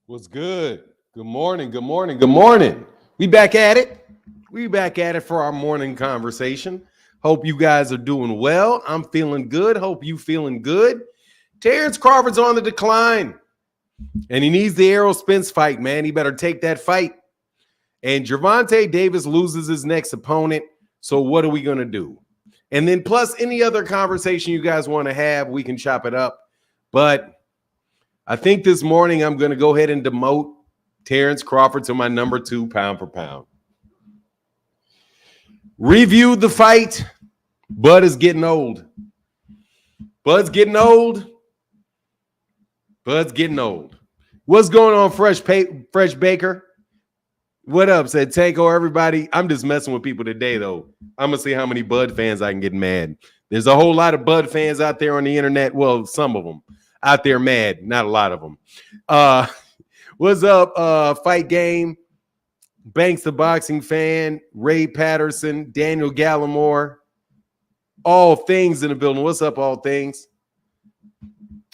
What's good? Good morning. Good morning. Good morning. We back at it. We back at it for our morning conversation. Hope you guys are doing well. I'm feeling good. Hope you feeling good. Terence Crawford's on the decline, and he needs the Errol Spence fight, man. He better take that fight. And Gervonta Davis loses his next opponent. So what are we going to do? And then plus any other conversation you guys want to have, we can chop it up. But I think this morning I'm going to go ahead and demote Terence Crawford to my number 2 pound for pound. Reviewed the fight. Bud is getting old. Bud's getting old. Bud's getting old. What's going on, Fresh Baker? What up, said Tanko, everybody? I'm just messing with people today, though. I'm going to see how many Bud fans I can get mad. There's a whole lot of Bud fans out there on the internet. Well, some of them out there mad. Not a lot of them. What's up, Fight Game? Banks, the boxing fan. Ray Patterson. Daniel Gallimore. All Things in the building. What's up, All Things?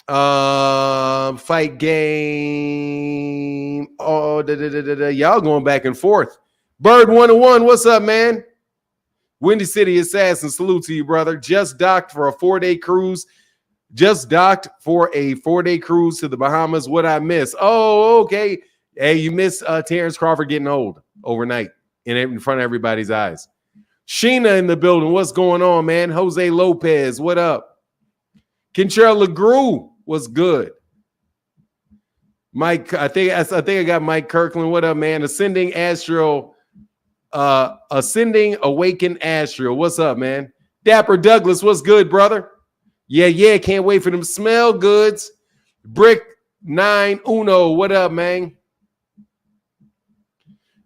Fight Game. Oh, y'all going back and forth. Bird 101, what's up, man? Windy City Assassin, salute to you, brother. Just docked for a 4-day cruise. Just docked for a 4-day cruise to the Bahamas. What I miss? Oh, okay. Hey, you miss Terence Crawford getting old overnight in front of everybody's eyes. Sheena in the building. What's going on, man? Jose Lopez, what up? Kentrell LeGroux. Was good. Mike, I think I got Mike Kirkland. What up, man? Ascending Awakened Astral. What's up, man? Dapper Douglas, what's good, brother? Yeah, can't wait for them smell goods. Brick 9 Uno, what up, man?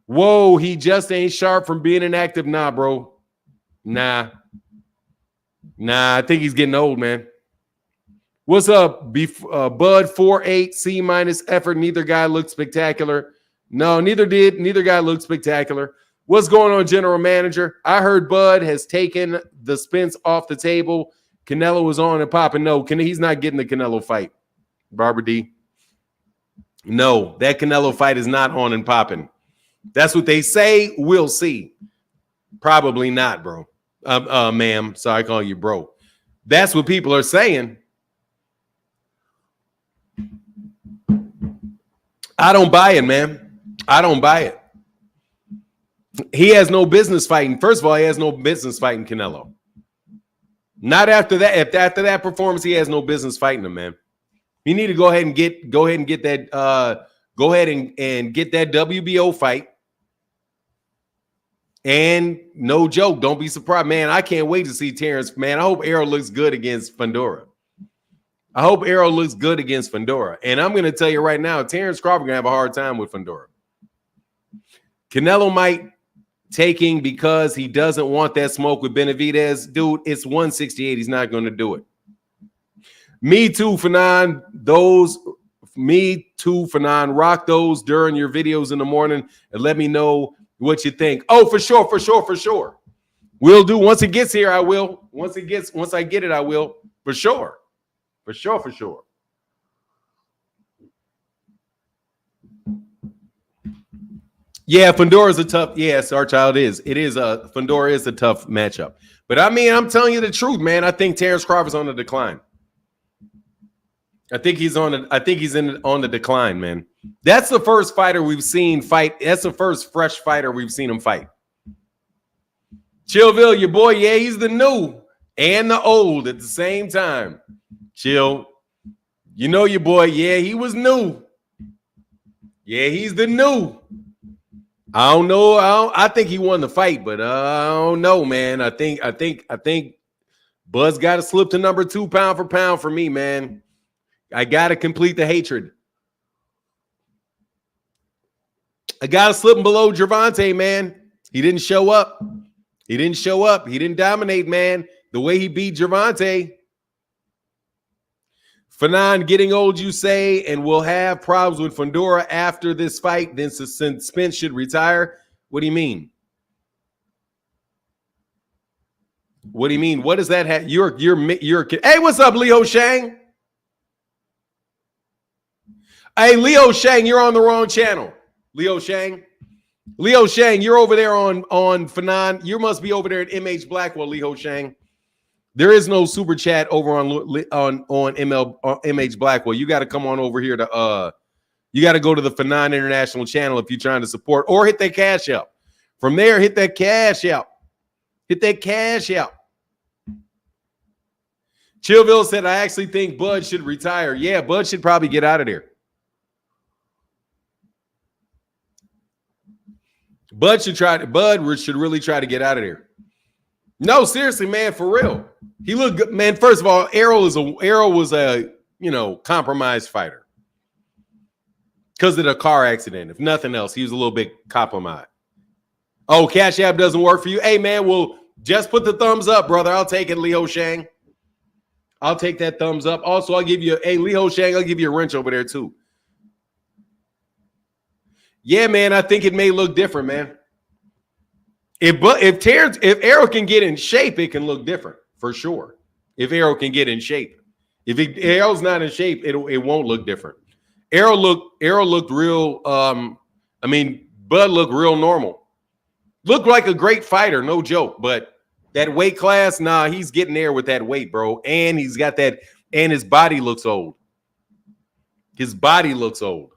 Whoa, he just ain't sharp from being inactive. Nah, bro. Nah, I think he's getting old, man. What's up, Bud 4-8 C- effort? Neither guy looked spectacular. No, neither guy looked spectacular. What's going on, General Manager? I heard Bud has taken the Spence off the table. Canelo was on and popping. No, he's not getting the Canelo fight. Barbara D. No, that Canelo fight is not on and popping. That's what they say. We'll see. Probably not, bro. Ma'am. Sorry, I call you bro. That's what people are saying. I don't buy it, man. I don't buy it. He has no business fighting. First of all, he has no business fighting Canelo. Not after that. If after that performance, he has no business fighting him, man. You need to go ahead and get that. Go ahead and get that WBO fight. And no joke, don't be surprised, man. I can't wait to see Terence. Man, I hope Errol looks good against Fundora. I hope Errol looks good against Fundora. And I'm going to tell you right now, Terence Crawford going to have a hard time with Fundora. Canelo might taking because he doesn't want that smoke with Benavidez. Dude, it's 168. He's not going to do it. Me too, Fanon. Rock those during your videos in the morning and let me know what you think. Oh, for sure. We'll do. Once it gets here, I will. Once I get it, I will. For sure. For sure. Yeah, Fundora's a tough. Yes, our child is. It is a Fundora is a tough matchup. But I mean, I'm telling you the truth, man. I think Terence Crawford's on the decline. I think he's on the decline, man. That's the first fighter we've seen fight. That's the first fresh fighter we've seen him fight. Chillville, your boy, yeah, he's the new and the old at the same time. Chill. You know your boy. Yeah, he was new. Yeah, he's the new. I don't know. I think he won the fight, but I don't know, man. I think Buzz got to slip to number 2 pound for pound for me, man. I got to complete the hatred. I got to slip him below Gervonta, man. He didn't show up. He didn't dominate, man. The way he beat Gervonta. Fanon getting old, you say, and will have problems with Fundora after this fight. Then Spence should retire. What do you mean? What do you mean? What does that have? Hey, what's up, Leo Shang? Hey, Leo Shang, you're on the wrong channel. Leo Shang, you're over there on Fanon. You must be over there at MH Blackwell, Leo Shang. There is no super chat over on MH Blackwell. You got to come on over here to you got to go to the Fanon International channel if you're trying to support, or hit that cash out. From there, hit that cash out. Hit that cash out. Chillville said, I actually think Bud should retire. Yeah, Bud should probably get out of there. Bud should really try to get out of there. No, seriously, man, for real. He looked good, man. First of all, Errol was a compromised fighter because of the car accident. If nothing else, he was a little bit compromised. Oh, Cash App doesn't work for you. Hey, man, well, just put the thumbs up, brother. I'll take it, Leo Shang. I'll take that thumbs up. Also, I'll give you Leo Shang, I'll give you a wrench over there too. Yeah, man, I think it may look different, man. If Errol can get in shape, it can look different for sure. If Errol can get in shape, if Errol's not in shape, it won't look different. Errol looked real. Bud looked real normal. Looked like a great fighter, no joke. But that weight class, nah, he's getting there with that weight, bro. And he's got that, and his body looks old. His body looks old.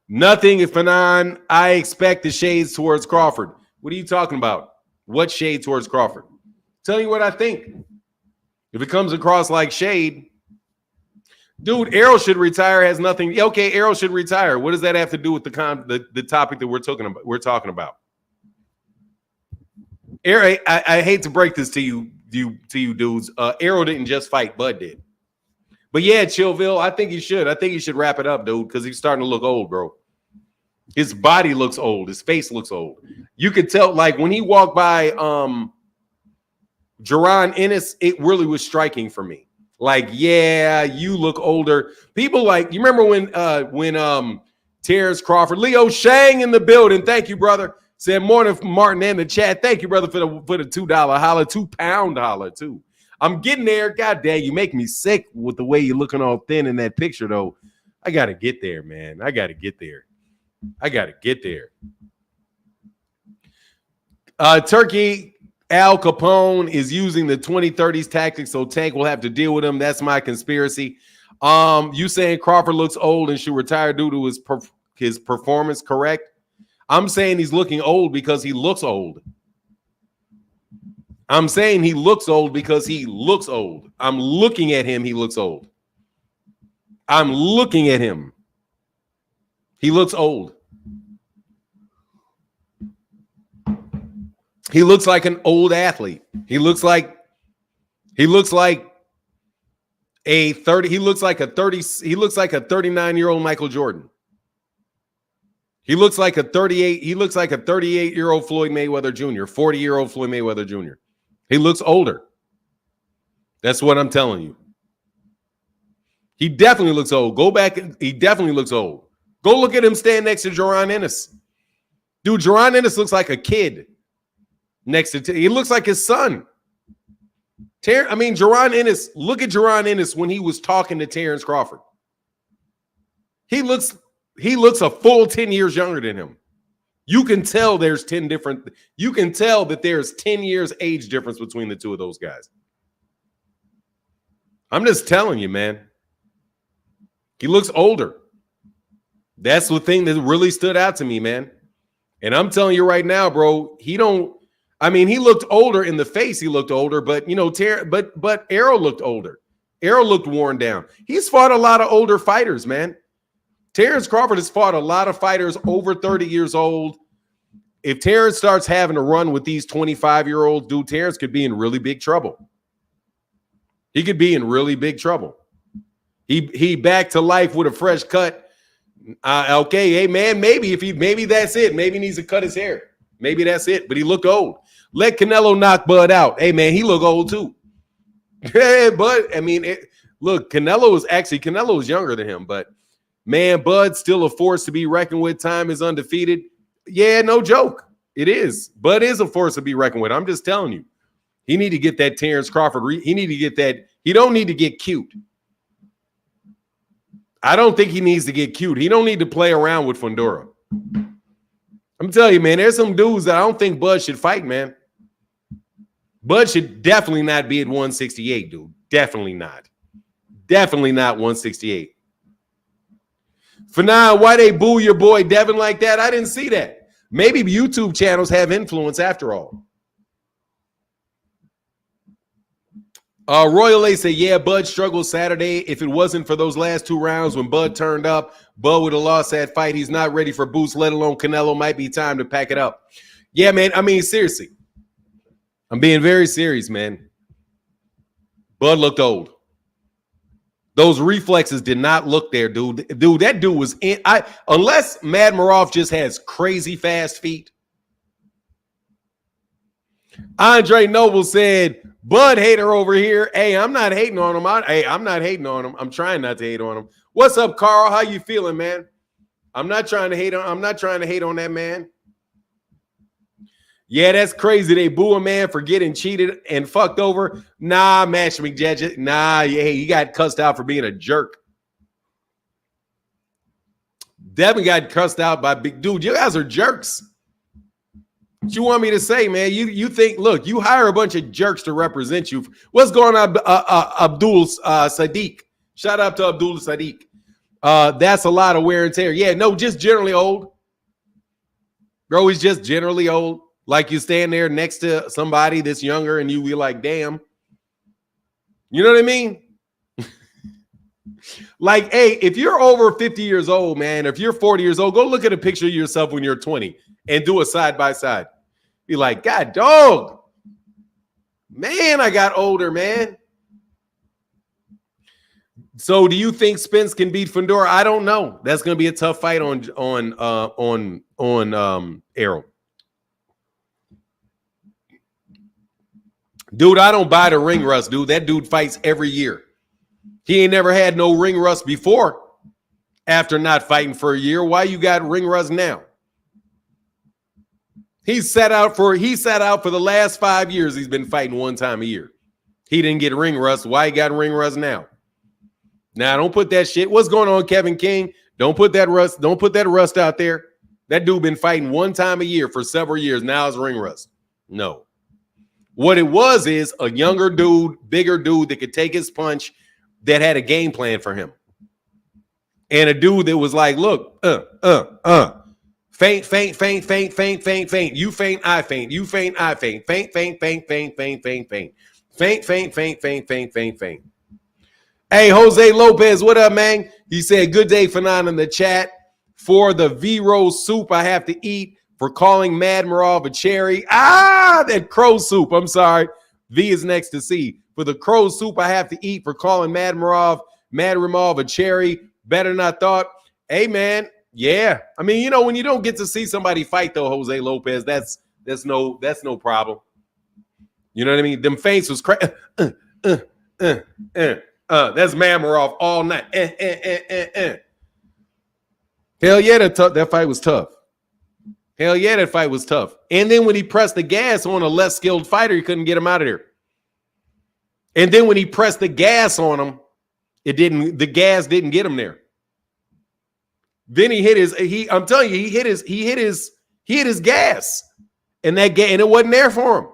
Nothing, Fanon. I expect the shades towards Crawford. What are you talking about? What shade towards Crawford? Tell you what I think. If it comes across like shade, dude, Errol should retire. Has nothing. Okay, Errol should retire. What does that have to do with the topic that we're talking about? Errol, I hate to break this to you dudes. Errol didn't just fight, Bud did. But yeah, Chillville, I think he should. I think he should wrap it up, dude, because he's starting to look old, bro. His body looks old. His face looks old. You could tell, like, when he walked by Gervonta Ennis, it really was striking for me. Like, yeah, you look older. People like, you remember when Terence Crawford, Leo Shang in the building. Thank you, brother. Said morning from Martin in the chat. Thank you, brother, for the $2 holler, £2 holler, too. I'm getting there. God damn, you make me sick with the way you're looking all thin in that picture, though. I got to get there, man. I got to get there. Turkey Al Capone is using the 2030s tactics, so Tank will have to deal with him. That's my conspiracy. You saying Crawford looks old and should retire due to his performance, correct? I'm saying he's looking old because he looks old. I'm saying he looks old because he looks old. I'm looking at him. He looks old. I'm looking at him. He looks old. He looks like an old athlete. He looks like a 39-year-old Michael Jordan. He looks like a 38-year-old Floyd Mayweather Jr., 40-year-old Floyd Mayweather Jr. He looks older. That's what I'm telling you. He definitely looks old. Go back. He definitely looks old. Go look at him stand next to Gervonta Ennis. Dude, Gervonta Ennis looks like a kid next to he looks like his son. Gervonta Ennis, look at Gervonta Ennis when he was talking to Terence Crawford. He looks a full 10 years younger than him. You can tell there's 10 different. You can tell that there's 10 years age difference between the two of those guys. I'm just telling you, man. He looks older. That's the thing that really stood out to me, man. And I'm telling you right now, bro, he looked older in the face. He looked older, but but Errol looked older. Errol looked worn down. He's fought a lot of older fighters, man. Terence Crawford has fought a lot of fighters over 30 years old. If Terence starts having a run with these 25-year-olds, dude, Terence could be in really big trouble. He could be in really big trouble. He back to life with a fresh cut. Okay, hey, man, maybe that's it. Maybe he needs to cut his hair. Maybe that's it, but he looked old. Let Canelo knock Bud out. Hey, man, he look old too. Hey, Bud, look, Canelo is younger than him, but man, Bud's still a force to be reckoned with. Time is undefeated. Yeah, no joke. It is. Bud is a force to be reckoned with. I'm just telling you. He need to get that Terence Crawford. He need to get that. He don't need to get cute. I don't think he needs to get cute. He don't need to play around with Fundora. I'm telling you, man, there's some dudes that I don't think Bud should fight, man. Bud should definitely not be at 168, dude. Definitely not. Definitely not 168. For now, why they boo your boy Devin like that? I didn't see that. Maybe YouTube channels have influence after all. Royal A said, yeah, Bud struggled Saturday. If it wasn't for those last 2 rounds when Bud turned up, Bud would have lost that fight. He's not ready for boots, let alone Canelo. Might be time to pack it up. Yeah, man. I mean, seriously. I'm being very serious, man. Bud looked old. Those reflexes did not look there, dude. Dude, that dude was in. Unless Madrimov just has crazy fast feet. Andre Noble said, Bud hater over here. Hey, I'm not hating on him. I'm not hating on him. I'm trying not to hate on him. What's up, Carl? How you feeling, man? I'm not trying to hate on that man. Yeah, that's crazy. They boo a man for getting cheated and fucked over. Nah, Mash McJudge. Nah, yeah, he got cussed out for being a jerk. Devin got cussed out by big dude. You guys are jerks. What you want me to say, man? You think, look, you hire a bunch of jerks to represent you. What's going on, Abdul Sadiq? Shout out to Abdul Sadiq. That's a lot of wear and tear. Yeah, no, just generally old. Bro, he's just generally old. Like you stand there next to somebody that's younger and you be like, damn. You know what I mean? Like, hey, if you're over 50 years old, man, if you're 40 years old, go look at a picture of yourself when you're 20 and do a side by side. Be like, God, dog. Man, I got older, man. So do you think Spence can beat Fundora? I don't know. That's going to be a tough fight on Errol. Dude, I don't buy the ring rust, dude. That dude fights every year. He ain't never had no ring rust before after not fighting for a year. Why you got ring rust now? He sat out for the last 5 years. He's been fighting 1 time a year. He didn't get ring rust. Why he got ring rust now? Now, don't put that shit. What's going on, Kevin King? Don't put that rust out there. That dude been fighting 1 time a year for several years. Now it's ring rust. No. What it was is a younger dude, bigger dude that could take his punch, that had a game plan for him. And a dude that was like, look, faint, faint, faint, faint, faint, faint, faint. You faint, I faint. You faint, I faint. Faint, faint, faint, faint, faint, faint, faint. Faint, faint, faint, faint, faint, faint, faint. Hey, Jose Lopez, what up, man? He said, good day, Fanon, in the chat. For the V-Rose soup I have to eat for calling Madrimov a cherry. That crow soup. I'm sorry. V is next to C. For the crow soup I have to eat for calling Madrimov a cherry. Better than I thought. Hey, man. Yeah. I mean, you know, when you don't get to see somebody fight, though, Jose Lopez, that's no problem. You know what I mean? Them feints was crazy. That's Madrimov all night. Hell yeah, that fight was tough. Hell yeah, that fight was tough. And then when he pressed the gas on a less skilled fighter, he couldn't get him out of there. And then when he pressed the gas on him, the gas didn't get him there. Then he hit I'm telling you, he hit his gas. And it wasn't there for him.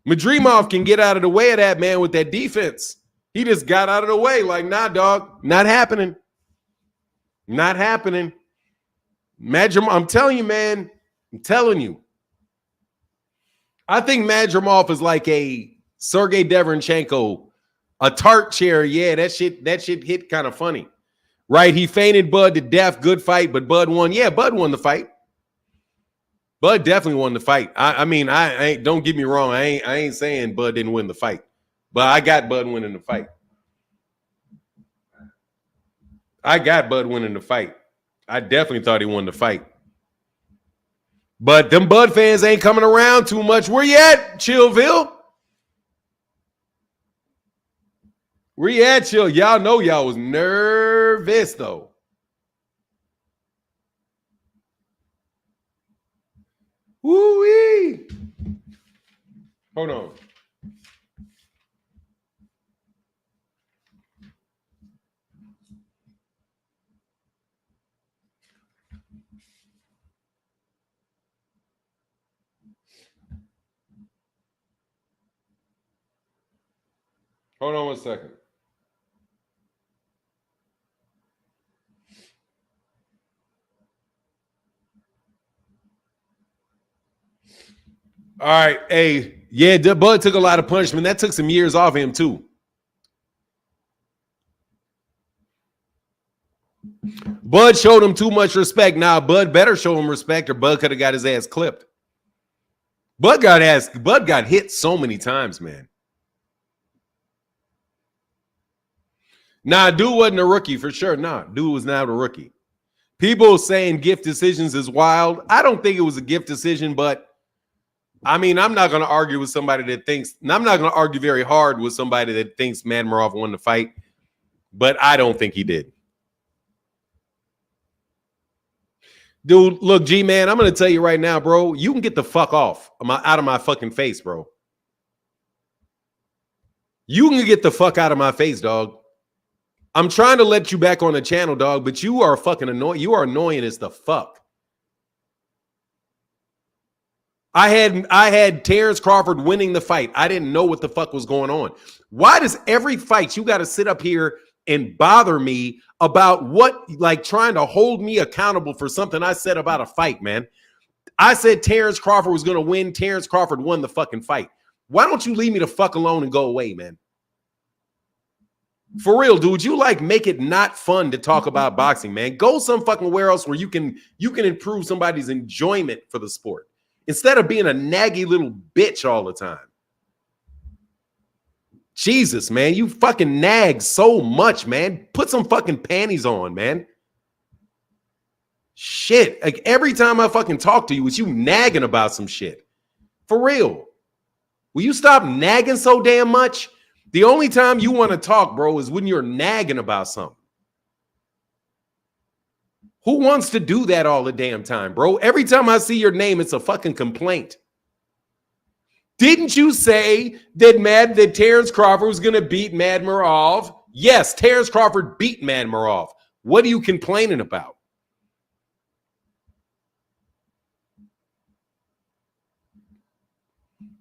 Madrimov can get out of the way of that, man, with that defense. He just got out of the way like, nah, dog, not happening. Not happening. Madrimov, I'm telling you, man. I'm telling you. I think Madrimov is like a Sergey Deverenchenko, a tart cherry. Yeah, that shit hit kind of funny. Right? He fainted Bud to death. Good fight, but Bud won. Yeah, Bud won the fight. Bud definitely won the fight. I mean, don't get me wrong. I ain't saying Bud didn't win the fight, but I got Bud winning the fight. I definitely thought he won the fight. But them Bud fans ain't coming around too much. Where you at, Chillville? Where you at, Chill? Y'all know y'all was nervous, though. Woo-wee. Hold on. Hold on 1 second. All right. Hey, yeah, Bud took a lot of punishment. That took some years off him, too. Bud showed him too much respect. Now, Bud better show him respect, or Bud could have got his ass clipped. Bud got hit so many times, man. Nah, dude wasn't a rookie for sure. Nah, dude was not a rookie. People saying gift decisions is wild. I don't think it was a gift decision, but I mean, I'm not going to argue with somebody that thinks, and I'm not going to argue very hard with somebody that thinks Madrimov won the fight, but I don't think he did. Dude, look, G-Man, I'm going to tell you right now, bro, you can get the fuck off out of my fucking face, bro. You can get the fuck out of my face, dog. I'm trying to let you back on the channel, dog, but you are fucking annoying. You are annoying as the fuck. I had Terence Crawford winning the fight. I didn't know what the fuck was going on. Why does every fight you got to sit up here and bother me about what, like trying to hold me accountable for something I said about a fight, man? I said Terence Crawford was going to win. Terence Crawford won the fucking fight. Why don't you leave me the fuck alone and go away, man? For real, dude, you like make it not fun to talk about boxing, man. Go some fucking where else where you can improve somebody's enjoyment for the sport instead of being a naggy little bitch all the time. Jesus, man, you fucking nag so much, man. Put some fucking panties on, man. Shit, like every time I fucking talk to you, it's you nagging about some shit. For real. Will you stop nagging so damn much? The only time you want to talk, bro, is when you're nagging about something. Who wants to do that all the damn time, bro? Every time I see your name, it's a fucking complaint. Didn't you say that Terence Crawford was going to beat Madrimov? Yes, Terence Crawford beat Madrimov. What are you complaining about?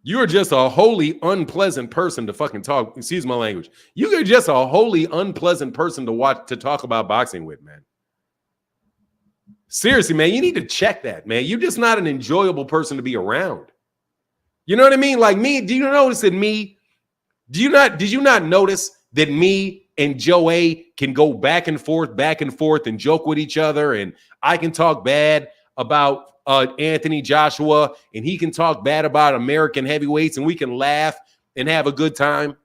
You're just a wholly unpleasant person to fucking talk. Excuse my language. You're just a wholly unpleasant person to talk about boxing with, man. Seriously, man, you need to check that, man. You're just not an enjoyable person to be around. You know what I mean? Like me, do you notice that me? Did you not notice that me and Joe A can go back and forth and joke with each other, and I can talk bad about Anthony Joshua, and he can talk bad about American heavyweights, and we can laugh and have a good time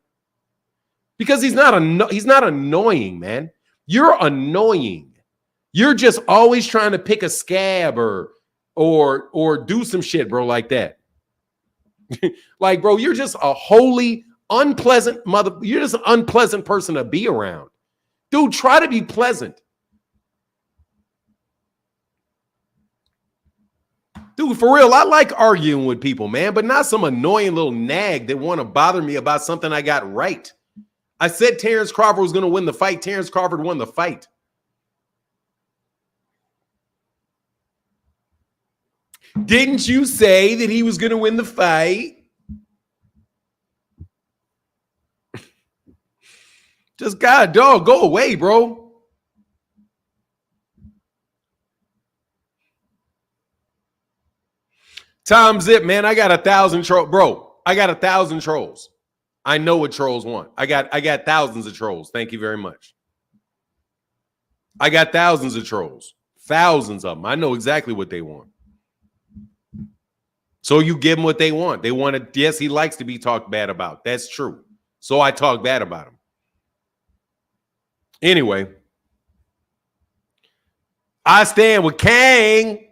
because he's not annoying, man. You're annoying. You're just always trying to pick a scab or do some shit, bro, like that. Like, bro, you're just a wholly unpleasant you're just an unpleasant person to be around. Dude, try to be pleasant. Dude, for real, I like arguing with people, man, but not some annoying little nag that want to bother me about something I got right. I said Terence Crawford was going to win the fight. Terence Crawford won the fight. Didn't you say that he was going to win the fight? Just God, dog, go away, bro. Tom Zip, man, I got 1,000 trolls. Bro, I got 1,000 trolls. I know what trolls want. I got thousands of trolls. Thank you very much. I got thousands of trolls. Thousands of them. I know exactly what they want. So you give them what they want. They want to, yes, he likes to be talked bad about. That's true. So I talk bad about him. Anyway, I stand with Kang.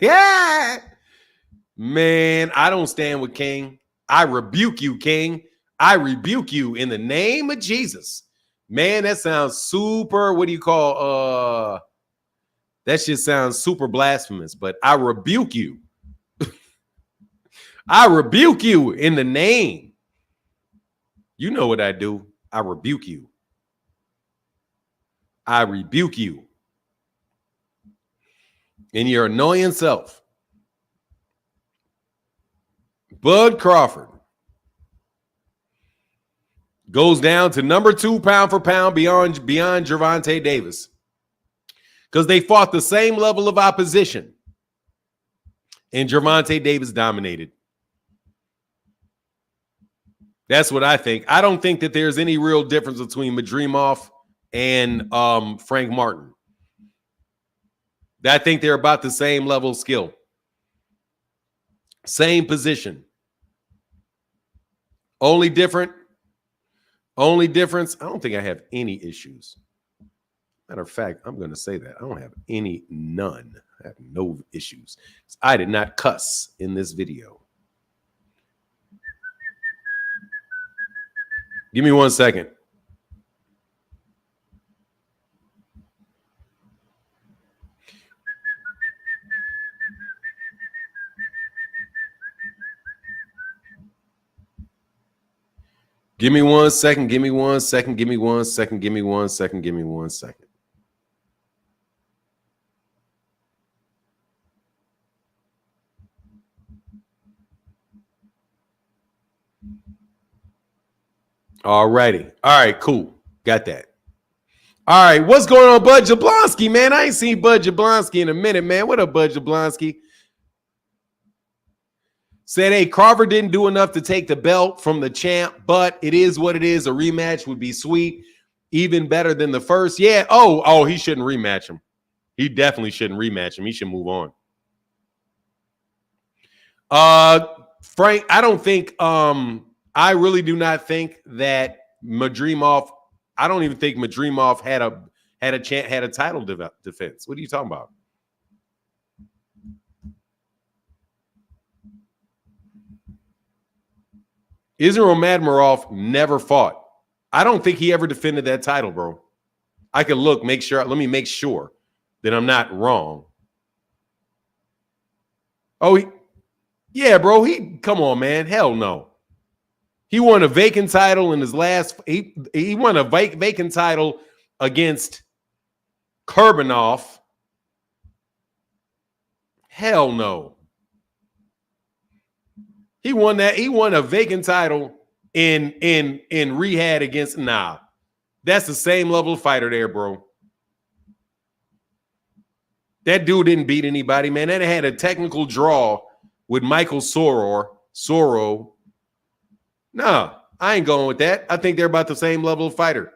Yeah. Man, I don't stand with King. I rebuke you, King. I rebuke you in the name of Jesus. Man, that sounds super, what do you call, that shit sounds super blasphemous, but I rebuke you. I rebuke you in the name. You know what I do. I rebuke you. I rebuke you. And your annoying self. Bud Crawford. Goes down to number 2 pound for pound beyond Gervonta Davis. Because they fought the same level of opposition. And Gervonta Davis dominated. That's what I think. I don't think that there's any real difference between Madrimov and Frank Martin. I think they're about the same level of skill. Same position. Only difference, I don't think I have any issues. Matter of fact, I'm going to say that. I don't have none. I have no issues. I did not cuss in this video. Give me 1 second. Give me 1 second. Give me 1 second. Give me 1 second. Give me 1 second. Give me 1 second. All righty. All right, cool. Got that. All right, what's going on, Bud Jablonski, man? I ain't seen Bud Jablonski in a minute, man. What up, Bud Jablonski? Said, hey, Crawford didn't do enough to take the belt from the champ, but it is what it is. A rematch would be sweet, even better than the first. Yeah, he shouldn't rematch him. He definitely shouldn't rematch him. He should move on. Frank, I don't think I really do not think that Madrimov. I don't even think Madrimov had a title defense. What are you talking about? Israel Madrimov never fought. I don't think he ever defended that title, bro. I can look, make sure. Let me make sure that I'm not wrong. Yeah, bro. Come on, man. Hell no. He won a vacant title in his last. He won a vacant title against Kurbanov. Hell no. He won that. He won a vacant title in rehab against. Nah, that's the same level of fighter there, bro. That dude didn't beat anybody, man. That had a technical draw with Michael Soro. Nah, I ain't going with that. I think they're about the same level of fighter.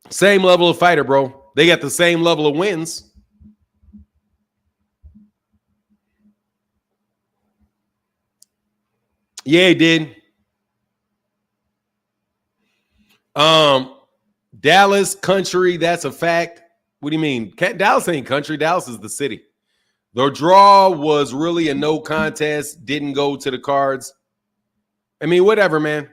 Same level of fighter, bro. They got the same level of wins. Yeah, he did. Dallas country, that's a fact. What do you mean? Dallas ain't country. Dallas is the city. The draw was really a no contest. Didn't go to the cards. I mean, whatever, man.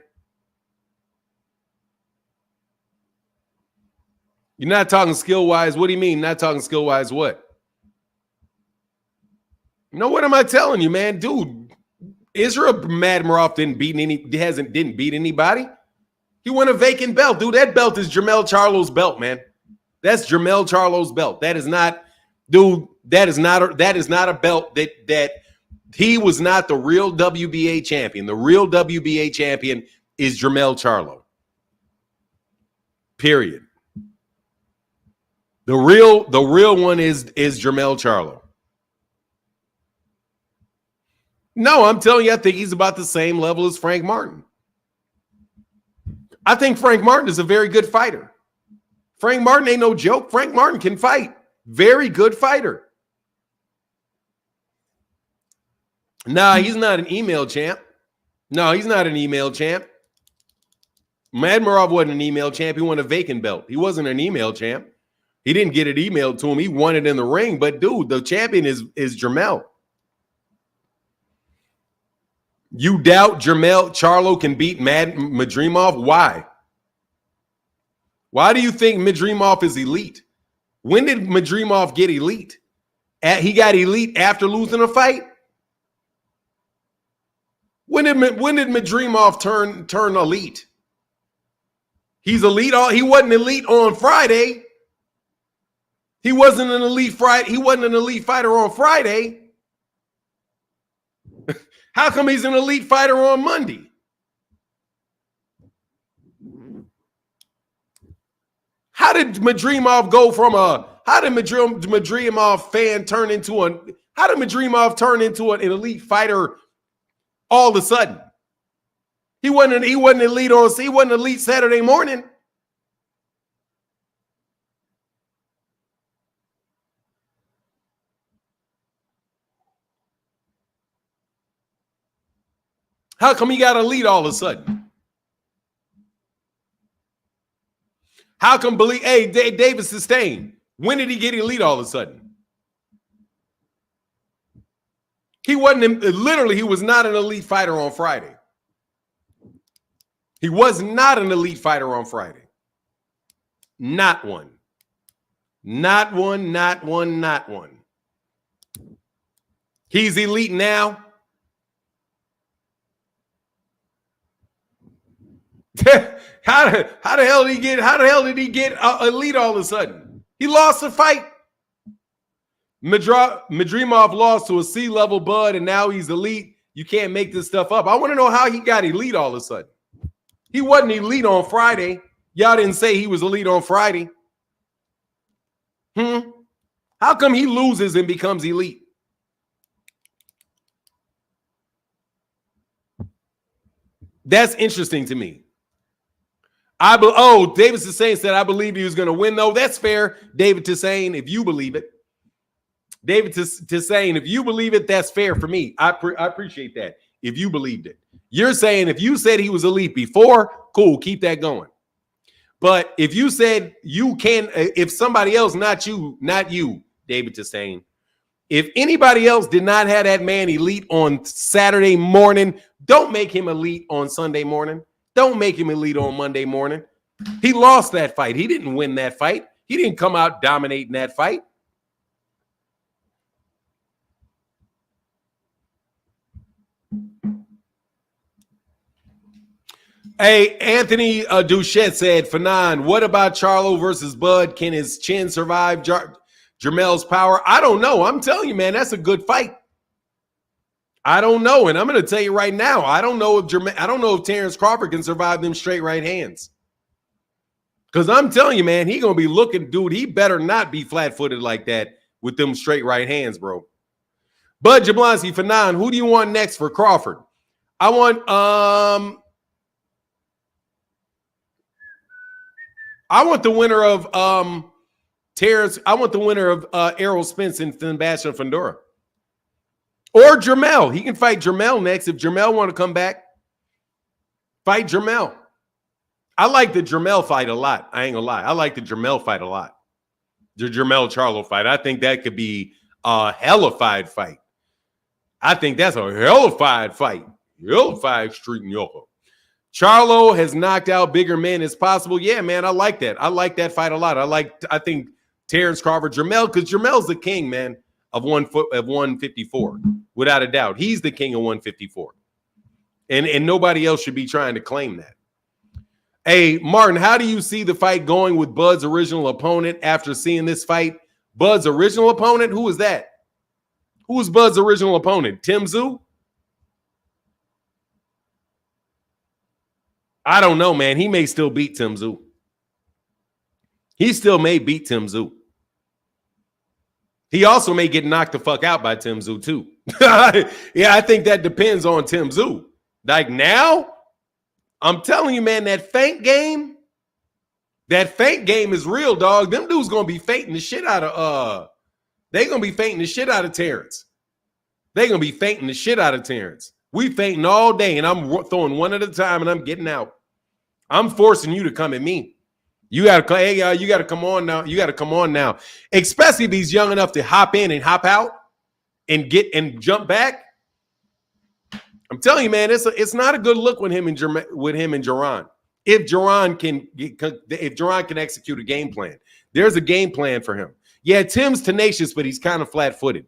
You're not talking skill-wise. What do you mean not talking skill-wise what? No, what am I telling you, man? Dude, Israel Madrimov didn't beat anybody. He won a vacant belt. Dude, that belt is Jermell Charlo's belt, man. That's Jermell Charlo's belt. That is not, dude, that is not a belt that he was not the real WBA champion. The real WBA champion is Jermell Charlo. Period. The real one is Jermell Charlo. No, I'm telling you, I think he's about the same level as Frank Martin. I think Frank Martin is a very good fighter. Frank Martin ain't no joke. Frank Martin can fight. Very good fighter. Nah, he's not an email champ. No, he's not an email champ. Madrimov wasn't an email champ. He won a vacant belt. He wasn't an email champ. He didn't get it emailed to him. He won it in the ring. But, dude, the champion is Jermell. You doubt Jermell Charlo can beat Madrimov? Why? Why do you think Madrimov is elite? When did Madrimov get elite? He got elite after losing a fight? When did Madrimov turn elite? He's elite. He wasn't elite on Friday. He wasn't an elite fighter on Friday. How come he's an elite fighter on Monday? How did Madrimov go from how did Madrimov fan turn into an elite fighter all of a sudden? He wasn't elite Saturday morning. How come he got elite all of a sudden? How come David Sustained? When did he get elite all of a sudden? He was not an elite fighter on Friday. He was not an elite fighter on Friday. Not one. Not one, not one, not one. He's elite now. How the hell did he get elite all of a sudden? He lost a fight. Madrimov lost to a C-level bud, and now he's elite. You can't make this stuff up. I want to know how he got elite all of a sudden. He wasn't elite on Friday. Y'all didn't say he was elite on Friday. How come he loses and becomes elite? That's interesting to me. David Tusain said, I believe he was going to win, though. That's fair, David Tusain, if you believe it. David Tusain, if you believe it, that's fair for me. I appreciate that, if you believed it. You're saying if you said he was elite before, cool, keep that going. But if you said you can, if somebody else, not you, David Tusain, if anybody else did not have that man elite on Saturday morning, don't make him elite on Sunday morning. Don't make him elite on Monday morning. He lost that fight. He didn't win that fight. He didn't come out dominating that fight. Hey, Anthony Duchette said, Fanon, what about Charlo versus Bud? Can his chin survive Jermel's power? I don't know. I'm telling you, man, that's a good fight. I don't know, and I'm going to tell you right now, I don't know if Terence Crawford can survive them straight right hands. Because I'm telling you, man, he going to be looking, dude, he better not be flat-footed like that with them straight right hands, bro. Bud Jablonski, Fanon, who do you want next for Crawford? I want the winner of Terence. I want the winner of Errol Spence and Sebastian Fundora. Or Jermel. He can fight Jermel next. If Jermel want to come back, fight Jermel. I like the Jermel fight a lot. I ain't gonna lie. I like the Jermel fight a lot. The Jermel Charlo fight. I think that could be a hellified fight. I think that's a hellified fight. Hellified street in Yoko. Charlo has knocked out bigger men as possible. Yeah, man, I like that. I like that fight a lot. I think Terence Crawford, Jermel, because Jermel's the king, man, of 154, without a doubt. He's the king of 154. And nobody else should be trying to claim that. Hey, Martin, how do you see the fight going with Bud's original opponent after seeing this fight? Bud's original opponent? Who is that? Who is Bud's original opponent? Tim Tszyu? I don't know, man. He may still beat Tim Tszyu. He still may beat Tim Tszyu. He also may get knocked the fuck out by Tim Tszyu, too. Yeah, I think that depends on Tim Tszyu. Like now, I'm telling you, man, that feint game is real, dog. Them dudes gonna be feinting the shit out of they're gonna be feinting the shit out of Terence. They're gonna be feinting the shit out of Terence. We feinting all day, and I'm throwing one at a time, and I'm getting out. I'm forcing you to come at me. You gotta come on now. You gotta come on now. Especially if he's young enough to hop in and hop out and get and jump back. I'm telling you, man, it's not a good look with him and Jaron. If Jaron can execute a game plan, there's a game plan for him. Yeah, Tim's tenacious, but he's kind of flat-footed.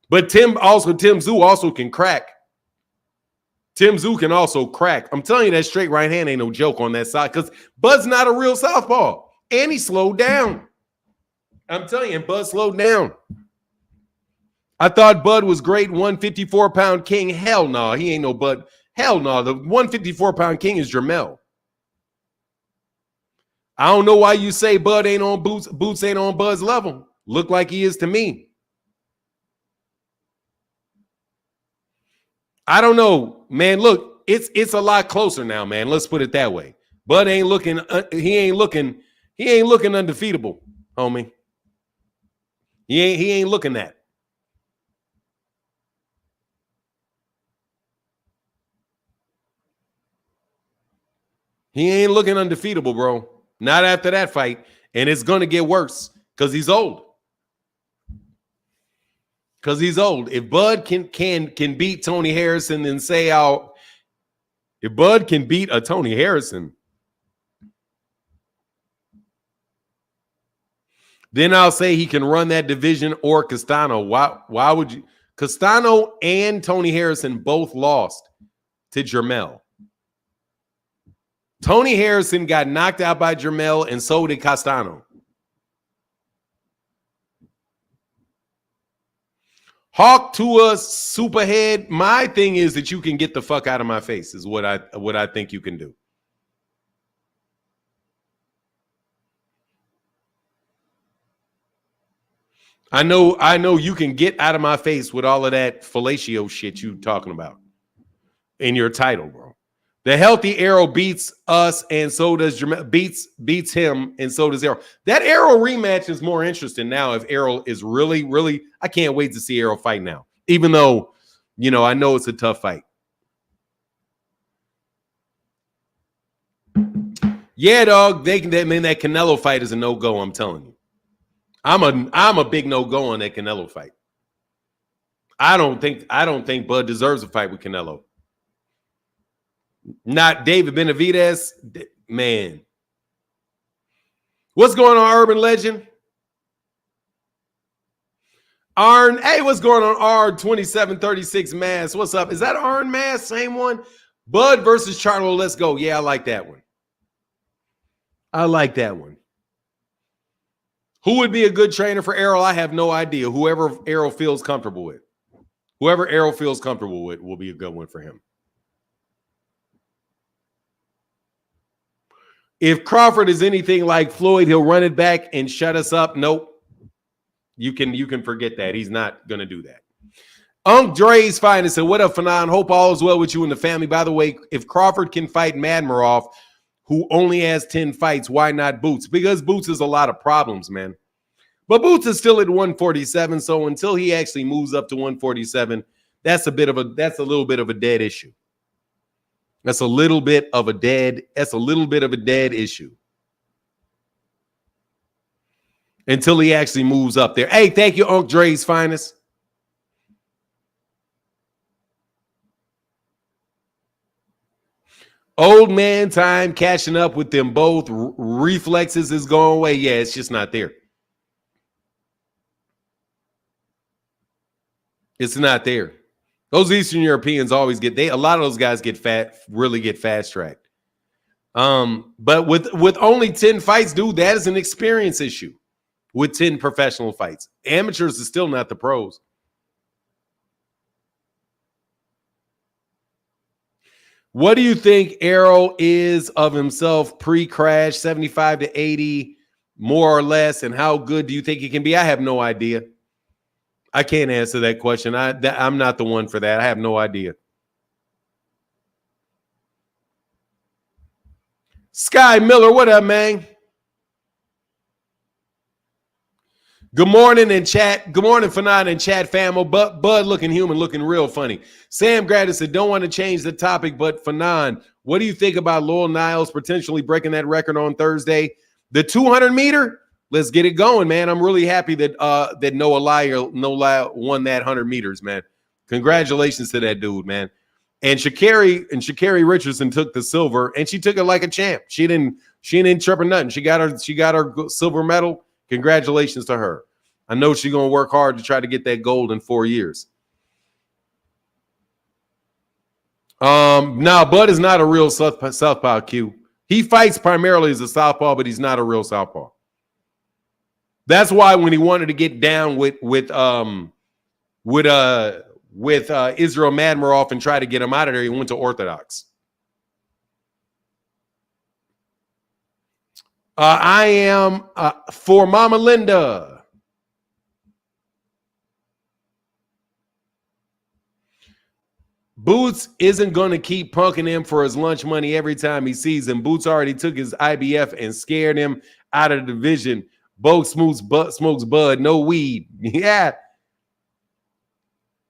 But Tim Tszyu also can crack. Tim Tszyu can also crack. I'm telling you, that straight right hand ain't no joke on that side because Bud's not a real southpaw. And he slowed down. I'm telling you, Bud slowed down. I thought Bud was great 154-pound king. Hell no, he ain't no Bud. Hell no, the 154-pound king is Jermell. I don't know why you say Bud ain't on Boots. Boots ain't on Bud's level. Look like he is to me. I don't know, man. Look, it's a lot closer now, man. Let's put it that way. Bud ain't looking. He ain't looking undefeatable, homie. He ain't looking that. He ain't looking undefeatable, bro. Not after that fight, and it's gonna get worse because he's old. Because he's old. If Bud can beat Tony Harrison, then say how if Bud can beat a Tony Harrison, then I'll say he can run that division or Castano. Why would you? Castano and Tony Harrison both lost to Jermell. Tony Harrison got knocked out by Jermell, and so did Castano. Hawk to a superhead. My thing is that you can get the fuck out of my face is what I think you can do. I know you can get out of my face with all of that fellatio shit you talking about in your title, bro. The healthy Errol beats us, and so does Jermell. Beats him, and so does Errol. That Errol rematch is more interesting now. If Errol is really, I can't wait to see Errol fight now. Even though, I know it's a tough fight. Yeah, dog. That Canelo fight is a no-go. I'm telling you. I'm a big no-go on that Canelo fight. I don't think Bud deserves a fight with Canelo. Not David Benavidez. Man. What's going on, Urban Legend? Arn. Hey, what's going on, R2736 Mass? What's up? Is that Arn Mass? Same one? Bud versus Charlo. Let's go. Yeah, I like that one. Who would be a good trainer for Errol? I have no idea. Whoever Errol feels comfortable with. Whoever Errol feels comfortable with will be a good one for him. If Crawford is anything like Floyd, he'll run it back and shut us up. Nope. You can forget that. He's not going to do that. Unc Dre's fine and said, what up, Fanon? Hope all is well with you and the family. By the way, if Crawford can fight Madrimov, who only has 10 fights, why not Boots? Because Boots has a lot of problems, man. But Boots is still at 147, so until he actually moves up to 147, that's a little bit of a dead issue. That's a little bit of a dead issue. Until he actually moves up there. Hey, thank you, Unc Dre's finest. Old man time catching up with them both. Reflexes is going away. Yeah, it's just not there. It's not there. Those Eastern Europeans always a lot of those guys really get fast tracked. But with only 10 fights, dude, that is an experience issue. With 10 professional fights. Amateurs is still not the pros. What do you think Errol is of himself pre-crash, 75 to 80, more or less, and how good do you think he can be? I have no idea. I can't answer that question. I'm not the one for that. I have no idea. Sky Miller, what up, man? Good morning in chat. Good morning, Fanon and chat famo. Bud looking human, looking real funny. Sam Gradis said, don't want to change the topic, but Fanon, what do you think about Lowell Niles potentially breaking that record on Thursday? The 200-meter? Let's get it going, man. I'm really happy that Noah Lyle won that 100 meters, man. Congratulations to that dude, man. And Sha'Carri Richardson took the silver, and she took it like a champ. She didn't trip or nothing. She got her silver medal. Congratulations to her. I know she's gonna work hard to try to get that gold in 4 years. No, Bud is not a real southpaw Q. He fights primarily as a southpaw, but he's not a real southpaw. That's why when he wanted to get down with Israel Madrimov and try to get him out of there, he went to orthodox. I am for Mama Linda. Boots isn't going to keep punking him for his lunch money every time he sees him. Boots already took his IBF and scared him out of the division. Bo smokes bud, no weed. Yeah.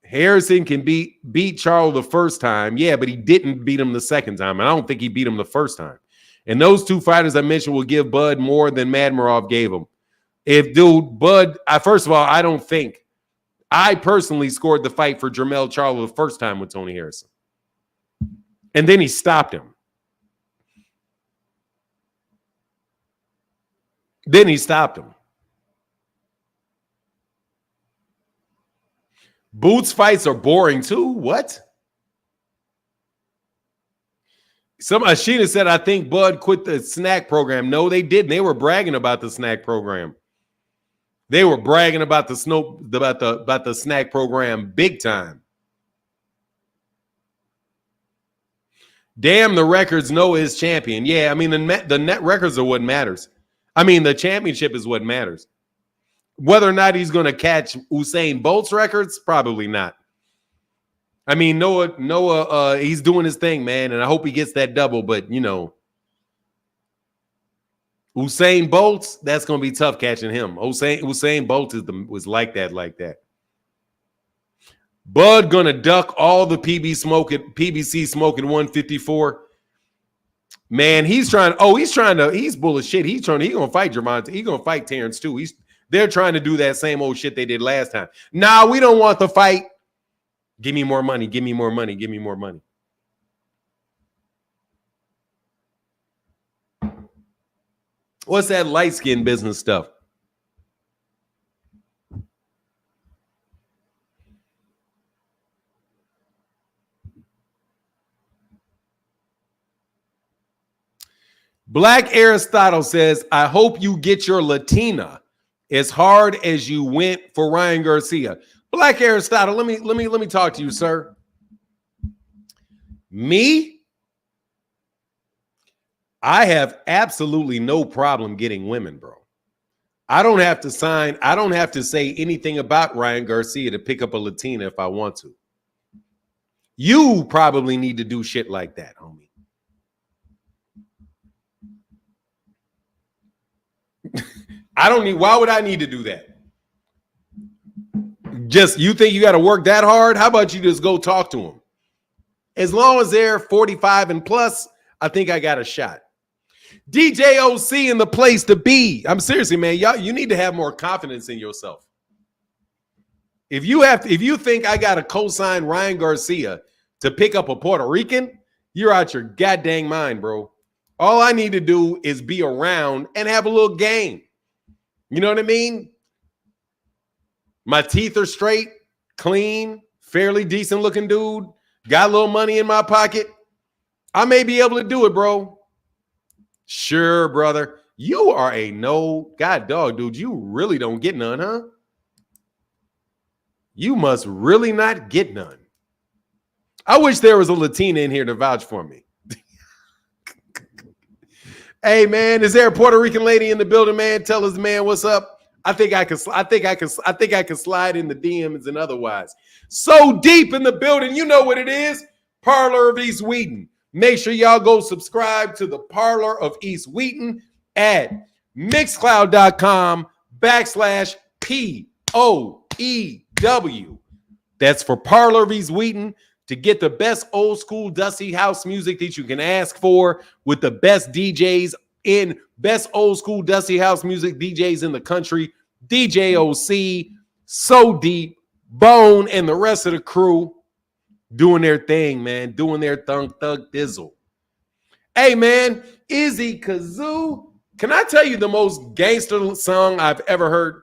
Harrison can beat Charles the first time. Yeah, but he didn't beat him the second time. And I don't think he beat him the first time. And those two fighters I mentioned will give Bud more than Madrimov gave him. Bud, first of all, I don't think I personally scored the fight for Jermell Charlo the first time with Tony Harrison. And then he stopped him. Boots fights are boring too. What? Sheena said, I think Bud quit the snack program. No, they didn't. They were bragging about the snack program. They were bragging about the snack program big time. Damn, the records Noah is champion. Yeah, I mean, the net records are what matters. I mean, the championship is what matters. Whether or not he's going to catch Usain Bolt's records, probably not. I mean, Noah, he's doing his thing, man, and I hope he gets that double. But Usain Bolt, that's going to be tough catching him. Usain Bolt was like that. Bud going to duck all the PBC smoking 154. Man, he's bull of shit. He's going to fight Gervonta. He's going to fight Terence too. They're trying to do that same old shit they did last time. Nah, we don't want the fight. Give me more money. Give me more money. Give me more money. What's that light skin business stuff? Black Aristotle says, I hope you get your Latina as hard as you went for Ryan Garcia. Black Aristotle, let me talk to you, sir. Me? I have absolutely no problem getting women, bro. I don't have to say anything about Ryan Garcia to pick up a Latina if I want to. You probably need to do shit like that, homie. Why would I need to do that? Just, you think you got to work that hard? How about you just go talk to them? As long as they're 45 and plus, I think I got a shot. DJ OC in the place to be. I'm seriously, man. Y'all, you need to have more confidence in yourself. If you think I got to co-sign Ryan Garcia to pick up a Puerto Rican, you're out your goddamn mind, bro. All I need to do is be around and have a little game. You know what I mean? My teeth are straight, clean, fairly decent looking dude. Got a little money in my pocket. I may be able to do it, bro. Sure, brother. You are a god dog, dude. You really don't get none, huh? You must really not get none. I wish there was a Latina in here to vouch for me. Hey, man, is there a Puerto Rican lady in the building, man? Tell us, man, what's up? I think I can slide in the DMs and otherwise. So deep in the building, you know what it is. Parlor of East Wheaton. Make sure y'all go subscribe to the Parlor of East Wheaton at mixcloud.com/POEW. That's for Parlor of East Wheaton to get the best old school dusty house music that you can ask for with the best old school dusty house music DJs in the country. DJ OC, So Deep, Bone, and the rest of the crew doing their thing, man. Doing their thug dizzle. Hey, man, Izzy Kazoo. Can I tell you the most gangster song I've ever heard?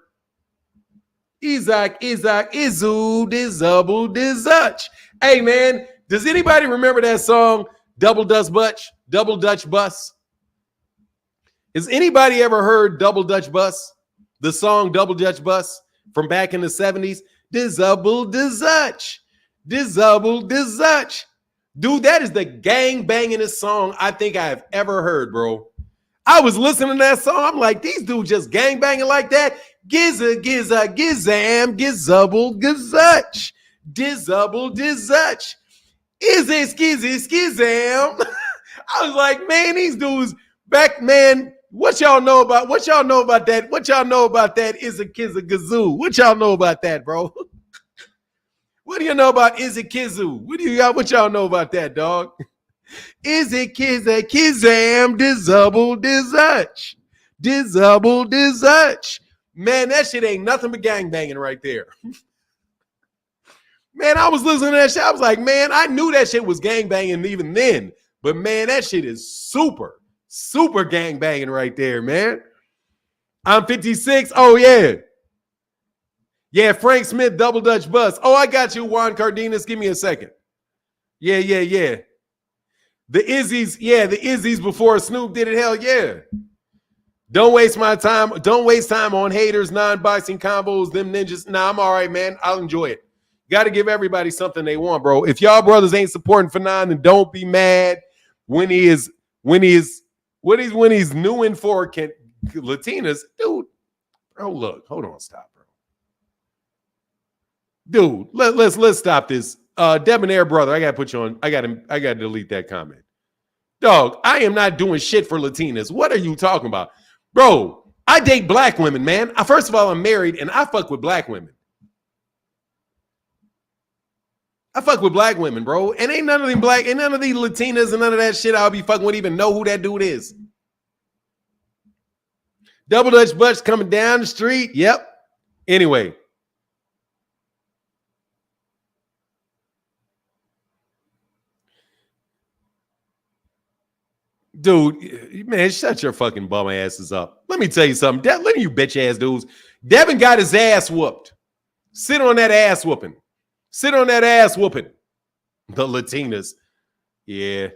Izak, Izak, Izu, Dizubble, Dizuch. Hey, man, Does anybody remember that song, Double Dutch Bus? Double Dutch Bus? Has anybody ever heard Double Dutch Bus? The song Double Dutch Bus from back in the 70s? Double Dutch. Double Dutch. Dude, that is the gang bangingest song I think I've ever heard, bro. I was listening to that song. I'm like, these dudes just gang banging like that. Gizza, gizza, gizam, gizzubble, gizutch. Dizzubble, dizzutch. Is it skizzy, skizam? I was like, man, these dudes back, man. What y'all know about that? What y'all know about that is a kizza gazoo? What y'all know about that, bro? What do you know about is it kizoo? What y'all know about that, dog? Is it kizza, kizam, dizzubble, dizzutch. Dizzubble, dizzutch. Man, that shit ain't nothing but gang banging right there. Man, I was listening to that shit. I was like, man, I knew that shit was gang banging even then. But man, that shit is super, super gang banging right there, man. I'm 56. Oh, yeah. Yeah, Frank Smith, Double Dutch Bus. Oh, I got you, Juan Cardenas. Give me a second. Yeah. The Izzy's before Snoop did it. Hell yeah. Don't waste my time. Don't waste time on haters, non-boxing combos, them ninjas. Nah, I'm all right, man. I'll enjoy it. Got to give everybody something they want, bro. If y'all brothers ain't supporting Fanon, then don't be mad when he's newing for Latinas. Dude, bro, look. Hold on, stop, bro. Dude, let's stop this. Debonair brother, I gotta put you on. I gotta delete that comment. Dog, I am not doing shit for Latinas. What are you talking about? Bro, I date black women, man. First of all, I'm married and I fuck with black women. I fuck with black women, bro. And ain't none of them black, ain't none of these Latinas and none of that shit I'll be fucking with even know who that dude is. Double Dutch Butch coming down the street. Yep. Anyway. Dude, man, shut your fucking bum asses up. Let me tell you something. Let me, you bitch ass dudes. Devin got his ass whooped. Sit on that ass whooping. Sit on that ass whooping. The Latinas. Yeah.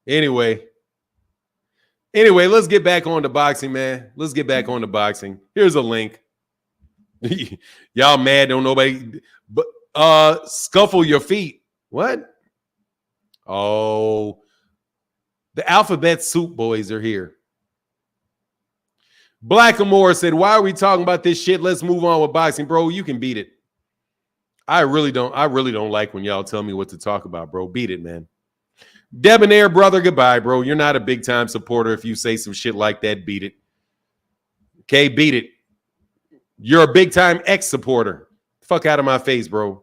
Anyway, let's get back on to boxing, man. Let's get back on to boxing. Here's a link. Y'all mad, don't nobody. But scuffle your feet. What? Oh. The Alphabet Soup boys are here. Blackamore said, why are we talking about this shit? Let's move on with boxing, bro. You can beat it. I really don't like when y'all tell me what to talk about, bro. Beat it, man. Debonair brother, goodbye, bro. You're not a big time supporter. If you say some shit like that, beat it. Okay, beat it. You're a big time ex-supporter. Fuck out of my face, bro.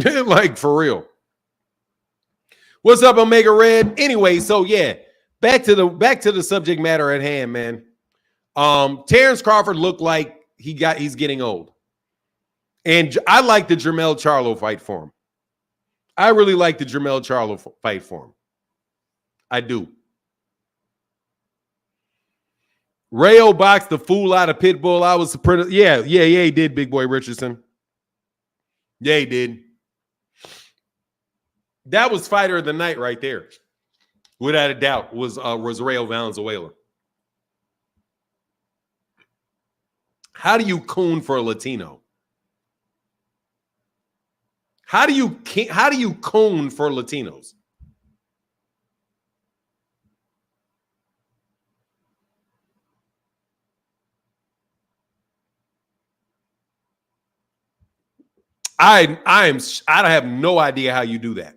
Like, for real. What's up, Omega Red? Anyway, so yeah, back to the subject matter at hand, man. Terence Crawford looked like he's getting old. And I like the Jermell Charlo fight for him. I really like the Jermell Charlo fight for him. I do. Rayo boxed the fool out of Pitbull. I was surprised. Yeah, he did, Big Boy Richardson. Yeah, he did. That was fighter of the night right there. Without a doubt, was Rayo Valenzuela. How do you coon for a Latino? How do you coon for Latinos? I have no idea how you do that.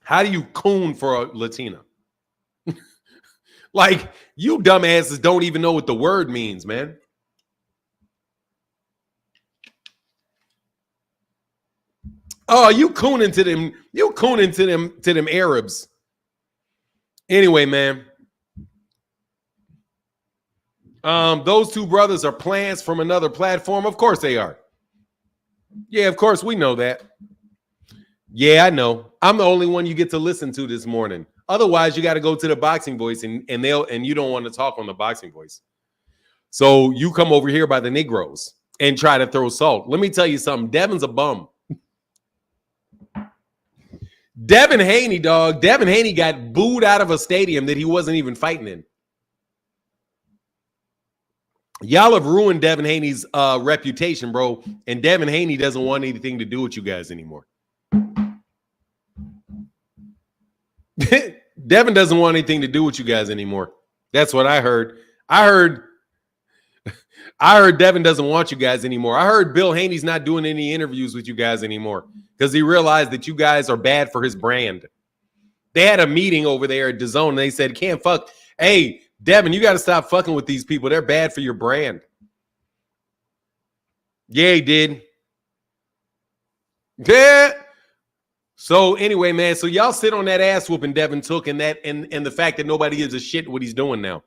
How do you coon for a Latina? Like, you dumbasses don't even know what the word means, man. Oh, you cooning to them. You cooning to them Arabs. Anyway, man. Those two brothers are plants from another platform. Of course they are. Yeah, of course we know that. Yeah, I know. I'm the only one you get to listen to this morning. Otherwise, you got to go to the Boxing Voice and you don't want to talk on the Boxing Voice. So you come over here by the Negroes. and try to throw salt. Let me tell you something. Devin's a bum. Devin Haney, dog. Devin Haney got booed out of a stadium that he wasn't even fighting in. Y'all have ruined Devin Haney's reputation, bro. And Devin Haney doesn't want anything to do with you guys anymore. Devin doesn't want anything to do with you guys anymore. That's what I heard. I heard Devin doesn't want you guys anymore. I heard Bill Haney's not doing any interviews with you guys anymore because he realized that you guys are bad for his brand. They had a meeting over there at DAZN and they said, can't fuck. Hey, Devin, you got to stop fucking with these people. They're bad for your brand. Yeah, he did. Yeah. So anyway, man, so y'all sit on that ass whooping Devin took and the fact that nobody gives a shit what he's doing now.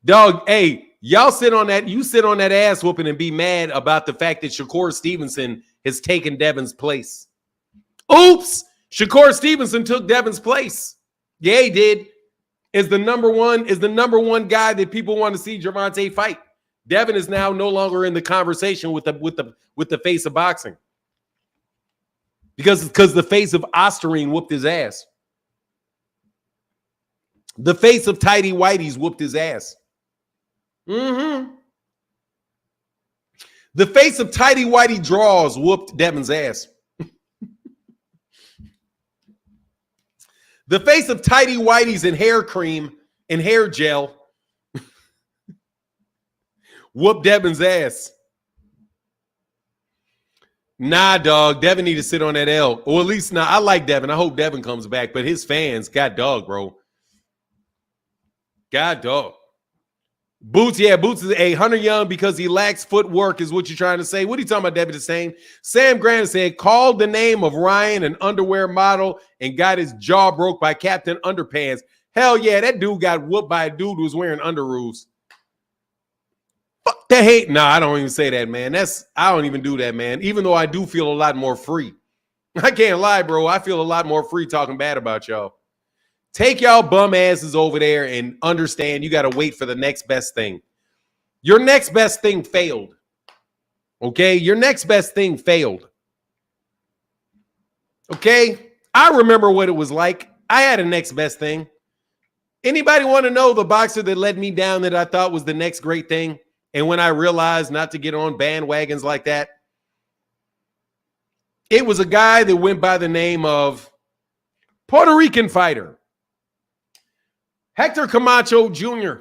Dog, hey, y'all sit on that. You sit on that ass whooping and be mad about the fact that Shakur Stevenson has taken Devin's place. Oops, Shakur Stevenson took Devin's place. Yeah, he did. Is the number one guy that people want to see Gervonta fight. Devin is now no longer in the conversation with the face of boxing. Because the face of Osterine whooped his ass. The face of Tidy Whitey's whooped his ass. The face of Tidy Whitey Draws whooped Devin's ass. The face of Tidy Whitey's and hair cream and hair gel whooped Devin's ass. Nah, dog. Devin need to sit on that L. Or at least, I like Devin. I hope Devin comes back. But his fans, God dog, bro. God dog. Boots, yeah, Boots is a Hunter Young because he lacks footwork is what you're trying to say. What are you talking about, Devin is saying? Sam Grant said, called the name of Ryan an underwear model and got his jaw broke by Captain Underpants. Hell yeah, that dude got whooped by a dude who was wearing underoos. Fuck the hate. No, I don't even say that, man. I don't even do that, man. Even though I do feel a lot more free. I can't lie, bro. I feel a lot more free talking bad about y'all. Take y'all bum asses over there and understand you got to wait for the next best thing. Your next best thing failed. Okay? Your next best thing failed. Okay? I remember what it was like. I had a next best thing. Anybody want to know the boxer that led me down that I thought was the next great thing? And when I realized not to get on bandwagons like that, it was a guy that went by the name of Puerto Rican fighter. Hector Camacho Jr.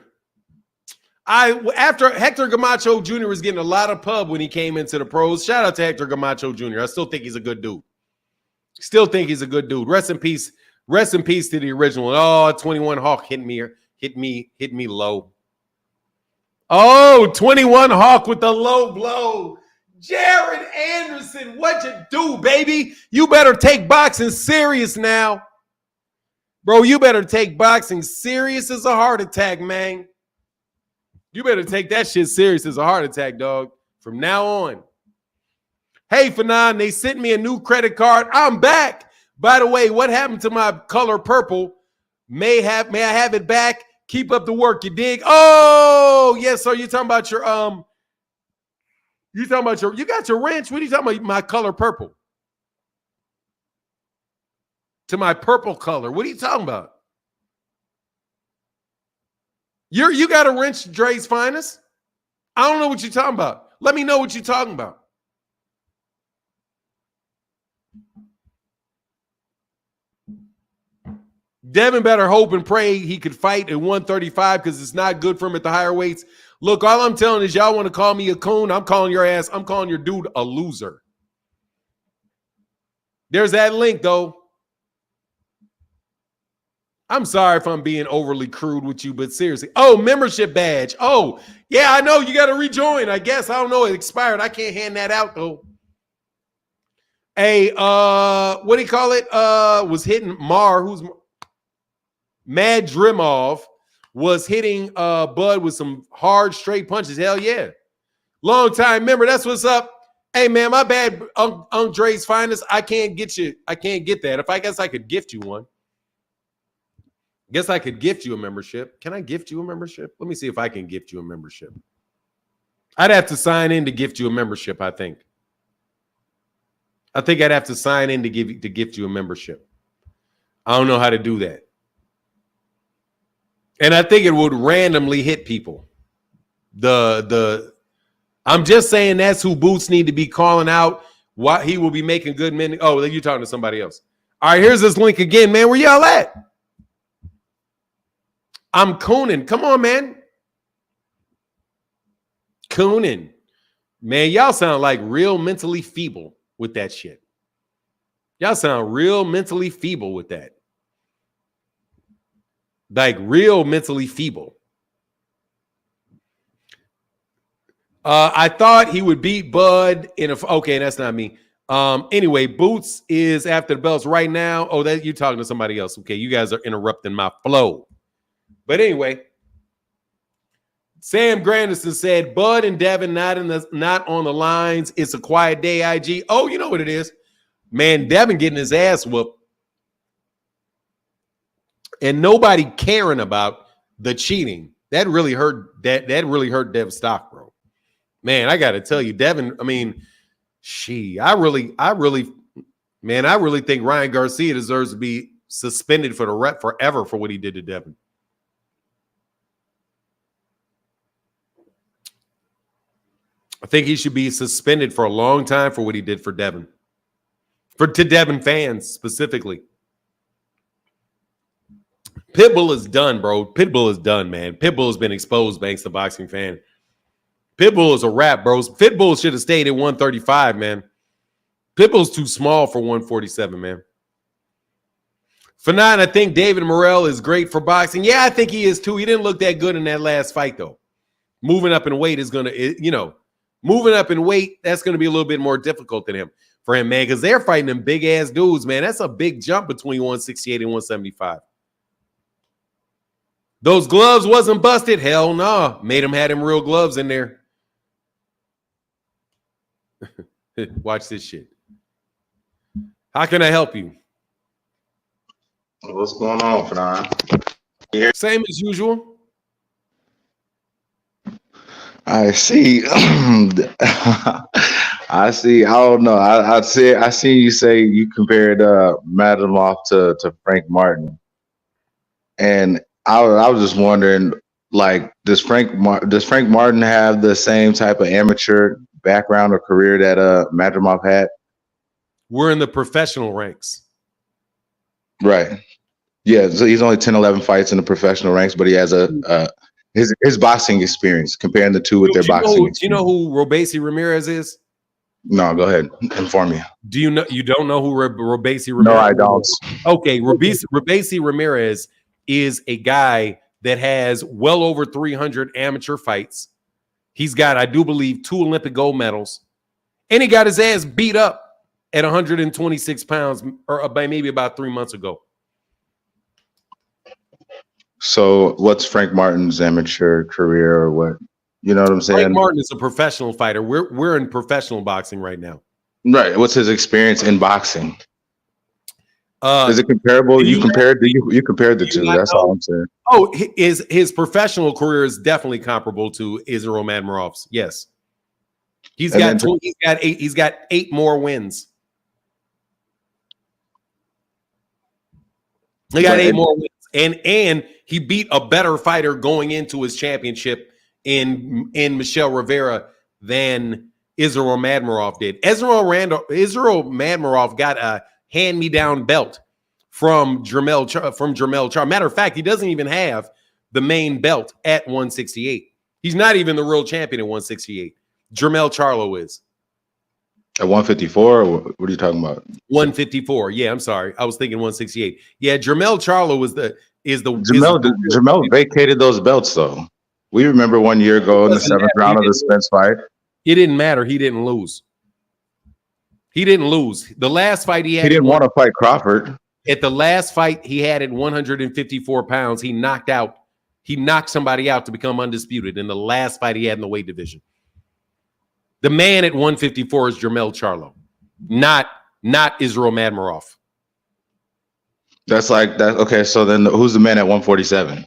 After Hector Camacho Jr. was getting a lot of pub when he came into the pros. Shout out to Hector Camacho Jr. I still think he's a good dude. Still think he's a good dude. Rest in peace. Rest in peace to the original. Oh, 21 Hawk hit me low. Oh, 21 Hawk with the low blow. Jared Anderson, what you do, baby? You better take boxing serious now. Bro, you better take boxing serious as a heart attack, man. You better take that shit serious as a heart attack, dog. From now on. Hey, Fanon, they sent me a new credit card. I'm back. By the way, what happened to my color purple? May I have it back? Keep up the work, you dig? Oh, yes, sir. You talking about your you got your wrench? What are you talking about? My color purple. To my purple color. What are you talking about? You got a wrench, Dre's finest? I don't know what you're talking about. Let me know what you're talking about. Devin better hope and pray he could fight at 135 because it's not good for him at the higher weights. Look, all I'm telling is y'all want to call me a coon. I'm calling your dude a loser. There's that link, though. I'm sorry if I'm being overly crude with you, but seriously. Oh, membership badge. Oh, yeah, I know. You got to rejoin, I guess. I don't know. It expired. I can't hand that out, though. Hey, what do you call it? Was hitting who's Madrimov was hitting Bud with some hard, straight punches. Hell yeah. Long time member. That's what's up. Hey, man, my bad, Dre's finest. I can't get that. If I guess I could gift you one. Guess I could gift you a membership. Can I gift you a membership? Let me see if I can gift you a membership. I'd have to sign in to gift you a membership, I think. I'd have to sign in to gift you a membership. I don't know how to do that. And I think it would randomly hit people. I'm just saying that's who Boots need to be calling out. Why he will be making good men. Oh, you're talking to somebody else. All right, here's this link again, man. Where y'all at? I'm cooning. Come on, man. Cooning. Man, y'all sound like real mentally feeble with that shit. Y'all sound real mentally feeble with that. Like real mentally feeble. I thought he would beat Bud in a... Okay, that's not me. Anyway, Boots is after the belts right now. Oh, that you're talking to somebody else. Okay, you guys are interrupting my flow. But anyway, Sam Grandison said, Bud and Devin not on the lines. It's a quiet day, IG. Oh, you know what it is. Man, Devin getting his ass whooped. And nobody caring about the cheating. That really hurt that really hurt Dev's stock, bro. Man, I got to tell you, Devin, I mean, I really think Ryan Garcia deserves to be suspended forever for what he did to Devin. I think he should be suspended for a long time for what he did for Devin. To Devin fans specifically. Pitbull is done, bro. Pitbull is done, man. Pitbull has been exposed thanks to boxing fan. Pitbull is a wrap, bros. Pitbull should have stayed at 135, man. Pitbull's too small for 147, man. For 9, I think David Morrell is great for boxing. Yeah, I think he is too. He didn't look that good in that last fight, though. Moving up in weight is going to, moving up in weight, that's going to be a little bit more difficult for him, man, because they're fighting them big-ass dudes, man. That's a big jump between 168 and 175. Those gloves wasn't busted? Hell no. Made him had him real gloves in there. Watch this shit. How can I help you? What's going on, Fernand? Same as usual. I see. I see. I don't know. I seen you say you compared Madrimov to Frank Martin, and I was just wondering, like, does Frank Martin have the same type of amateur background or career that Madrimov had? We're in the professional ranks. Right. Yeah, so he's only 10, 11 fights in the professional ranks, but he has his boxing experience, comparing the two with their boxing experience. Do you know who Robesi Ramirez is? No, go ahead. Inform me. Do you know? You don't know who Robesi Ramirez is? No, I don't. Okay, Robesi Ramirez is a guy that has well over 300 amateur fights. He's got, I do believe, 2 Olympic gold medals. And he got his ass beat up at 126 pounds or by maybe about 3 months ago. So what's Frank Martin's amateur career, or what? You know what I'm saying? Frank Martin is a professional fighter. We're in professional boxing right now. Right. What's his experience in boxing? Is it comparable? You compared the two. That's all I'm saying. Oh, his professional career is definitely comparable to Israel Madrimov's. Yes. He's got 8 more wins. He got 8 more wins. And he beat a better fighter going into his championship in Michelle Rivera than Israel Madrimov did. Israel Madrimov got a hand-me-down belt from Jermell Charlo. Matter of fact, he doesn't even have the main belt at 168. He's not even the real champion at 168. Jermell Charlo is. At 154? What are you talking about? 154. Yeah, I'm sorry. I was thinking 168. Yeah, Jermell Charlo is the Jermell vacated those belts, though. We remember 1 year ago in the 7th round of the Spence fight. It didn't matter. He didn't lose. The last fight he had. He didn't want to fight Crawford. At the last fight he had at 154 pounds, he knocked somebody out to become undisputed in the last fight he had in the weight division. The man at 154 is Jermell Charlo, not Israel Madrimov. That's like that. Okay, so then who's the man at 147?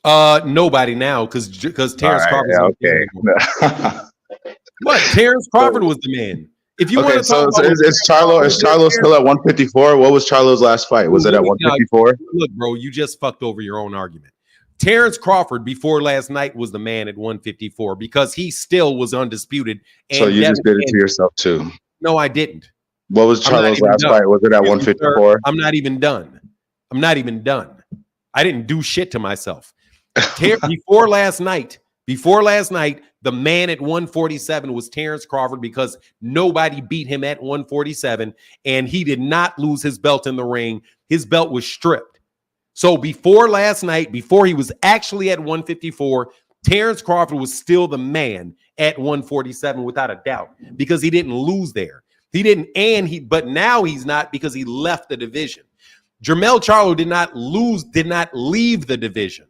Nobody now because Terence Crawford. Okay. What? Terence Crawford was the man. If you want to so talk about is Charlo still at 154? What was Charlo's last fight? Was it at 154? Look, bro, you just fucked over your own argument. Terence Crawford before last night was the man at 154 because he still was undisputed. And so you just did it to yourself too. No, I didn't. What was Charlo's last fight? Was it at 154? I'm not even done. I didn't do shit to myself. Before last night, the man at 147 was Terence Crawford because nobody beat him at 147, and he did not lose his belt in the ring. His belt was stripped. So before last night, before he was actually at 154, Terence Crawford was still the man at 147 without a doubt because he didn't lose there. But now he's not because he left the division. Jermell Charlo did not leave the division.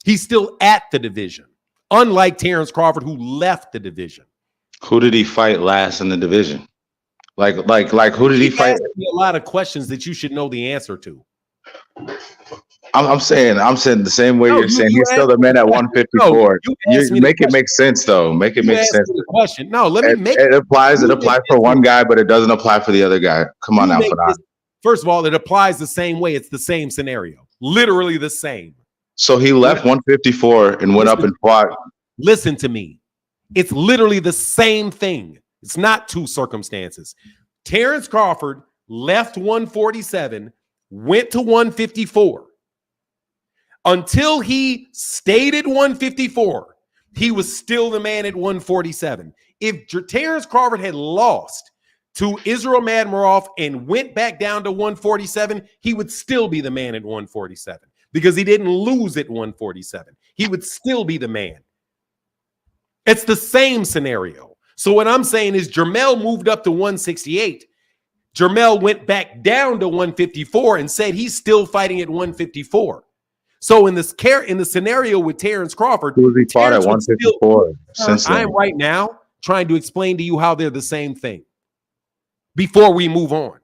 He's still at the division, unlike Terence Crawford, who left the division. Who did he fight last in the division? Like who did he fight? A lot of questions that you should know the answer to. I'm saying the same way you're saying he's still the man at 154. You make it make sense though. Make it make sense. The question. No, let me make it applies. It applies for one guy, but it doesn't apply for the other guy. Come on now, Fanon. First of all, it applies the same way. It's the same scenario, literally the same. So he left 154 and went up and fought. Listen to me. It's literally the same thing. It's not two circumstances. Terence Crawford left 147, went to 154. Until he stayed at 154, he was still the man at 147. If Terence Crawford had lost to Israel Madrimov and went back down to 147, he would still be the man at 147 because he didn't lose at 147. He would still be the man. It's the same scenario. So what I'm saying is Jermell moved up to 168. Jermell went back down to 154 and said he's still fighting at 154. So in the scenario with Terence Crawford, who he fought at 154 since then. I am right now trying to explain to you how they're the same thing. Before we move on,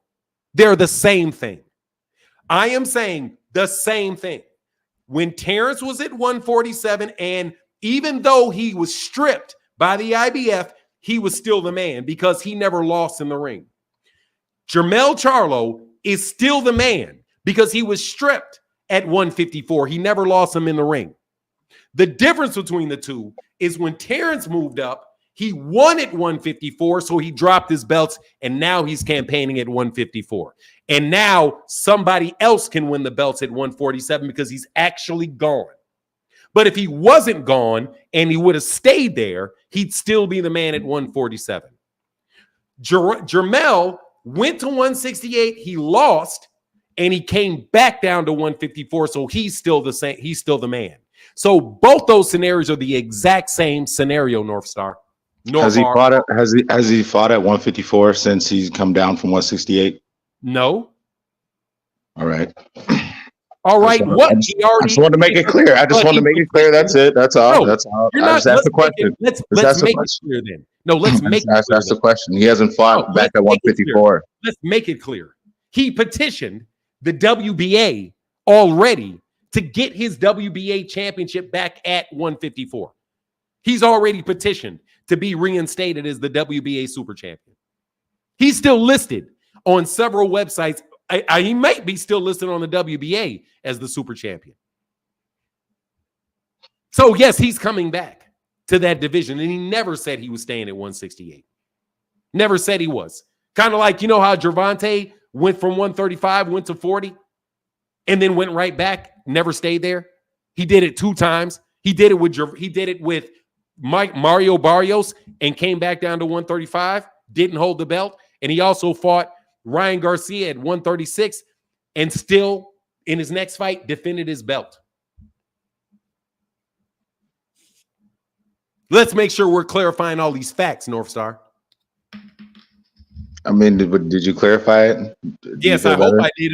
they're the same thing. I am saying the same thing. When Terence was at 147, and even though he was stripped by the IBF, he was still the man because he never lost in the ring. Jermell Charlo is still the man because he was stripped at 154. He never lost him in the ring. The difference between the two is when Terence moved up, he won at 154, so he dropped his belts, and now he's campaigning at 154. And now somebody else can win the belts at 147 because he's actually gone. But if he wasn't gone and he would have stayed there, he'd still be the man at 147. Jermell went to 168, he lost, and he came back down to 154, so he's still the same. He's still the man. So both those scenarios are the exact same scenario, North Star. Has he fought at 154 since he's come down from 168? No. All right. What? I just want to make it clear. That's it. That's all. That's all. I just asked the question. Let's make it clear then. No, let's make it clear. That's the question. He hasn't fought back at 154. Let's make it clear. He petitioned the WBA already to get his WBA championship back at 154. He's already petitioned to be reinstated as the WBA super champion. He's still listed on several websites. He might be still listed on the WBA as the super champion. So yes, he's coming back to that division, and he never said he was staying at 168. Never said he was. Kind of like, you know how Gervonta went from 135, went to 40, and then went right back, never stayed there. He did it 2 times. He did it with Mario Barrios and came back down to 135, didn't hold the belt. And he also fought Ryan Garcia at 136 and still, in his next fight, defended his belt. Let's make sure we're clarifying all these facts, North Star. I mean, did you clarify it? Yes, I hope I did.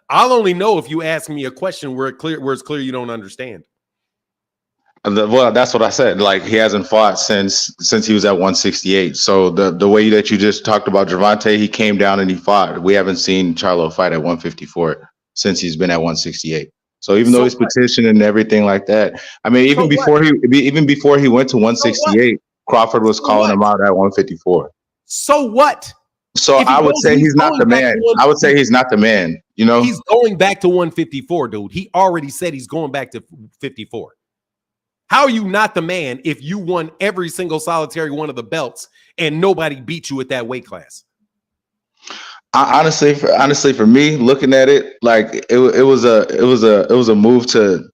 I'll only know if you ask me a question where it's clear you don't understand. Well, that's what I said. Like, he hasn't fought since he was at 168. So the way that you just talked about Gervonta, he came down and he fought. We haven't seen Charlo fight at 154 since he's been at 168. So even though he's petitioned and everything like that, I mean, even before he went to 168, Crawford was calling him out at 154. So what? So I would say he's not the man. I would say he's not the man. You know, he's going back to 154, dude. He already said he's going back to 54. How are you not the man if you won every single solitary one of the belts and nobody beat you at that weight class? Honestly, for me, looking at it, like it was a move to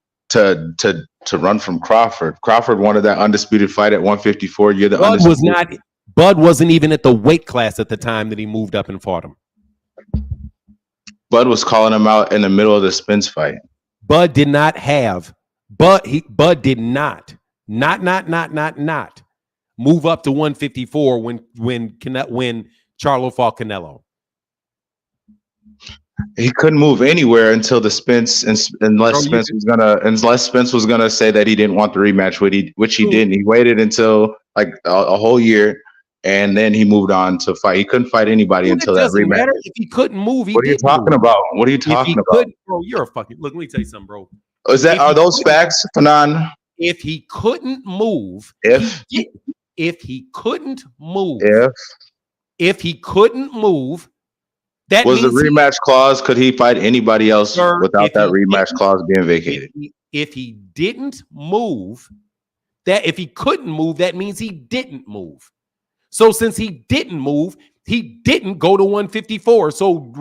run from Crawford. Crawford wanted that undisputed fight at 154. You're the undisputed. Bud wasn't even at the weight class at the time that he moved up and fought him. Bud was calling him out in the middle of the Spence fight. Bud did not have. Bud did not move up to 154 when Charlo fought Canelo. He couldn't move anywhere until the Spence, unless Spence was gonna say that he didn't want the rematch, which he didn't. He waited until like a whole year, and then he moved on to fight. He couldn't fight anybody until that rematch. Matter if he couldn't move. What are you talking about? What are you talking about, bro? You're a fucking look. Let me tell you something, bro. Are those facts, Fanon? If he couldn't move, if he couldn't move, that was the rematch clause. Could he fight anybody else without that rematch clause being vacated? If he didn't move, if he couldn't move, that means he didn't move. So since he didn't move, he didn't go to 154. So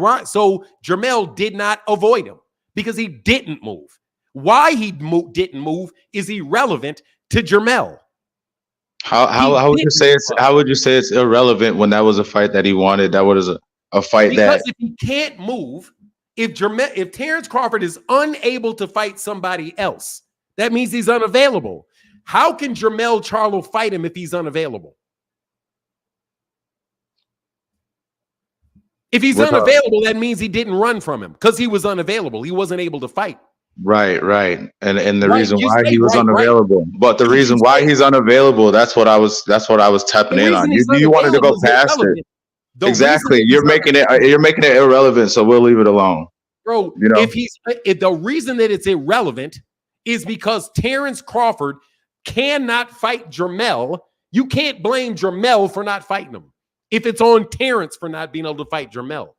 Jermell did not avoid him because he didn't move. Why he didn't move is irrelevant to Jermell. How would you say it's irrelevant when that was a fight that he wanted? That was a fight because if he can't move, if Terence Crawford is unable to fight somebody else, that means he's unavailable. How can Jermell Charlo fight him if he's unavailable? If he's unavailable, that means he didn't run from him because he was unavailable. He wasn't able to fight. Right. And the reason why he was unavailable. But the reason why he's unavailable, that's what I was tapping in on. You wanted to go past it. Exactly. You're making it irrelevant, so we'll leave it alone. Bro, you know, if the reason that it's irrelevant is because Terence Crawford cannot fight Jermell, you can't blame Jermell for not fighting him. If it's on Terence for not being able to fight Jermell.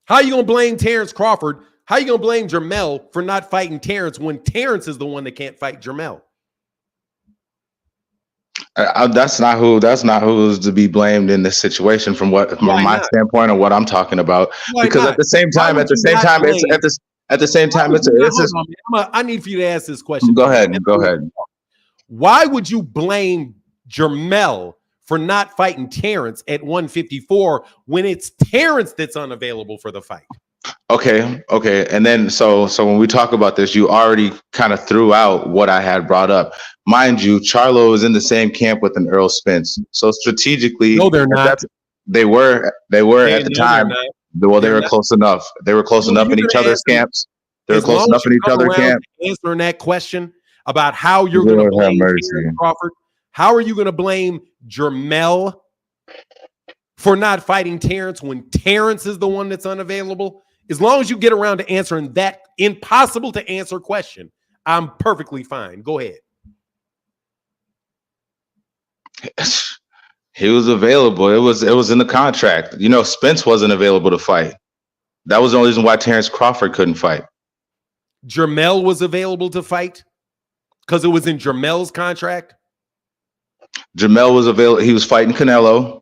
How are you going to blame Terence Crawford? How are you going to blame Jermell for not fighting Terence when Terence is the one that can't fight Jermell? That's not who's to be blamed in this situation from my standpoint of what I'm talking about. Because at the same time, I need for you to ask this question. Go ahead. Why would you blame Jermell for not fighting Terence at 154 when it's Terence that's unavailable for the fight? Okay. And then so when we talk about this, you already kind of threw out what I had brought up. Mind you, Charlo is in the same camp with an Errol Spence. So strategically, no, they're not. They were at the time. Well, they were close enough. They were close enough in each other's camps. They were close enough in each other's camps. Answering that question about how you're going to blame Terence Crawford. How are you going to blame Jermell for not fighting Terence when Terence is the one that's unavailable? As long as you get around to answering that impossible to answer question, I'm perfectly fine. Go ahead. He was available. It was in the contract. You know, Spence wasn't available to fight. That was the only reason why Terence Crawford couldn't fight. Jermell was available to fight because it was in Jermell's contract. Jermell was available. He was fighting Canelo.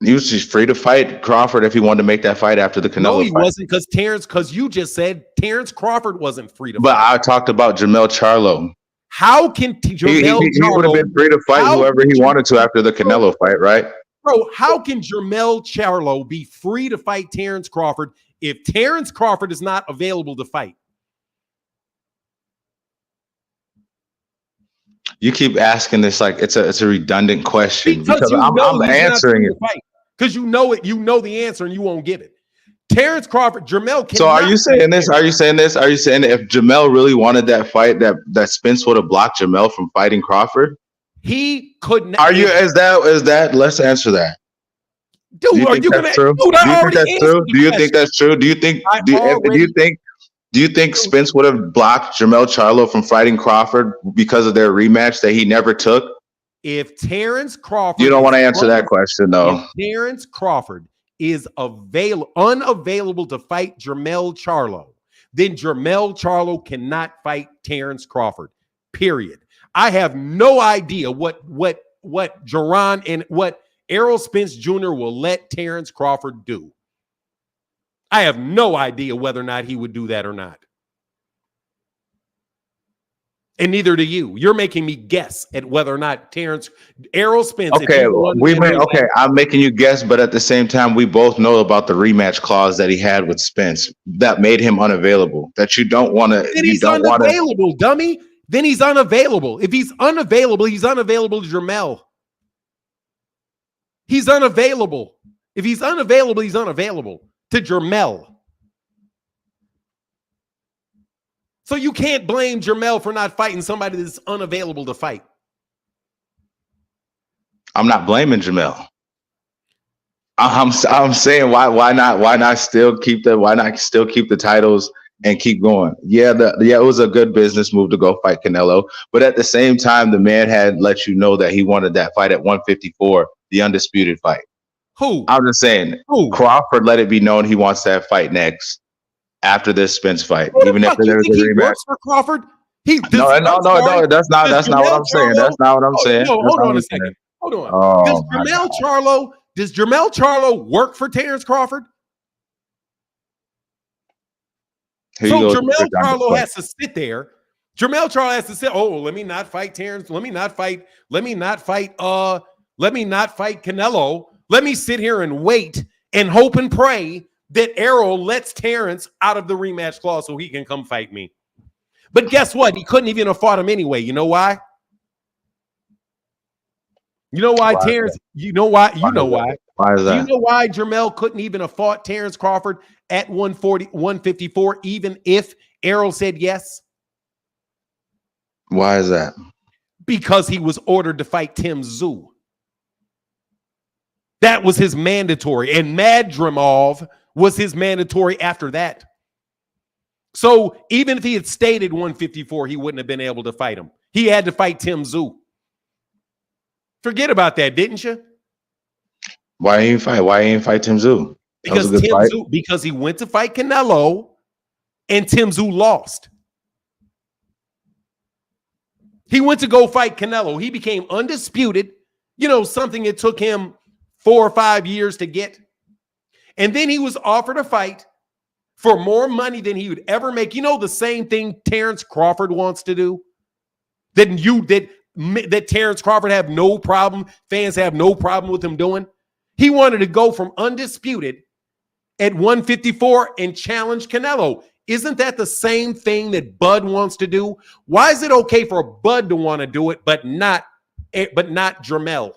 He was just free to fight Crawford if he wanted to make that fight after the Canelo No, he fight. wasn't because you just said Terence Crawford wasn't free to fight. But I talked about Jermell Charlo. How can Jermell Charlo... He would have been free to fight whoever he wanted to after the Canelo fight, right? Bro, how can Jermell Charlo be free to fight Terence Crawford if Terence Crawford is not available to fight? You keep asking this like it's a redundant question because I'm answering it. Because you know it, you know the answer, and you won't give it. Terence Crawford, Jermell. So are you saying this? Are you saying that if Jermell really wanted that fight, that Spence would have blocked Jermell from fighting Crawford? He couldn't. Is that? Let's answer that. Do Dude, you are think you that's gonna? true? Dude, Do I you think already that's answered true? the Do you think question. that's true? Do you think I do you already. think do you think Spence would have blocked Jermell Charlo from fighting Crawford because of their rematch that he never took? If Terence You Crawford don't want is to answer that question if though. Terence Crawford is unavailable to fight Jermell Charlo, then Jermell Charlo cannot fight Terence Crawford. Period. I have no idea what Jerron and what Errol Spence Jr. will let Terence Crawford do. I have no idea whether or not he would do that or not. And neither do you. You're making me guess at whether or not Errol Spence, if Okay, he won we that may. rematch. Okay, I'm making you guess, but at the same time, we both know about the rematch clause that he had with Spence that made him unavailable. That you don't want to. Then You he's don't want to. unavailable, dummy. Then he's unavailable. If he's unavailable to Jermell. He's unavailable. If he's unavailable, he's unavailable to Jermell. So you can't blame Jermell for not fighting somebody that's unavailable to fight. I'm not blaming Jamel. I'm saying why not still keep the titles and keep going? Yeah, it was a good business move to go fight Canelo, but at the same time, the man had let you know that he wanted that fight at 154, the undisputed fight. Who? I'm just saying, Who? Crawford let it be known he wants that fight next after this Spence fight, Who the even if fuck? You there's a think he rematch. works for Crawford? No, no, I'm no, sorry. no. Does That's not what Jermell I'm saying. Charlo? That's not what I'm Oh, saying. no, That's hold not what on a I'm saying. second. Hold on. Oh my God. Does Jermell Charlo work for Terence Crawford? Here you So go with the Jermell trick on this Charlo question. has to sit there. Jermell Charlo has to say, "Oh, let me not fight Terence. Let me not fight Canelo. Let me sit here and wait and hope and pray that Errol lets Terence out of the rematch clause so he can come fight me." But guess what? He couldn't even have fought him anyway. You know why? You know why, Why is Terence? that? You know why? Why You is know that? why. Why is Do you that? know why Jermell couldn't even have fought Terence Crawford at 140, 154, even if Errol said yes? Why is that? Because he was ordered to fight Tim Tszyu. That was his mandatory. And Madrimov was his mandatory after that. So even if he had stayed at 154, he wouldn't have been able to fight him. He had to fight Tim Tszyu. Forget about that, didn't you? Why ain't fight? Why ain't fight Tim Tszyu? That was a good fight. Because he went to fight Canelo and Tim Tszyu lost. He went to go fight Canelo. He became undisputed, something it took him 4 or 5 years to get. And then he was offered a fight for more money than he would ever make. You know, the same thing Terence Crawford wants to do? That Terence Crawford have no problem, fans have no problem with him doing? He wanted to go from undisputed at 154 and challenge Canelo. Isn't that the same thing that Bud wants to do? Why is it okay for Bud to want to do it, but not Jermell?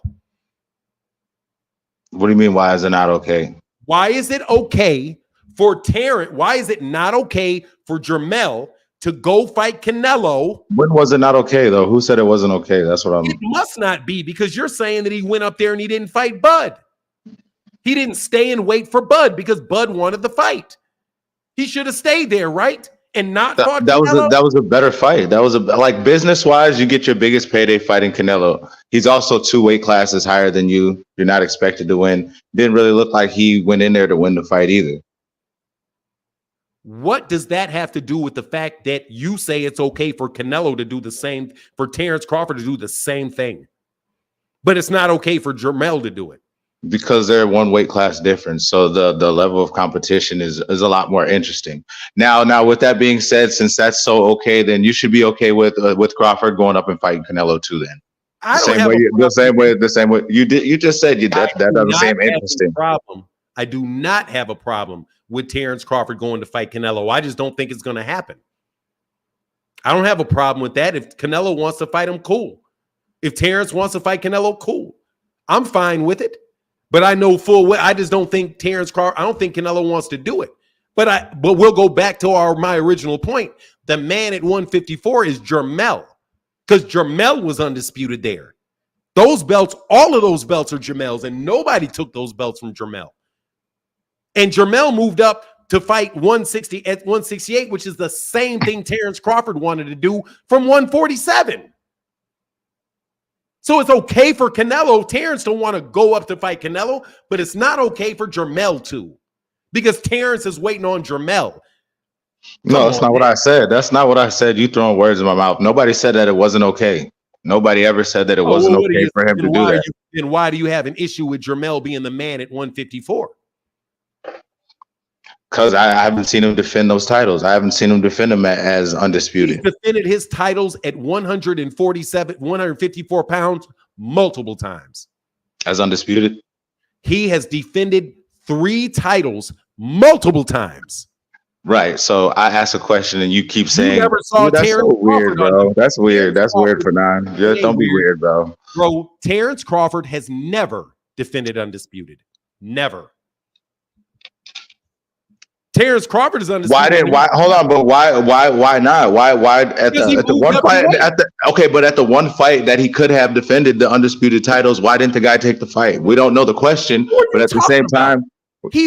What do you mean? Why is it not okay? Why is it okay for Terrence? Why is it not okay for Jermell to go fight Canelo? When was it not okay though? Who said it wasn't okay? That's what It I'm. must not be, because you're saying that he went up there and he didn't fight Bud. He didn't stay and wait for Bud because Bud wanted the fight. He should have stayed there, right? And not fought Canelo. That was a better fight. That was like business wise, you get your biggest payday fighting Canelo. He's also 2 weight classes higher than you. You're not expected to win. Didn't really look like he went in there to win the fight either. What does that have to do with the fact that you say it's okay for Canelo to do the same, for Terence Crawford to do the same thing, but it's not okay for Jermell to do it? Because they're 1 weight class difference, so the level of competition is a lot more interesting. Now, with that being said, since that's so okay, then you should be okay with Crawford going up and fighting Canelo too. Then I don't have a problem. the same way you did. You just said that doesn't seem interesting. I do not have a problem with Terence Crawford going to fight Canelo. I just don't think it's going to happen. I don't have a problem with that. If Canelo wants to fight him, cool. If Terence wants to fight Canelo, cool. I'm fine with it. But I know full well, I just don't think Terence Crawford, I don't think Canelo wants to do it. But we'll go back to my original point. The man at 154 is Jermell, because Jermell was undisputed there. Those belts, all of those belts are Jermel's, and nobody took those belts from Jermel. And Jermel moved up to fight 160 at 168, which is the same thing Terence Crawford wanted to do from 147. So it's okay for Canelo. Terence don't want to go up to fight Canelo, but it's not okay for Jermel to, because Terence is waiting on Jermel. No, that's not what I said. That's not what I said. You throwing words in my mouth. Nobody said that it wasn't okay. Nobody ever said that it wasn't okay for him to do that. Then why do you have an issue with Jermel being the man at 154? Because I haven't seen him defend those titles. I haven't seen him defend them as undisputed. He's defended his titles at 154 pounds multiple times. As undisputed? He has defended 3 titles multiple times. Right. So I asked a question and you keep saying, you never saw that's Terence so weird, bro. That's weird. That's weird for nine. Just don't be weird, bro. Bro, Terence Crawford has never defended undisputed. Never. Terence Crawford is undisputed. Hold on, but why not? Why at the one fight but at the one fight that he could have defended the undisputed titles, why didn't the guy take the fight? We don't know the question, but at the same time,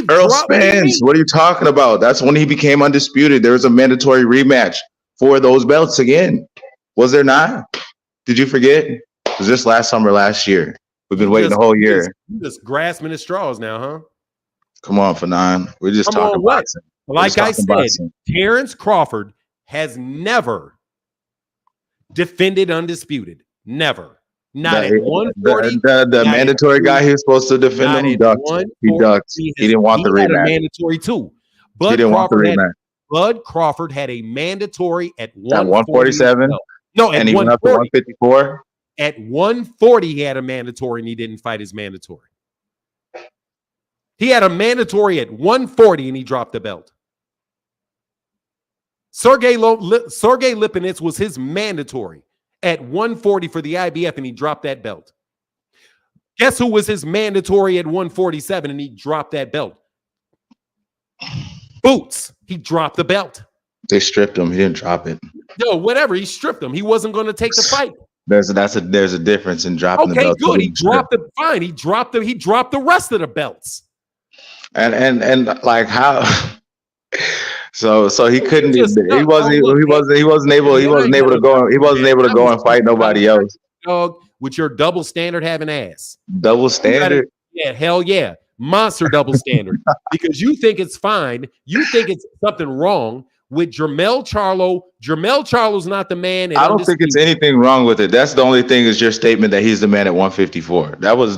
Errol Spence, what are you talking about? That's when he became undisputed. There was a mandatory rematch for those belts again. Was there not? Did you forget? It was just last summer, last year. We've been waiting the whole year. You just grasping at straws now, huh? Come on, Fanon. We're just talking boxing. Like I said, Terence Crawford has never defended undisputed. Never. Not at 140. The mandatory guy he was supposed to defend him, he ducked. He ducked. He didn't want the rematch. Mandatory too. He didn't want the rematch. Bud Crawford had a mandatory at 147. No, at and he went up to 154. At 140, he had a mandatory and he didn't fight his mandatory. He had a mandatory at 140 and he dropped the belt. Sergey Lipinets was his mandatory at 140 for the IBF and he dropped that belt. Guess who was his mandatory at 147 and he dropped that belt? Boots. He dropped the belt. They stripped him. He didn't drop it. No, whatever. He stripped him. He wasn't going to take the fight. There's a difference in dropping the belt. Okay, good. He dropped it. Fine. He dropped the rest of the belts. And like how so he couldn't he wasn't able to go and fight nobody else. Dog, with your double standard having ass. Double standard? Yeah, hell yeah. Monster double standard. Because you think it's fine. You think it's something wrong with Jermel Charlo. Jermel Charlo's not the man. I don't think it's anything wrong with it. That's the only thing is your statement that he's the man at 154. That was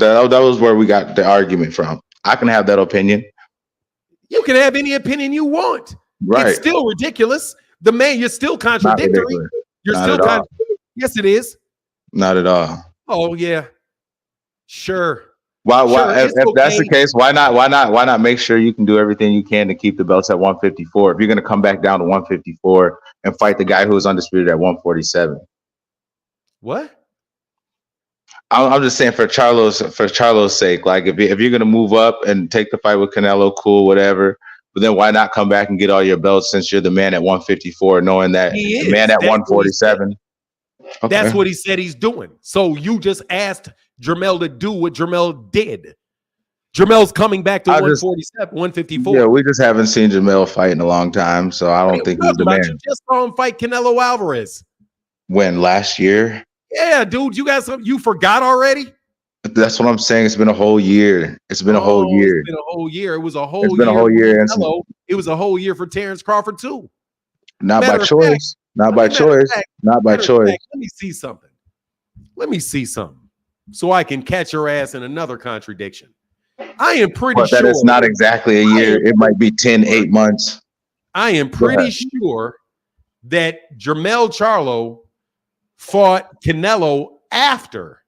where we got the argument from. I can have that opinion. You can have any opinion you want. Right. It's still ridiculous. The man, you're still contradictory. You're Not still contradictory. Yes, it is. Not at all. Oh, yeah. Sure. Why if that's the case, why not make sure you can do everything you can to keep the belts at 154? If you're gonna come back down to 154 and fight the guy who was undisputed at 147. What? I'm just saying for Charlo's sake, like if you're gonna move up and take the fight with Canelo, cool, whatever. But then why not come back and get all your belts since you're the man at 154, knowing that the man at 147. Okay. That's what he said he's doing. So you just asked Jermel to do what Jermel did. Jermel's coming back to 147, 154. Yeah, we just haven't seen Jermel fight in a long time, so I don't think he's the man. You just saw him fight Canelo Alvarez. When? Last year? Yeah, dude, you got something you forgot already? That's what I'm saying. It's been a whole year. It's been a whole year. It's been a whole year. It was a whole year. It's been a whole year. It was a whole year for Terence Crawford too. Not by choice. Not by choice. Not by choice. Let me see something. So I can catch your ass in another contradiction. I am pretty sure that it's not exactly a year. It might be 8 months. I am pretty sure that Jermel Charlo fought Canelo after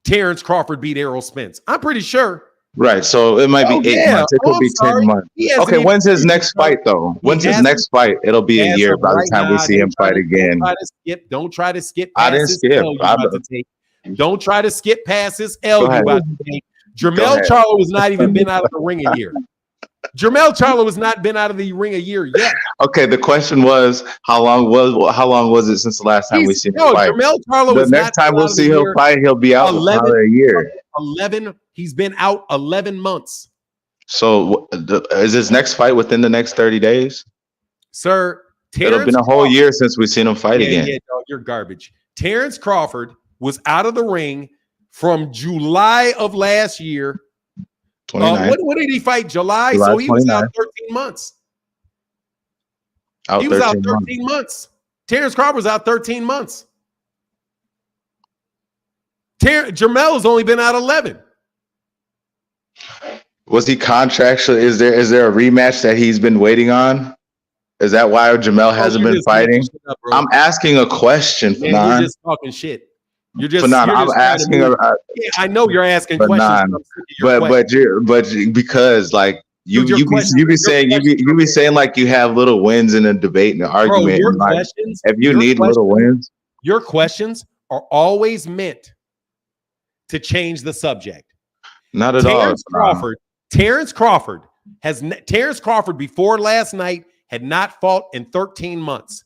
Terence Crawford beat Errol Spence. I'm pretty sure. Right. So it might be 8 months. It could be 10 months. Okay. When's his next fight, though? When's his next fight? It'll be a year by the time we see him fight again. Don't try to skip. I didn't skip. Don't try to skip past this L you about to take. Jermel Charlo has not even been out of the ring a year. Jermell Charlo has not been out of the ring a year yet. Okay, the question was how long was it since the last time we seen him fight? Jermell Charlo The is next not time we'll out of the see him year. fight, he'll be out for 11 probably a year. 11. He's been out 11 months. So is his next fight within the next 30 days? Sir, It'll been a whole year since we've seen him fight again. Yeah, dog, you're garbage. Terence Crawford was out of the ring from July of last year. What did he fight? July so he 29. Was out 13 months. He was out 13 months. Terence Crawford was out 13 months. Jermell has only been out 11. Was he contractual? Is there a rematch that he's been waiting on? Is that why Jermell hasn't been fighting? Up, I'm asking a question, Fanon. You're just talking shit. You're just. Fanon, I'm asking. Yeah, I know you're asking questions. But because like you be saying like you have little wins in a debate and an argument. Bro, and like, if you need little wins, your questions are always meant to change the subject. Not at all. Terence Crawford before last night had not fought in 13 months.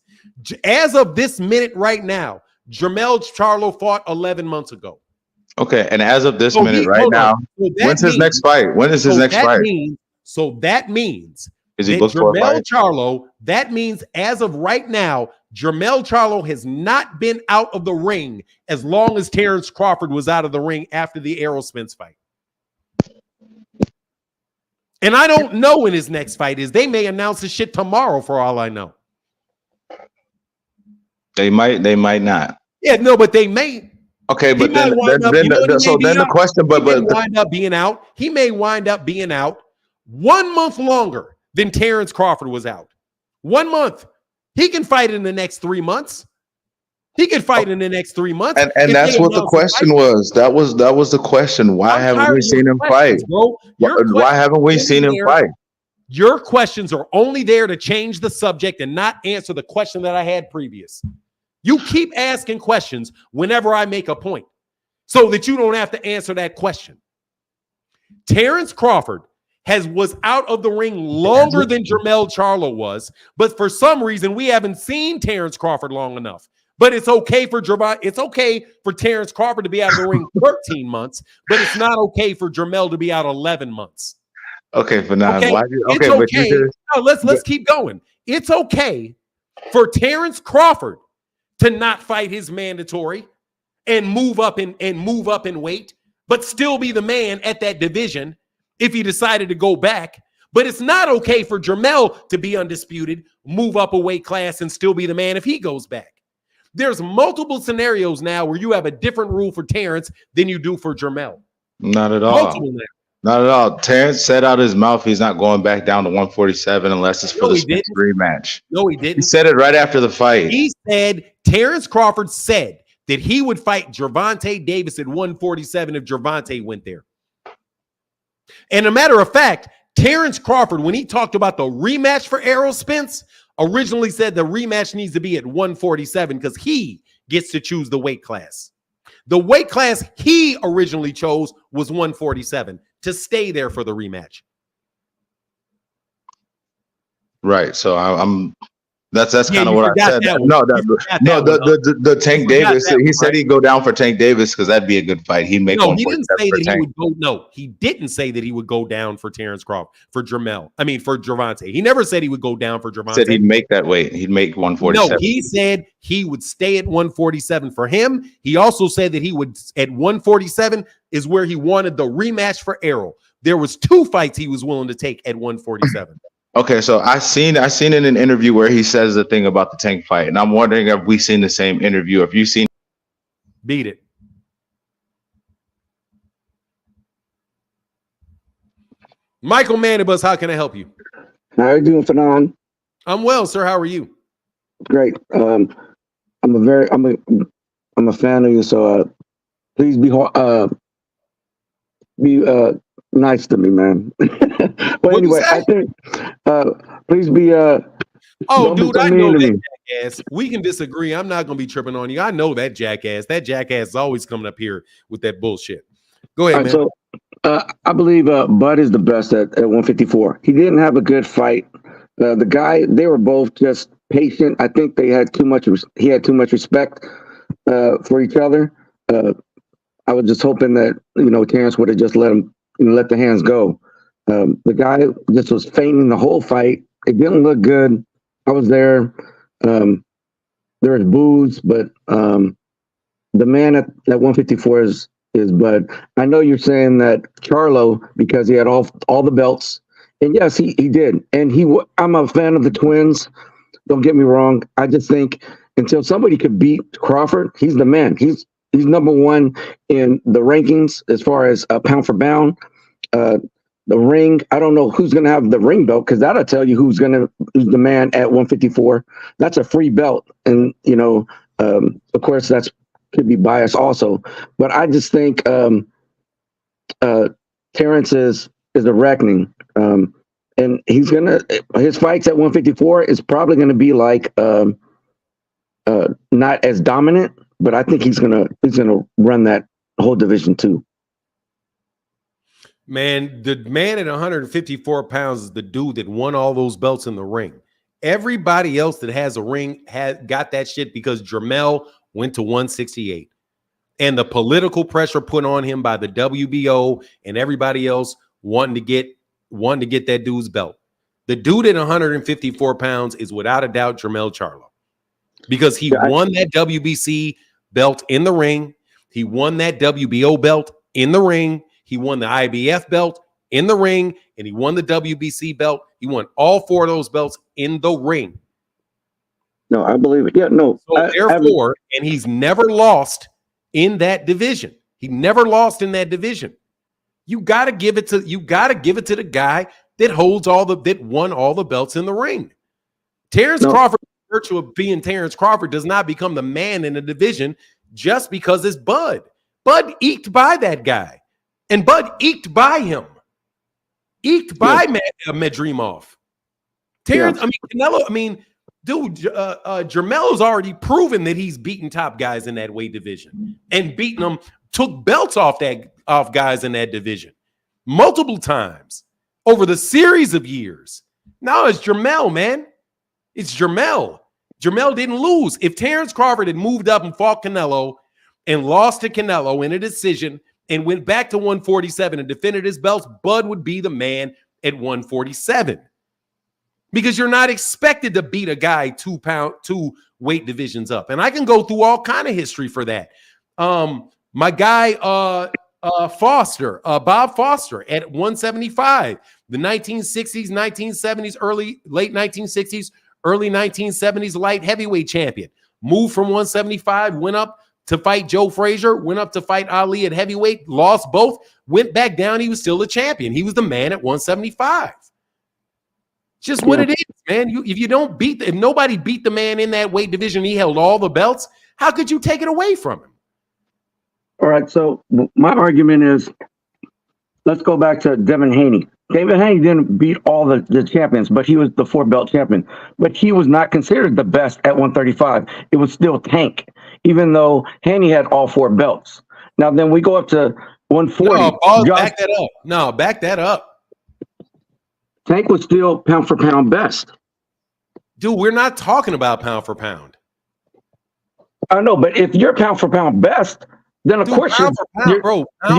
As of this minute right now, Jermell Charlo fought 11 months ago. Okay, and as of this minute right now, when's his next fight? When is his next fight? So that means is he booked for a fight? Charlo, that means as of right now, Jermell Charlo has not been out of the ring as long as Terence Crawford was out of the ring after the Errol Spence fight. And I don't know when his next fight is. They may announce this shit tomorrow for all I know. They might not. Yeah, no, but they may. Okay, but then the question, but wind up being out. He may wind up being out 1 month longer than Terence Crawford was out. 1 month. He can fight in the next 3 months. He could fight in the next 3 months. And that's what the question was. That was the question. Why haven't we seen him fight? Bro. Why haven't we seen him fight? Your questions are only there to change the subject and not answer the question that I had previous. You keep asking questions whenever I make a point so that you don't have to answer that question. Terence Crawford was out of the ring longer than Jermell Charlo was, but for some reason we haven't seen Terence Crawford long enough. But it's okay for Terence Crawford to be out of the ring 13 months, but it's not okay for Jermell to be out 11 months. Okay, for now. Let's keep going. It's okay for Terence Crawford to not fight his mandatory and move up in weight, but still be the man at that division if he decided to go back. But it's not okay for Jermell to be undisputed, move up a weight class, and still be the man if he goes back. There's multiple scenarios now where you have a different rule for Terence than you do for Jermell. Not at all. Not at all. Terence said out his mouth he's not going back down to 147 unless it's for the Spence rematch. No, he didn't. He said it right after the fight. He said, Terence Crawford said that he would fight Gervonta Davis at 147 if Gervonta went there. And a matter of fact, Terence Crawford, when he talked about the rematch for Errol Spence, originally said the rematch needs to be at 147 because he gets to choose the weight class. The weight class he originally chose was 147 to stay there for the rematch. Right. So I'm that's kind of what I said. The Tank Davis. He said he'd go down for Tank Davis because that'd be a good fight. He'd make. No, he didn't say that he would go. No, he didn't say that he would go down for Terence Crawford for Gervonta. He never said he would go down for Gervonta. He said he'd make that weight. He'd make 147. No, he said he would stay at 147 for him. He also said that he would at 147 is where he wanted the rematch for Errol. There was 2 fights he was willing to take at 147. Okay, so I seen in an interview where he says the thing about the Tank fight, and I'm wondering if we seen the same interview. Have you seen? Beat it. Michael Manibus, how can I help you? How are you doing, Fanon? I'm well, sir. How are you? Great. I'm a fan of you, so please be nice to me, man. But anyway, I think please be oh, dude, I know that jackass. We can disagree. I'm not gonna be tripping on you. I know that jackass. That jackass is always coming up here with that bullshit. Go ahead, man. I believe Bud is the best at 154. He didn't have a good fight. The guy, they were both just patient. I think they had too much. He had too much respect for each other. I was just hoping that Terence would have just let him let the hands go. The guy just was fainting the whole fight. It didn't look good. I was there. There was booze, but the man at 154 is Bud. I know you're saying that Charlo, because he had all the belts, and yes, he did. And I'm a fan of the twins. Don't get me wrong. I just think until somebody could beat Crawford, he's the man. He's number one in the rankings as far as pound for pound. The ring, I don't know who's going to have the ring belt, because that'll tell you who's the man at 154. That's a free belt, and of course that's could be biased also. But I just think Terence is a reckoning, and his fights at 154 is probably gonna be like not as dominant, but I think he's gonna run that whole division too. Man, the man at 154 pounds is the dude that won all those belts in the ring. Everybody else that has a ring got that shit because Jermell went to 168. And the political pressure put on him by the WBO and everybody else wanting to get that dude's belt. The dude at 154 pounds is without a doubt Jermell Charlo, because he won that WBC belt in the ring. He won that WBO belt in the ring. He won the IBF belt in the ring, and he won the WBC belt. He won all four of those belts in the ring. No, I believe it. Yeah, no. So therefore, and he's never lost in that division. He never lost in that division. You got to give it to the guy that won all the belts in the ring. Terence Crawford, by virtue of being Terence Crawford, does not become the man in the division just because it's Bud. Bud eked by that guy. And Bud eked by him. Eked by Madrimov. Terence, Canelo, dude, Jermelo's already proven that he's beaten top guys in that weight division and beaten them, took belts off guys in that division multiple times over the series of years. Now it's Jermell, man. It's Jermell. Jermell didn't lose. If Terence Crawford had moved up and fought Canelo and lost to Canelo in a decision and went back to 147 and defended his belts, Bud would be the man at 147. Because you're not expected to beat a guy 2 weight divisions up. And I can go through all kind of history for that. My guy Bob Foster at 175, the 1960s, 1970s, late 1960s, early 1970s light heavyweight champion. Moved from 175, went up to fight Joe Frazier, went up to fight Ali at heavyweight, lost both, went back down. He was still a champion. He was the man at 175. Just what it is, man. If nobody beat the man in that weight division, he held all the belts, how could you take it away from him? All right, so my argument is, let's go back to Devin Haney. Devin Haney didn't beat all the champions, but he was the 4-belt champion. But he was not considered the best at 135. It was still Tank, even though Haney had all 4 belts. Now, then we go up to 140. Back that up. No, back that up. Tank was still pound for pound best. Dude, we're not talking about pound for pound. I know, but if you're pound for pound best, then of course you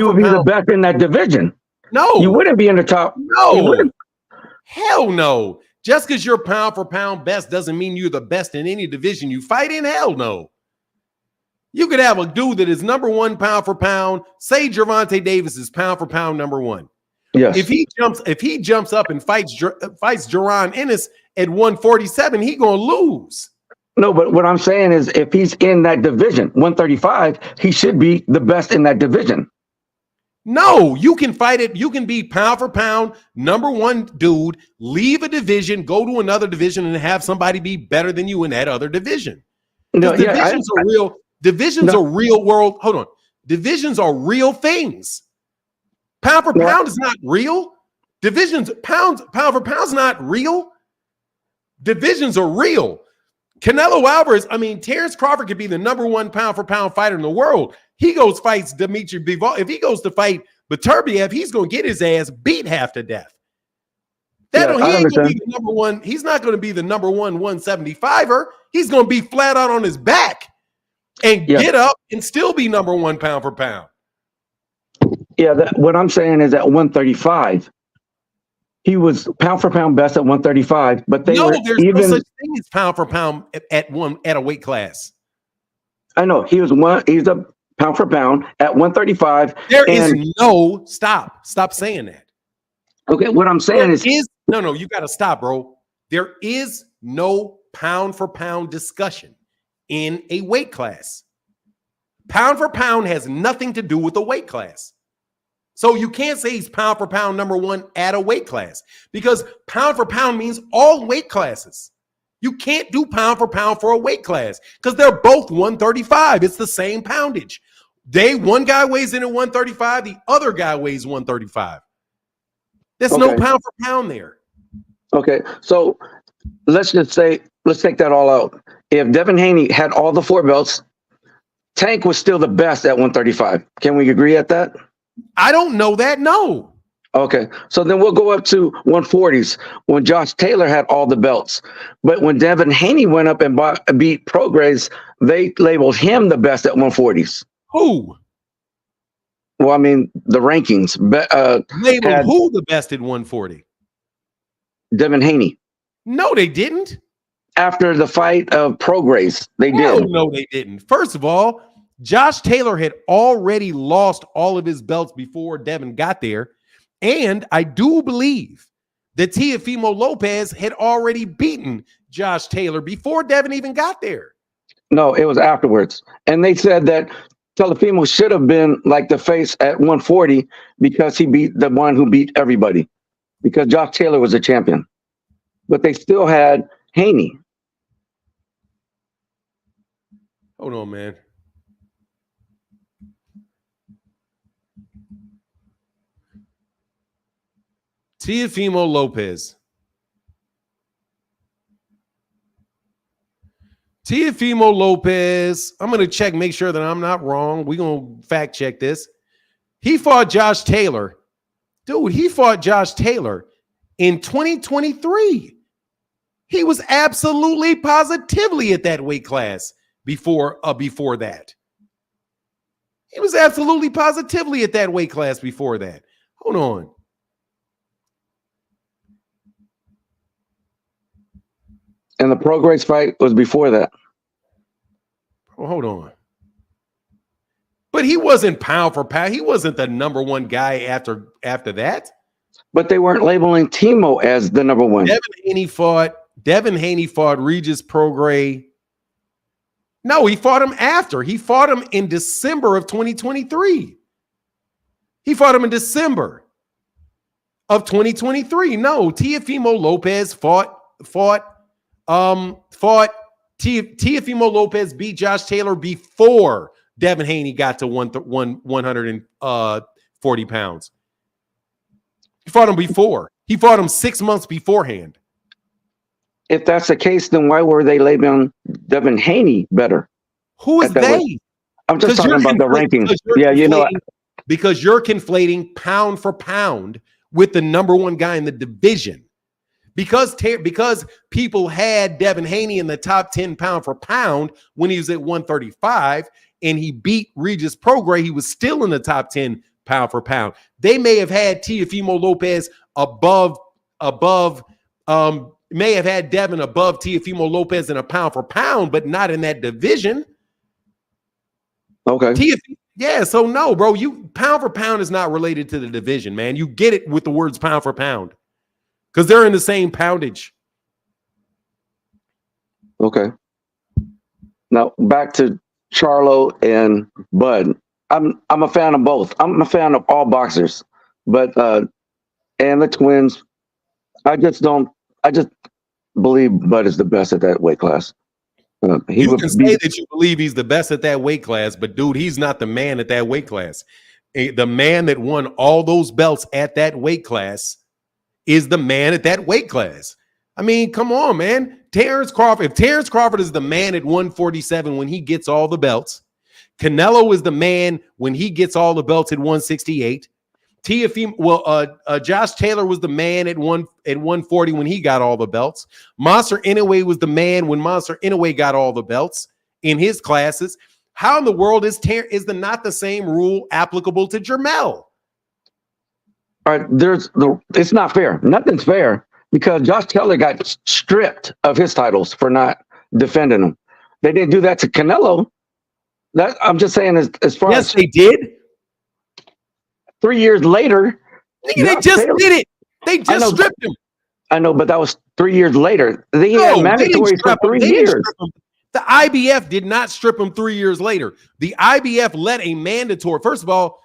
would be the best in that division. No. You wouldn't be in the top. No. Hell no. Just because you're pound for pound best doesn't mean you're the best in any division you fight in. Hell no. You could have a dude that is number 1 pound for pound. Say Gervonta Davis is pound for pound number 1. Yes. If he jumps up and fights Jaron Ennis at 147, he gonna lose. No, but what I'm saying is, if he's in that division, 135, he should be the best in that division. No, you can fight it. You can be pound for pound number 1 dude, leave a division, go to another division, and have somebody be better than you in that other division. No, divisions are real. Divisions are real world. Hold on. Divisions are real things. Pound for pound is not real. Pound for pound is not real. Divisions are real. Canelo Alvarez, Terence Crawford could be the number 1 pound for pound fighter in the world. He fights Dimitri Bivol. If he goes to fight But Turbiev, he's going to get his ass beat half to death. He ain't going to be the number one. He's not going to be the number one 175er. He's going to be flat out on his back and get up and still be number one pound for pound. Yeah, what I'm saying is at 135, he was pound for pound best at 135. But there's no such thing as pound for pound at a weight class. I know he's a pound for pound at 135. There is no stop saying that. Okay, what I'm saying is no, you got to stop, bro. There is no pound for pound discussion in a weight class. Pound for pound has nothing to do with the weight class. So you can't say he's pound for pound number one at a weight class because pound for pound means all weight classes. You can't do pound for pound for a weight class because they're both 135. It's the same poundage. One guy weighs in at 135, the other guy weighs 135. There's no pound for pound there. Okay, so let's take that all out. If Devin Haney had all the 4 belts, Tank was still the best at 135. Can we agree at that? I don't know that, no. Okay, so then we'll go up to 140s when Josh Taylor had all the belts. But when Devin Haney went up and beat Prograis, they labeled him the best at 140s. Who? Well, I mean, the rankings. Labeled who the best at 140? Devin Haney. No, they didn't. After the fight of Prograis, they did. No, they didn't. First of all, Josh Taylor had already lost all of his belts before Devin got there. And I do believe that Teofimo Lopez had already beaten Josh Taylor before Devin even got there. No, it was afterwards. And they said that Teofimo should have been like the face at 140 because he beat the one who beat everybody. Because Josh Taylor was a champion. But they still had Haney. Hold on, man. Teofimo Lopez. Teofimo Lopez. I'm going to check, make sure that I'm not wrong. We're going to fact check this. He fought Josh Taylor. Dude, he fought Josh Taylor in 2023. He was absolutely positively at that weight class before that. He was absolutely positively at that weight class before that. Hold on. And the Prograis fight was before that. Oh, hold on. But he wasn't pound for pound. He wasn't the number one guy after that. But they weren't labeling Timo as the number one. Devin Haney fought Regis Prograis. No, he fought him after. He fought him in December of 2023. He fought him in December of 2023. No, Teofimo Lopez Teofimo Lopez beat Josh Taylor before Devin Haney got to 140 pounds. He fought him before. He fought him 6 months beforehand. If that's the case, then why were they labeling Devin Haney better? Who is they? I'm just talking about the rankings. Yeah, because you're conflating pound for pound with the number one guy in the division. Because people had Devin Haney in the top 10 pound for pound when he was at 135 and he beat Regis Prograis, he was still in the top 10 pound for pound. They may have had Teofimo Lopez may have had Devin above Teofimo Lopez in a pound for pound, but not in that division. Okay. So no, bro, pound for pound is not related to the division, man. You get it with the words pound for pound because they're in the same poundage. Okay. Now back to Charlo and Bud. I'm a fan of both. I'm a fan of all boxers, but and the twins. I just believe Bud is the best at that weight class. You can say that you believe he's the best at that weight class, but dude, he's not the man at that weight class. The man that won all those belts at that weight class is the man at that weight class. I mean, come on, man. Terence Crawford. If Terence Crawford is the man at 147 when he gets all the belts, Canelo is the man when he gets all the belts at 168. Josh Taylor was the man at 140 when he got all the belts. Monster Inoue was the man when Monster Inoue got all the belts in his classes. How in the world is not the same rule applicable to Jermell? All right, it's not fair. Nothing's fair because Josh Taylor got stripped of his titles for not defending them. They didn't do that to Canelo. That I'm just saying, as far as they did. 3 years later, they just did it. They just stripped him. I know, but that was 3 years later. They had mandatories for 3 years. The IBF did not strip him 3 years later. The IBF let a mandatory. First of all,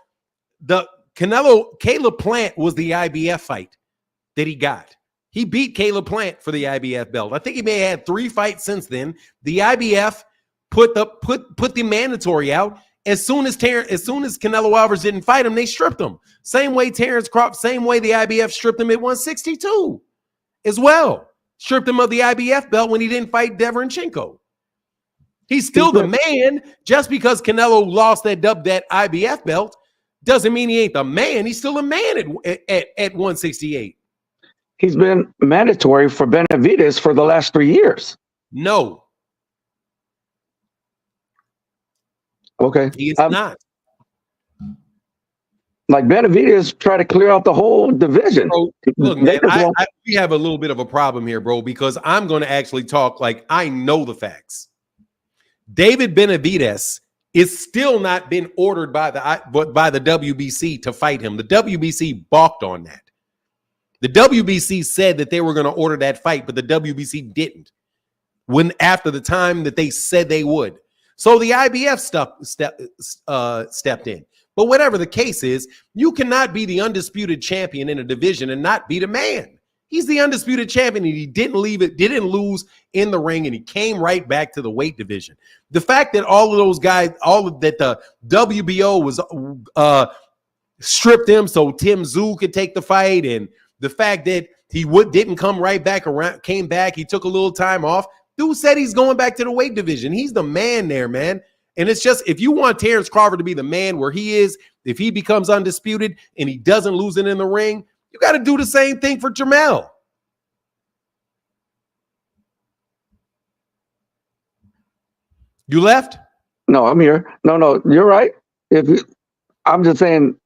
the Caleb Plant was the IBF fight that he got. He beat Caleb Plant for the IBF belt. I think he may have had 3 fights since then. The IBF put the mandatory out. As soon as Canelo Alvarez didn't fight him, they stripped him. Same way Terence Crawford, same way the IBF stripped him at 162 as well. Stripped him of the IBF belt when he didn't fight Derevyanchenko. He's still the man. Just because Canelo lost that IBF belt doesn't mean he ain't the man. He's still a man at 168. He's been mandatory for Benavidez for the last 3 years. No. Okay. He is not. Like Benavidez tried to clear out the whole division. Bro, look, man, we have a little bit of a problem here, bro, because I'm going to actually talk like I know the facts. David Benavidez is still not been ordered by the WBC to fight him. The WBC balked on that. The WBC said that they were going to order that fight, but the WBC didn't. After the time that they said they would. So the IBF stepped in. But whatever the case is, you cannot be the undisputed champion in a division and not be the man. He's the undisputed champion, and he didn't lose in the ring, and he came right back to the weight division. The fact that all of those guys, that the WBO was stripped him so Tim Tszyu could take the fight, and the fact that he didn't come right back around, came back, he took a little time off. Dude said he's going back to the weight division. He's the man there, man. And it's just, if you want Terence Crawford to be the man where he is, if he becomes undisputed and he doesn't lose it in the ring, you got to do the same thing for Jermell. You left? No, I'm here. No, you're right. I'm just saying,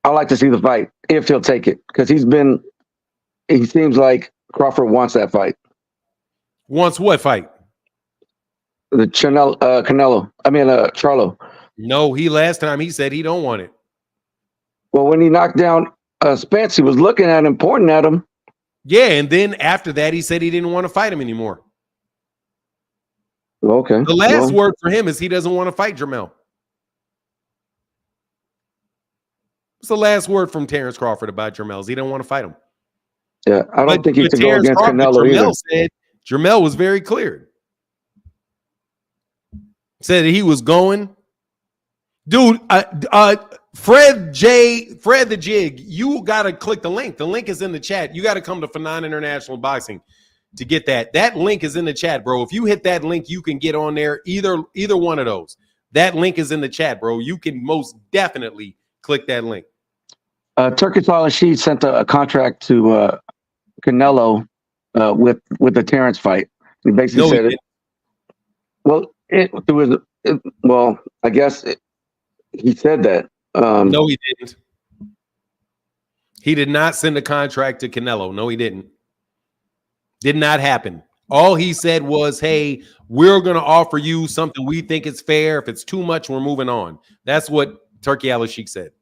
I like to see the fight if he'll take it, because he seems like Crawford wants that fight. Wants what fight? The Canelo. I mean, Charlo. No, last time he said he don't want it. Well, when he knocked down Spence, he was looking at him, pointing at him. Yeah, and then after that, he said he didn't want to fight him anymore. Okay. The last word for him is he doesn't want to fight Jermell. What's the last word from Terence Crawford about Jermell? He don't want to fight him. Yeah, I don't think he should go against Canelo either. Said Jermell was very clear. Said that he was going. Dude, Fred the Jig, you got to click the link. The link is in the chat. You got to come to Fanon International Boxing to get that. That link is in the chat, bro. If you hit that link, you can get on there, either one of those. That link is in the chat, bro. You can most definitely click that link. Turkish Island Sheet sent a contract to Canelo with the Terence fight. He basically said it. Well, I guess he said that. No, he didn't. He did not send a contract to Canelo. No, he didn't. Did not happen. All he said was, hey, we're going to offer you something we think is fair. If it's too much, we're moving on. That's what Turkey Al-Sheikh said.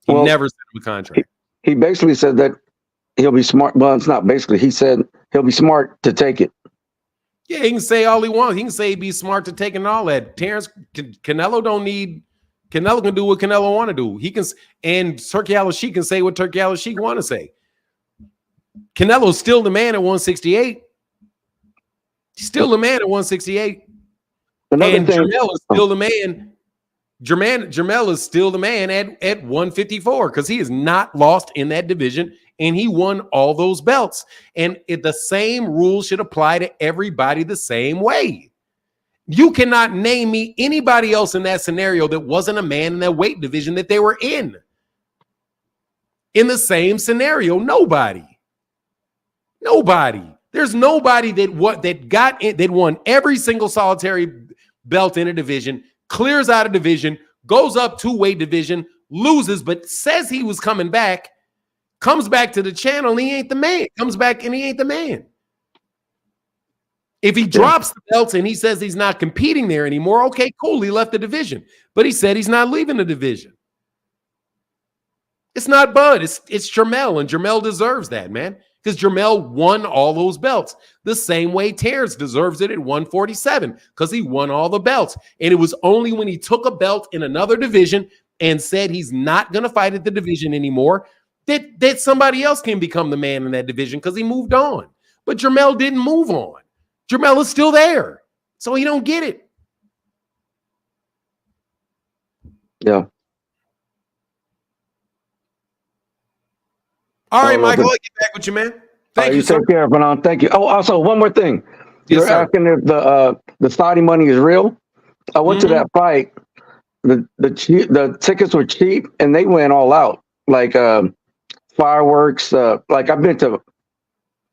He never sent him a contract. He basically said that he'll be smart. Well, it's not basically. He said he'll be smart to take it. Yeah, he can say all he wants. He can say he'd be smart to take it and all that. Canelo don't need. Canelo can do what Canelo want to do. He can, and Turkey Al-Sheikh can say what Turkey Al-Sheikh want to say. Canelo's still the man at 168. He's still the man at 168. Jermell is still the man. Jermell is still the man at 154 because he is not lost in that division and he won all those belts. And the same rules should apply to everybody the same way. You cannot name me anybody else in that scenario that wasn't a man in that weight division that they were in. In the same scenario, nobody. There's nobody that won every single solitary belt in a division, clears out a division, goes up 2-weight division, loses, but says he was coming back, comes back to the channel, and he ain't the man. Comes back and he ain't the man. If he drops the belts and he says he's not competing there anymore, okay, cool, he left the division. But he said he's not leaving the division. It's not Bud, it's Jermell, and Jermell deserves that, man, because Jermell won all those belts the same way Terence deserves it at 147 because he won all the belts. And it was only when he took a belt in another division and said he's not going to fight at the division anymore that somebody else can become the man in that division because he moved on. But Jermell didn't move on. Jermell is still there, so he don't get it. Yeah. All right, Michael, I'll get back with you, man. Thank you, sir. Take care, Bernard. Thank you. Oh, also, one more thing. You're asking if the Saudi money is real. I went to that fight. The tickets were cheap, and they went all out. Like fireworks. Like I've been to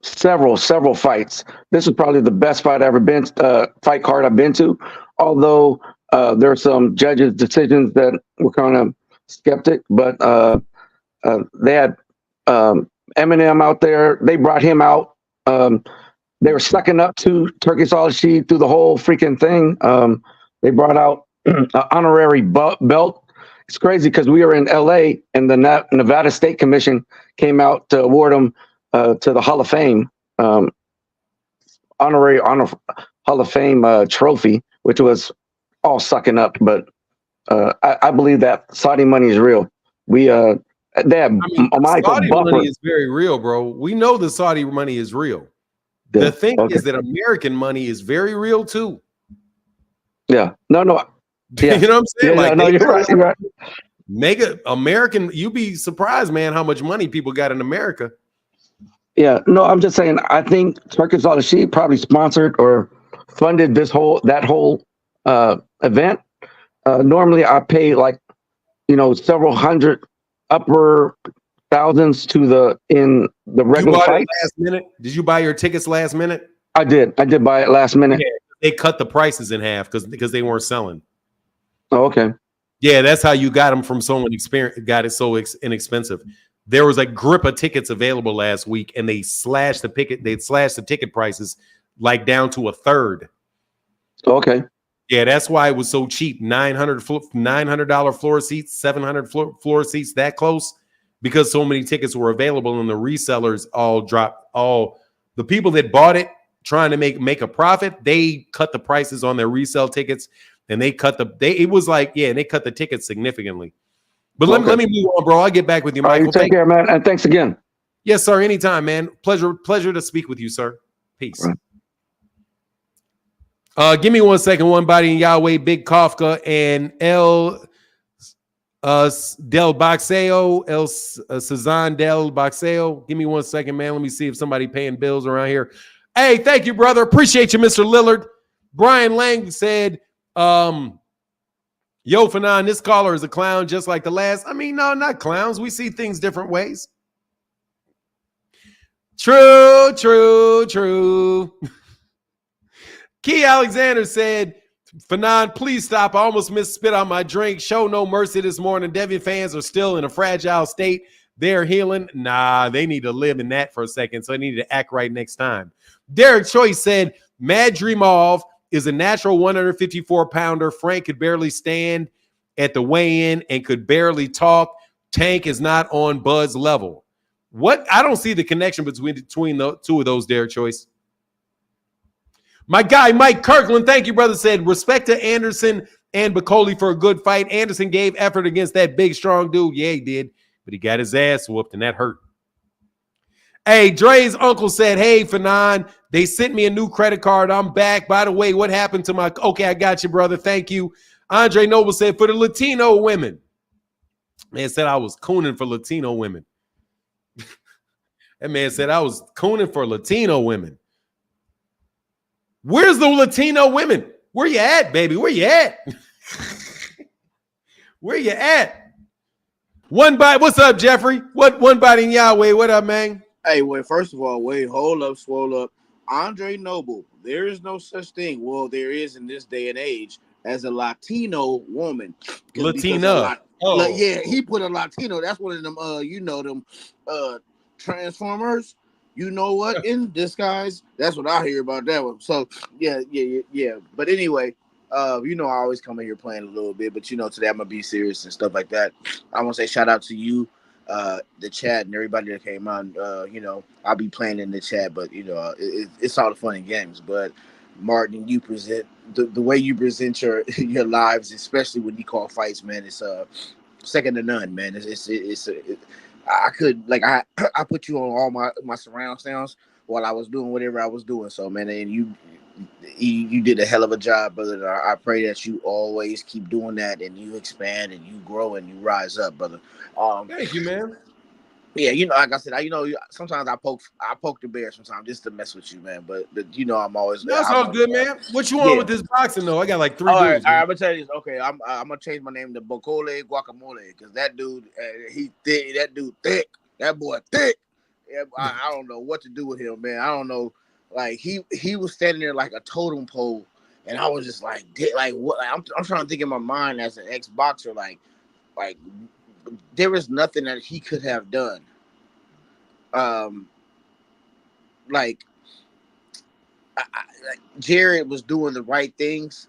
several fights. This is probably the best fight I've ever been. Fight card I've been to. Although there are some judges' decisions that were kind of skeptic, but they had Eminem out there. They brought him out. They were sucking up to Turkish Al-Shid through the whole freaking thing. They brought out an honorary belt. It's crazy because we were in LA and the Nevada State Commission came out to award him to the Hall of Fame, honorary Hall of Fame trophy, which was all sucking up. But I believe that Saudi money is real. Saudi money is very real, bro. We know the Saudi money is real. Yeah. The thing is that American money is very real too. Yeah. No. Yeah. You know what I'm saying? Yeah, no, you're right. You're right. Mega American, you'd be surprised, man, how much money people got in America. Yeah. No, I'm just saying, I think Turkish Al-Shid probably sponsored or funded that whole event. Normally I pay like, several hundred upper thousands in the regular fight. Last minute? Did you buy your tickets last minute? I did buy it last minute. Yeah, they cut the prices in half because they weren't selling. Oh, okay. Yeah, that's how you got them from someone got it so inexpensive. There was a grip of tickets available last week, and they slashed the ticket prices like down to a third. Okay. Yeah, that's why it was so cheap. $900 floor seats, $700 floor seats, that close, because so many tickets were available, and the resellers all dropped. All the people that bought it trying to make a profit, they cut the prices on their resale tickets, and they cut they cut the tickets significantly. But let me move on, bro. I'll get back with you, Michael. You take care, man, and thanks again. Yes, sir. Anytime, man. Pleasure to speak with you, sir. Peace. Right. Give me 1 second. One body in Yahweh, Big Kafka, and El Del Boxeo, El Cezanne Del Boxeo. Give me 1 second, man. Let me see if somebody paying bills around here. Hey, thank you, brother. Appreciate you, Mr. Lillard. Brian Lang said, Yo, Fanon, this caller is a clown just like the last. I mean, no, not clowns. We see things different ways. True. Key Alexander said, Fanon, please stop. I almost spit on my drink. Show no mercy this morning. Devin fans are still in a fragile state. They're healing. Nah, they need to live in that for a second, so they need to act right next time. Derek Choice said, Madrimov is a natural 154-pounder. Frank could barely stand at the weigh-in and could barely talk. Tank is not on Bud's level. What? I don't see the connection between the two of those, Derek Choice. My guy, Mike Kirkland, thank you, brother, said, respect to Anderson and Bacoli for a good fight. Anderson gave effort against that big, strong dude. Yeah, he did. But he got his ass whooped, and that hurt. Hey, Dre's uncle said, hey, Fanon, they sent me a new credit card. I'm back. By the way, what happened to my... Okay, I got you, brother. Thank you. Andre Noble said, for the Latino women. Man said I was cooning for Latino women. That man said I was cooning for Latino women. Where's the Latino women? Where you at, baby? Where you at? Where you at? One bite. What's up, Jeffrey? What one biting Yahweh? What up, man? Hey, wait, first of all, wait, hold up, swole up. Andre Noble, there is no such thing. Well, there is in this day and age as a Latino woman. Because Latina. yeah, he put a Latino. That's one of them them Transformers. You know what? In disguise. That's what I hear about that one. So yeah. But anyway, I always come in here playing a little bit, but today I'm gonna be serious and stuff like that. I want to say shout out to you, the chat and everybody that came on. I'll be playing in the chat, but it's all the fun and games. But Martin, you present the way you present your lives, especially when you call fights, man. It's second to none, man. I could I put you on all my surround sounds while I was doing whatever I was doing. So man, and you did a hell of a job, brother. I pray that you always keep doing that and you expand and you grow and you rise up, brother. Thank you, man. Yeah, like I said, sometimes I poke the bear sometimes just to mess with you, man. But I'm always That's all good, man. What you yeah. on with this boxing though? I got like 3 All right, dudes. I'm gonna tell you this. Okay, I'm gonna change my name to Bocole Guacamole because that dude, he thick. That dude thick. That boy thick. Yeah, I don't know what to do with him, man. I don't know. Like he was standing there like a totem pole, and I was just like what? I'm trying to think in my mind as an ex boxer, like there was nothing that he could have done. Like like Jared was doing the right things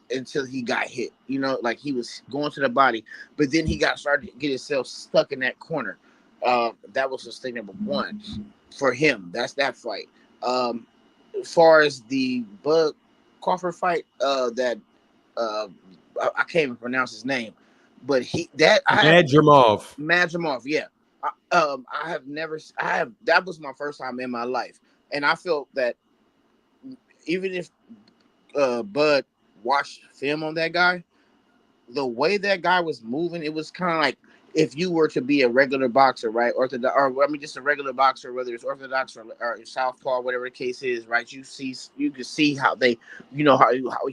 until he got hit. Like he was going to the body, but then he started to get himself stuck in that corner. That was mistake number one for him. That's that fight. As far as the Bud Crawford fight, that I can't even pronounce his name, but Madrimov, yeah. That was my first time in my life, and I felt that even if Bud watched film on that guy, the way that guy was moving, it was kind of like if you were to be a regular boxer, right? Just a regular boxer, whether it's orthodox or southpaw, whatever the case is, right? You can see how they,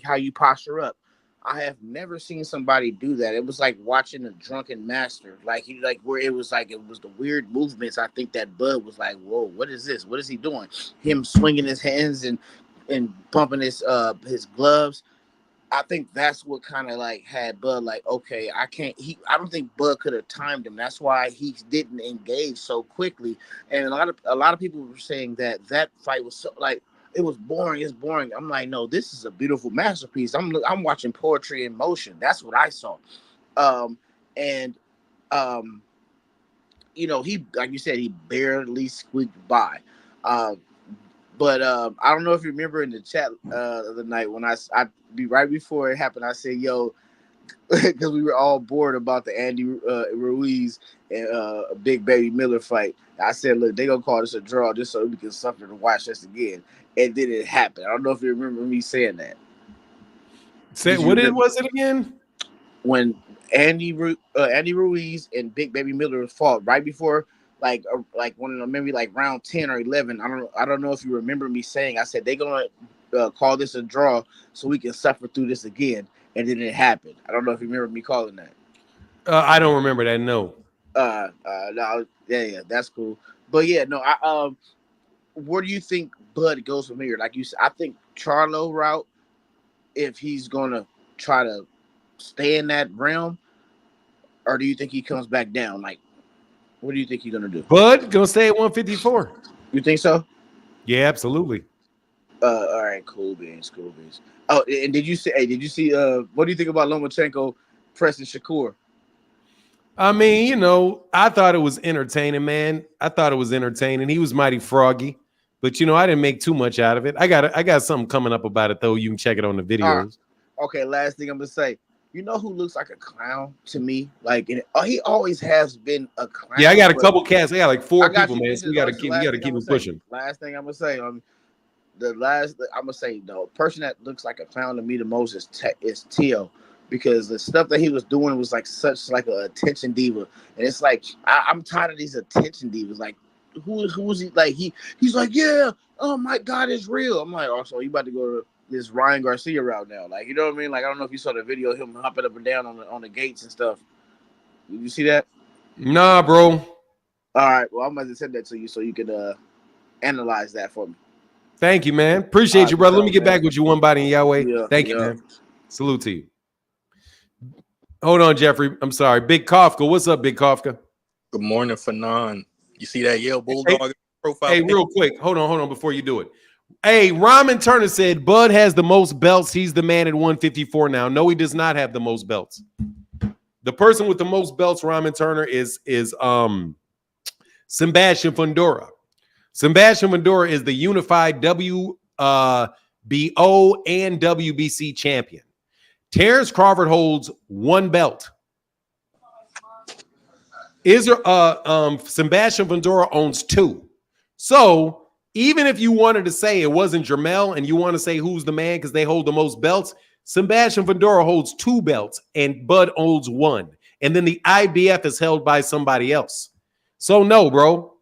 how you posture up. I have never seen somebody do that. It was like watching a drunken master, where it was the weird movements. I think that Bud was like, "Whoa, what is this? What is he doing?" Him swinging his hands and pumping his gloves. I think that's what kind of had Bud okay, I don't think Bud could have timed him. That's why he didn't engage so quickly. And a lot of people were saying that fight was so it was boring. It's boring. I'm like, no, this is a beautiful masterpiece. I'm watching poetry in motion. That's what I saw. And he, like you said, he barely squeaked by. But I don't know if you remember in the chat the other night when I be right before it happened, I said, "Yo," because we were all bored about the Andy Ruiz and Big Baby Miller fight. I said, "Look, they gonna call this a draw just so we can suffer to watch this again." And then it happened. I don't know if you remember me saying that. Was it again? When Andy Ruiz and Big Baby Miller fought right before, maybe round 10 or 11. I don't know if you remember me saying. I said they gonna call this a draw so we can suffer through this again, and then it happened. I don't know if you remember me calling that. I don't remember that. No. No, yeah, that's cool. But yeah, no, where do you think Bud goes from here? Like you said, I think Charlo route, if he's gonna try to stay in that realm, or do you think he comes back down? Like, what do you think he's gonna do? Bud gonna stay at 154. You think so? Yeah, absolutely. All right, cool beans. Oh, and did you see? What do you think about Lomachenko pressing Shakur? I mean, I thought it was entertaining, man. I thought it was entertaining. He was mighty froggy, but I didn't make too much out of it. I got something coming up about it though. You can check it on the videos. Okay, last thing I'm gonna say. You know who looks like a clown to me? He always has been a clown. Yeah, I got a couple cats. I got like 4 people, man. So we gotta keep it pushing. Last thing I'm gonna say, the person that looks like a clown to me the most is Tio, because the stuff that he was doing was such an attention diva, and it's like I'm tired of these attention divas. Like, who is he? Like he's like, yeah, oh my God, it's real. I'm like, oh, so you about to go this Ryan Garcia route now. Like, you know what I mean? Like, I don't know if you saw the video of him hopping up and down on the gates and stuff. Did you see that? Nah, bro. All right. Well, I'm going to send that to you so you can analyze that for me. Thank you, man. Appreciate you, brother. Let me get back with you one body in Yahweh. Yeah, Thank you, man. Salute to you. Hold on, Jeffrey. I'm sorry. Big Kafka. What's up, Big Kafka? Good morning, Fanon. You see that Yale Bulldog profile? Hey, real quick. Hold on before you do it. Hey, Ramen Turner said Bud has the most belts. He's the man at 154 now. No, he does not have the most belts. The person with the most belts, Ramen Turner, is Sebastian Fundora. Sebastian Fundora is the unified WBO and WBC champion. Terence Crawford holds one belt. Sebastian Fundora owns two. So even if you wanted to say it wasn't Jermell and you want to say who's the man because they hold the most belts, Sebastian Fundora holds two belts and Bud owns one. And then the IBF is held by somebody else. So no, bro.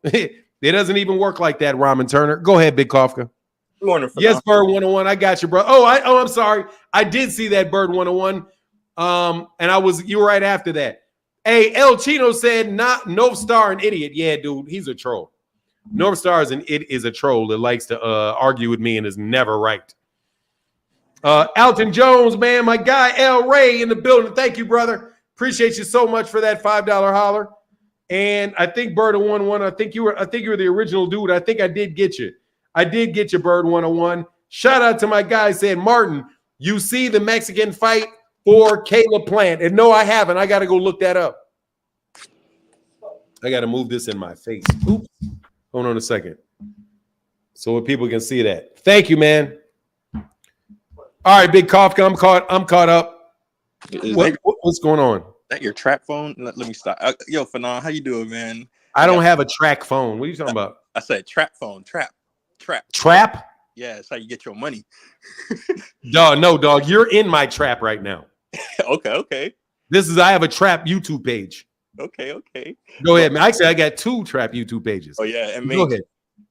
It doesn't even work like that, Ramen Turner. Go ahead, Big Kafka. Good morning, yes, Bird 101. I got you, bro. I'm sorry. I did see that Bird 101. And you were right after that. Hey, El Chino said North Star an idiot. Yeah, dude, he's a troll. North Star is a troll that likes to argue with me and is never right. Alton Jones, man, my guy El Ray in the building. Thank you, brother. Appreciate you so much for that $5 holler. And I think Bird 101. I think you were the original dude. I think I did get you. Bird 101. Shout out to my guy saying, Martin, you see the Mexican fight for Caleb Plant. And no, I haven't. I got to go look that up. I got to move this in my face. Oops. Hold on a second. So people can see that. Thank you, man. All right, Big Kafka, I'm caught up. What's going on? That your trap phone? Let me stop. Yo, Fanon, how you doing, man? I don't have a track phone. What are you talking about? I said trap phone. Trap. Yeah, that's how you get your money. No, dog. You're in my trap right now. Okay. I have a trap YouTube page. Okay. Go ahead, man. Actually, I got two trap YouTube pages. Oh yeah, and go ahead.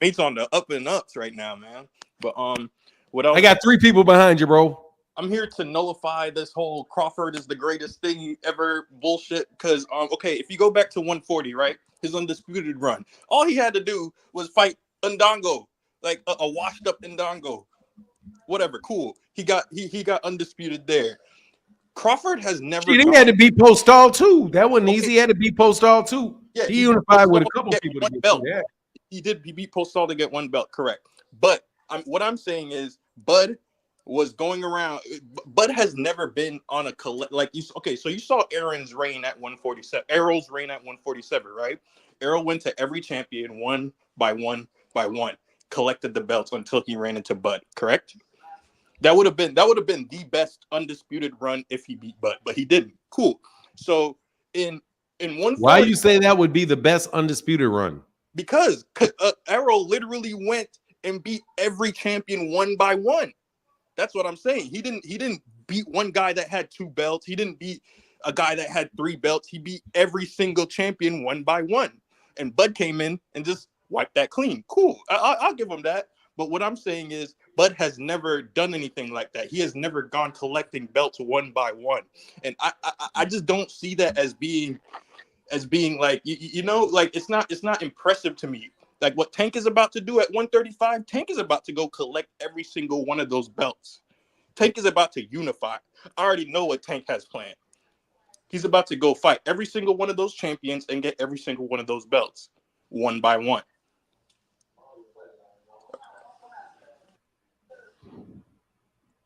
Mate's on the up and ups right now, man. But I got three people behind you, bro. I'm here to nullify this whole Crawford is the greatest thing ever bullshit. Because okay, if you go back to 140, right, his undisputed run, all he had to do was fight Ndongo, like a washed up Ndongo. Whatever, cool. He got undisputed there. Crawford has never. He had to beat Postal too. That wasn't easy. He had to beat Postal too. Yeah, he unified with a couple people to get belt. Yeah. He beat Postal to get one belt, correct? But what I'm saying is, Bud was going around. Bud has never been on a like you. Okay, so you saw Aaron's reign at 147. Errol's reign at 147, right? Errol went to every champion one by one, collected the belts until he ran into Bud, correct? That would have been the best undisputed run if he beat Bud, but he didn't. Cool. So in 140, why you say that would be the best undisputed run? Because Errol literally went and beat every champion one by one. That's what I'm saying. He didn't beat one guy that had two belts. He didn't beat a guy that had three belts. He beat every single champion one by one. And Bud came in and just wiped that clean. Cool. I'll give him that. But what I'm saying is Bud has never done anything like that. He has never gone collecting belts one by one. And I just don't see that as being like, you know, like it's not impressive to me. Like what Tank is about to do at 135, Tank is about to go collect every single one of those belts. Tank is about to unify. I already know what Tank has planned. He's about to go fight every single one of those champions and get every single one of those belts one by one.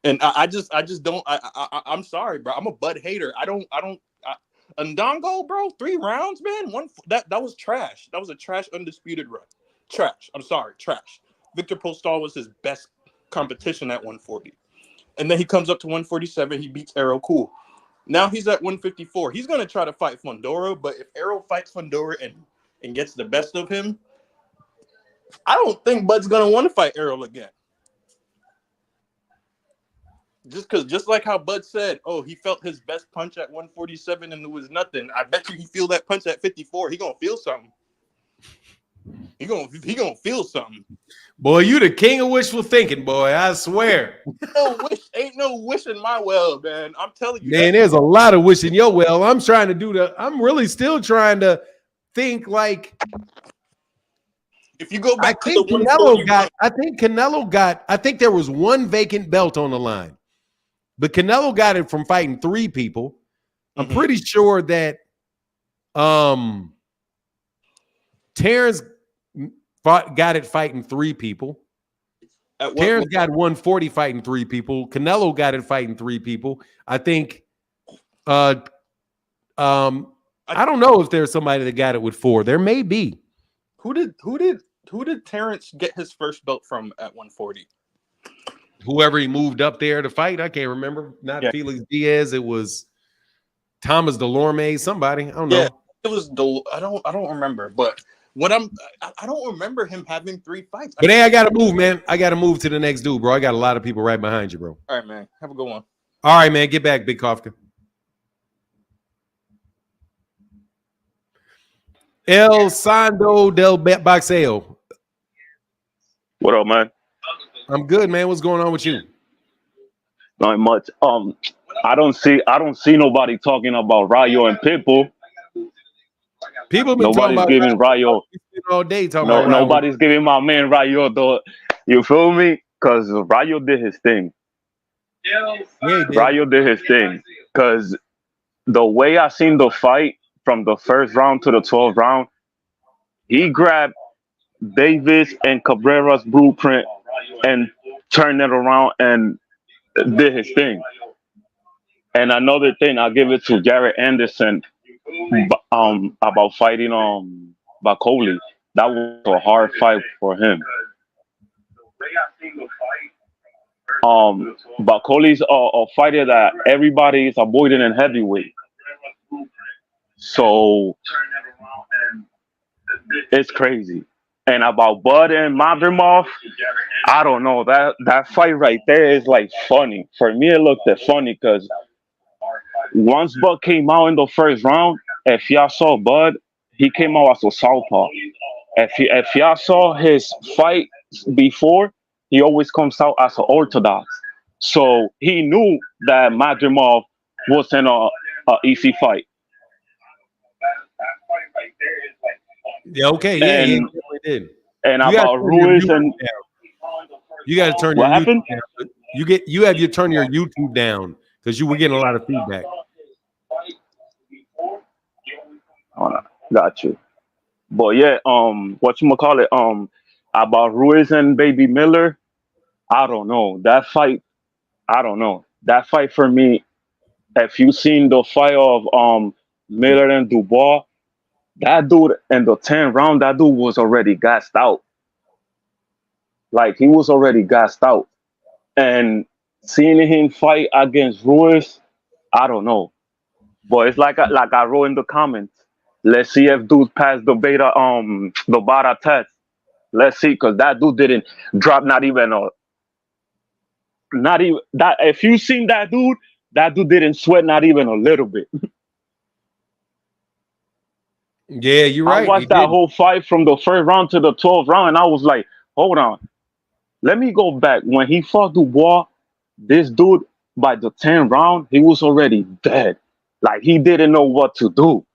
And I just don't. I'm sorry, bro. I'm a Bud hater. Ndongo, bro, 3 rounds, man. That was trash. That was a trash undisputed run. Trash. I'm sorry, trash. Victor Postal was his best competition at 140, and then he comes up to 147. He beats Errol. Cool. Now he's at 154. He's gonna try to fight Fundora, but if Errol fights Fundora and gets the best of him, I don't think Bud's gonna want to fight Errol again. Just like how Bud said, oh, he felt his best punch at 147 and it was nothing. I bet you he feel that punch at 54. He gonna feel something. He gonna feel something. Boy, you the king of wishful thinking, boy. I swear. Ain't no wish in my well, man. I'm telling you, Man, there's a lot of wish in your well. I'm really still trying to think like if you go I back to the think 140 I think there was one vacant belt on the line. But Canelo got it from fighting 3 people. I'm pretty sure that Terence got it fighting 3 people. Terence got 140 fighting 3 people. Canelo got it fighting 3 people. I think I don't know if there's somebody that got it with 4. There may be. Who did Terence get his first belt from at 140? Whoever he moved up there to fight, I can't remember. Not Felix Diaz. It was Thomas Delorme, somebody. I don't know. It was I don't remember, but I don't remember him having 3 fights. But hey, I gotta move, man. I gotta move to the next dude, bro. I got a lot of people right behind you, bro. All right, man. Have a good one. All right, man. Get back, Big Kafka. El Sando del Boxeo. What up, man? I'm good, man. What's going on with you? Not much. I don't see nobody talking about Rayo and Pitbull. People been nobody's talking giving about Rayo all day. Talking about Rayo. Nobody's giving my man Rayo though. You feel me? Because Rayo did his thing. Rayo did his thing. Because the way I seen the fight from the first round to the 12th round, he grabbed Davis and Cabrera's blueprint and turned it around and did his thing. And another thing, I'll give it to Garrett Anderson about fighting Bakoli. That was a hard fight for him. Bakoli's a fighter that everybody is avoiding in heavyweight. So it's crazy. And about Bud and Madrimov, I don't know. That fight right there is like funny. For me, it looked funny because once Bud came out in the first round, if y'all saw Bud, he came out as a southpaw. If y'all saw his fight before, he always comes out as an orthodox. So he knew that Madrimov wasn't a easy fight. Yeah, okay, yeah, he did. And about Ruiz and you got to turn your YouTube down. You have to turn your YouTube down because you were getting a lot of feedback. Got you. But yeah, whatchamacallit, about Ruiz and Baby Miller, I don't know. That fight, I don't know. That fight for me, if you seen the fight of Miller and Dubois, that dude in the 10th round, that dude was already gassed out. Like he was already gassed out. And seeing him fight against Ruiz, I don't know. But it's like I wrote in the comments. Let's see if dude passed the beta test. Let's see, because that dude didn't drop not even that. If you seen that dude didn't sweat not even a little bit. Yeah, you're right. I watched that whole fight from the first round to the 12th round, and I was like, hold on. Let me go back. When he fought Dubois, this dude, by the 10th round, he was already dead. Like, he didn't know what to do.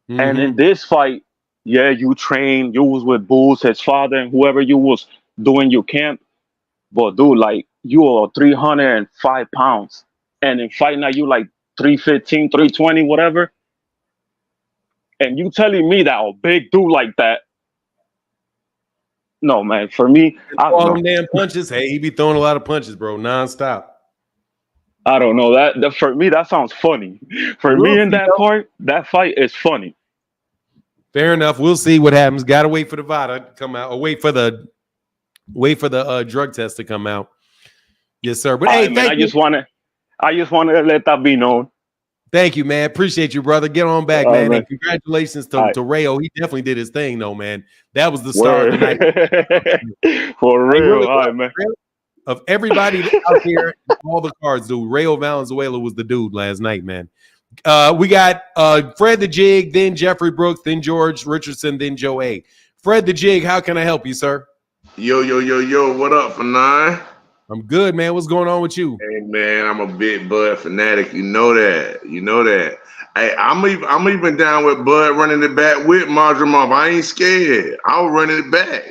Mm-hmm. And in this fight, yeah, you trained, you was with Bulls, his father, and whoever you was doing your camp. But, dude, like, you are 305 pounds. And in fighting at you, like, 315, 320, whatever. And you telling me that a big dude like that, no, man, for me, all them damn punches. Hey, he be throwing a lot of punches, bro, nonstop. I don't know. That for me, that sounds funny. For me in that part, that fight is funny. Fair enough. We'll see what happens. Gotta wait for the VADA to come out, or wait for the drug test to come out. Yes, sir. But hey, man, I just wanna let that be known. Thank you, man. Appreciate you, brother. Get on back, man. And congratulations to Rayo. He definitely did his thing, though, man. That was the star of the night. For real, really, all right, man. Of everybody out here, all the cards, dude. Rayo Valenzuela was the dude last night, man. We got Fred the Jig, then Jeffrey Brooks, then George Richardson, then Joe A. Fred the Jig, how can I help you, sir? Yo, what up, Fanon? I'm good, man. What's going on with you? Hey, man, I'm a big Bud fanatic. You know that. Hey, I'm even down with Bud running it back with Madrimov. I ain't scared. I'll run it back.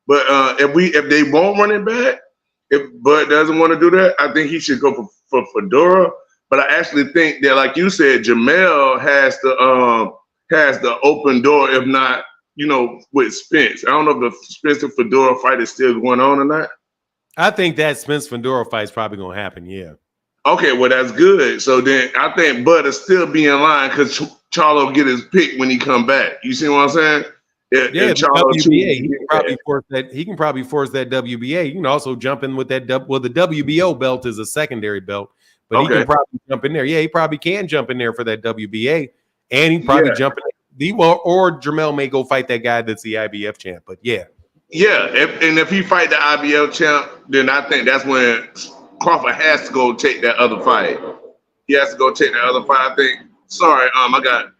But if they won't run it back, if Bud doesn't want to do that, I think he should go for Fedora. But I actually think that, like you said, Jamel has the open door. If not, with Spence. I don't know if the Spence and Fedora fight is still going on or not. I think that Spence Fedora fight is probably going to happen, yeah. Okay, well, that's good. So then I think Bud will still be in line because Charlo get his pick when he come back. You see what I'm saying? If WBA, he can probably force that WBA. You can also jump in with that. The WBO belt is a secondary belt, but he can probably jump in there. Yeah, he probably can jump in there for that WBA, and he probably jump in. Or Jermell may go fight that guy that's the IBF champ. But yeah. Yeah, if he fight the IBF champ, then I think that's when Crawford has to go take that other fight. He has to go take that other fight. I think. Sorry, I got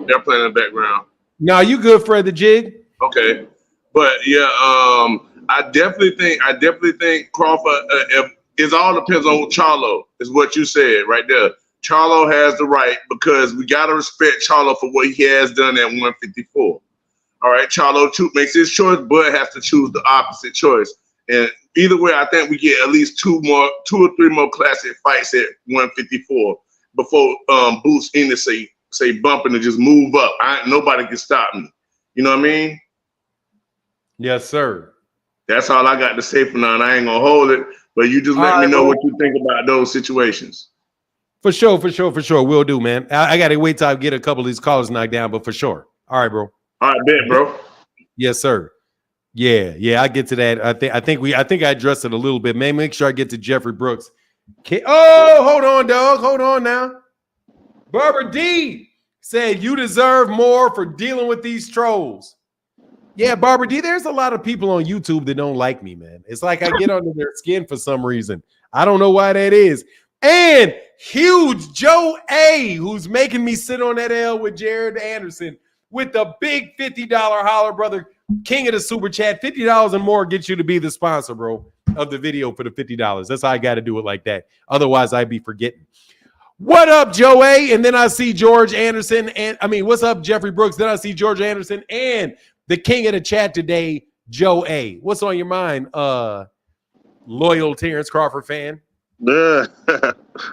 they're playing in the background. No, you good, Fred the Jig? Okay, but yeah, I definitely think Crawford. It all depends on Charlo. Is what you said right there. Charlo has the right because we gotta respect Charlo for what he has done at 154. All right, Charlo makes his choice. Bud has to choose the opposite choice. And either way, I think we get at least two or three more classic fights at 154 before Boots Ennis say bumping and just move up. Nobody can stop me. You know what I mean? Yes, sir. That's all I got to say for now. And I ain't gonna hold it, but you just let me know what you think about those situations. For sure. We'll do, man. I gotta wait till I get a couple of these callers knocked down, but for sure. All right, bro. All right, bet, bro. Yes, sir. Yeah. I get to that. I think I addressed it a little bit. Maybe make sure I get to Jeffrey Brooks. Hold on, dog. Hold on now. Barbara D said you deserve more for dealing with these trolls. Yeah, Barbara D, there's a lot of people on YouTube that don't like me, man. It's like I get under their skin for some reason. I don't know why that is. And huge Joe A, who's making me sit on that L with Jared Anderson with the big $50 holler, brother. King of the super chat. $50 and more gets you to be the sponsor, bro, of the video for the $50. That's how I got to do it like that. Otherwise, I'd be forgetting. What up, Joe A? And then I see George Anderson. What's up, Jeffrey Brooks? Then I see George Anderson and the king of the chat today, Joe A. What's on your mind, loyal Terence Crawford fan?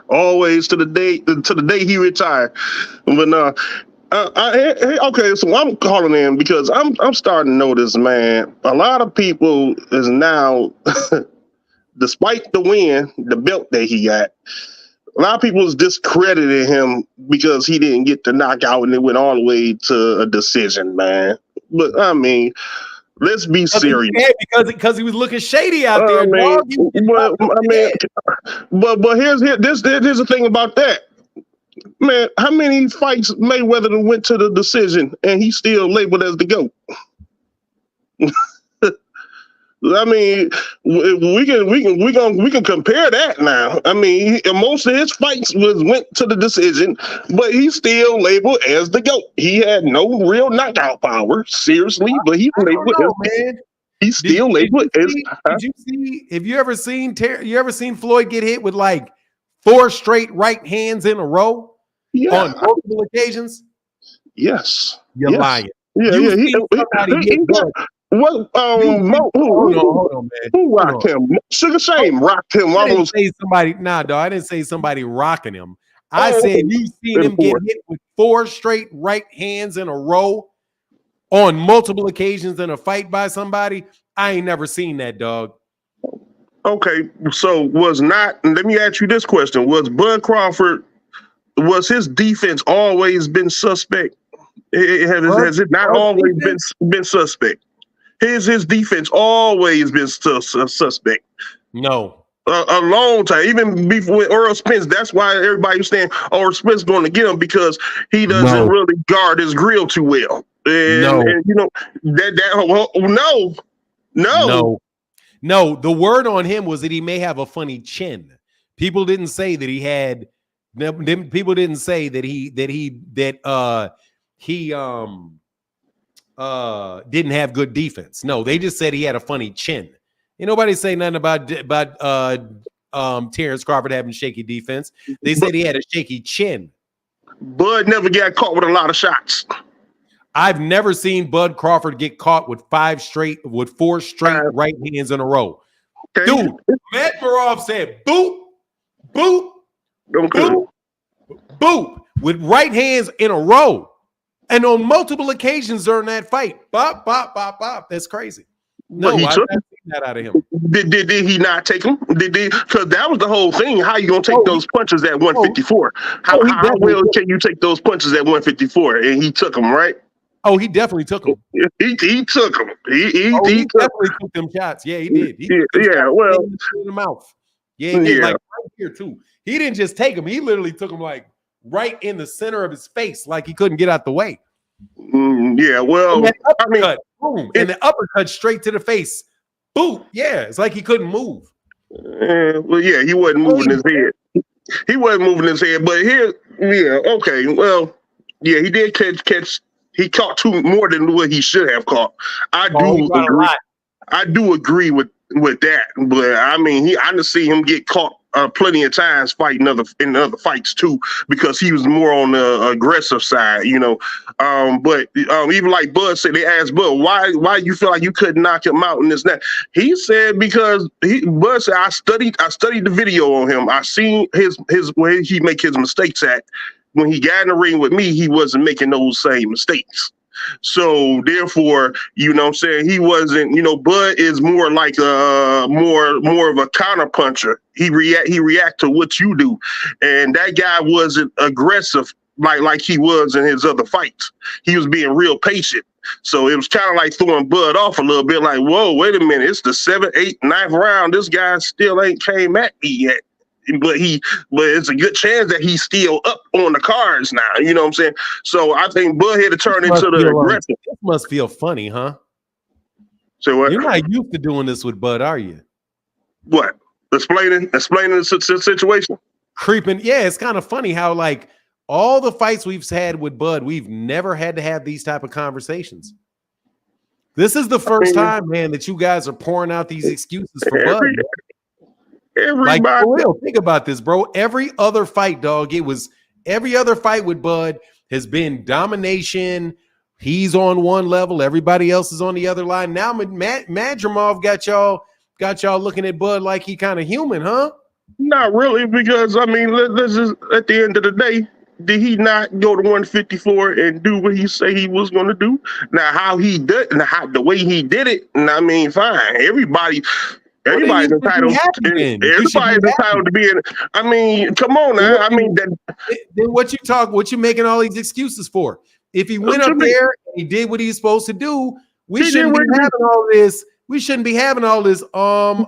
Always to the day he retired. But okay, so I'm calling in because I'm starting to notice, man, a lot of people is now, despite the win, the belt that he got, a lot of people is discrediting him because he didn't get the knockout and it went all the way to a decision, man. But let's be serious. Because he was looking shady out there. But here's the thing about that. Man, how many fights Mayweather went to the decision and he's still labeled as the GOAT? We can compare that now. Most of his fights went to the decision, but he's still labeled as the GOAT. He had no real knockout power, seriously, but he's labeled as. He's still labeled as. Did you see? Have you ever seen Floyd get hit with like 4 straight right hands in a row on multiple occasions? Yes. You're lying. Hold on, man. Who rocked him? Sugar Shane rocked him. I didn't say somebody. Nah, dog. I didn't say somebody rocking him. I said you seen him get hit with 4 straight right hands in a row on multiple occasions in a fight by somebody. I ain't never seen that, dog. Okay, so let me ask you this question. Was Bud Crawford, was his defense always been suspect? Has it not always been suspect? His defense always been suspect. No. A long time, even before with Errol Spence. That's why everybody was saying, "Oh, Spence going to get him because he doesn't really guard his grill too well." And No. The word on him was that he may have a funny chin. People didn't say that he had People didn't say that he didn't have good defense. No, they just said he had a funny chin. Ain't nobody say nothing about Terence Crawford having shaky defense. They said he had a shaky chin. Bud never got caught with a lot of shots. I've never seen Bud Crawford get caught with four straight right hands in a row. Okay. Dude, Madrimov said boop, boop, boop, boop, with right hands in a row. And on multiple occasions during that fight. Bop, bop, bop, bop. That's crazy. No, I haven't seen that out of him. Did he not take them? Because that was the whole thing. How you gonna take those punches at 154? How well can you take those punches at 154? And he took them, right? Oh, he definitely took them. He took them. He definitely took them shots. Yeah, he did. He well, in the mouth. Yeah, he did. Like right here too. He didn't just take them. He literally took them like right in the center of his face, like he couldn't get out the way. Yeah, well, boom, and the uppercut straight to the face. Boom. Yeah, it's like he couldn't move. Well, yeah, he wasn't moving his head. He wasn't moving his head, but here, okay, well, yeah, he did catch. He caught two more than what he should have caught. I do agree with that, but I mean, I done see him get caught plenty of times fighting in other fights too, because he was more on the aggressive side, But even like Bud said, they asked Bud, why you feel like you couldn't knock him out in this and that? He said because Bud said I studied the video on him. I seen his where he make his mistakes at. When he got in the ring with me, he wasn't making those same mistakes. So therefore, you know what I'm saying, he wasn't, Bud is more like more of a counter puncher. He react to what you do. And that guy wasn't aggressive like he was in his other fights. He was being real patient. So it was kind of like throwing Bud off a little bit, like, whoa, wait a minute, it's the 7th, 8th, 9th round. This guy still ain't came at me yet. But it's a good chance that he's still up on the cards now. You know what I'm saying? So I think Bud had to turn into the aggressive. This must feel funny, huh? So what? You're not used to doing this with Bud, are you? What? Explaining the situation? Creeping. Yeah, it's kind of funny how like all the fights we've had with Bud, we've never had to have these type of conversations. This is the first time, man, that you guys are pouring out these excuses for Bud. Everybody. Like, for real, think about this, bro. Every other fight, dog, every other fight with Bud has been domination. He's on one level, everybody else is on the other line. Now Madrimov got y'all looking at Bud like he kind of human, huh? Not really, because I mean, this is at the end of the day. Did he not go to 154 and do what he said he was going to do? Now, how he did, and the way he did it, and I mean, fine. Everybody's entitled. Everybody's entitled to be in. I mean, come on now. I mean, then what you making all these excuses for? If he went up there and he did what he's supposed to do, we shouldn't be having all this. We shouldn't be having all this because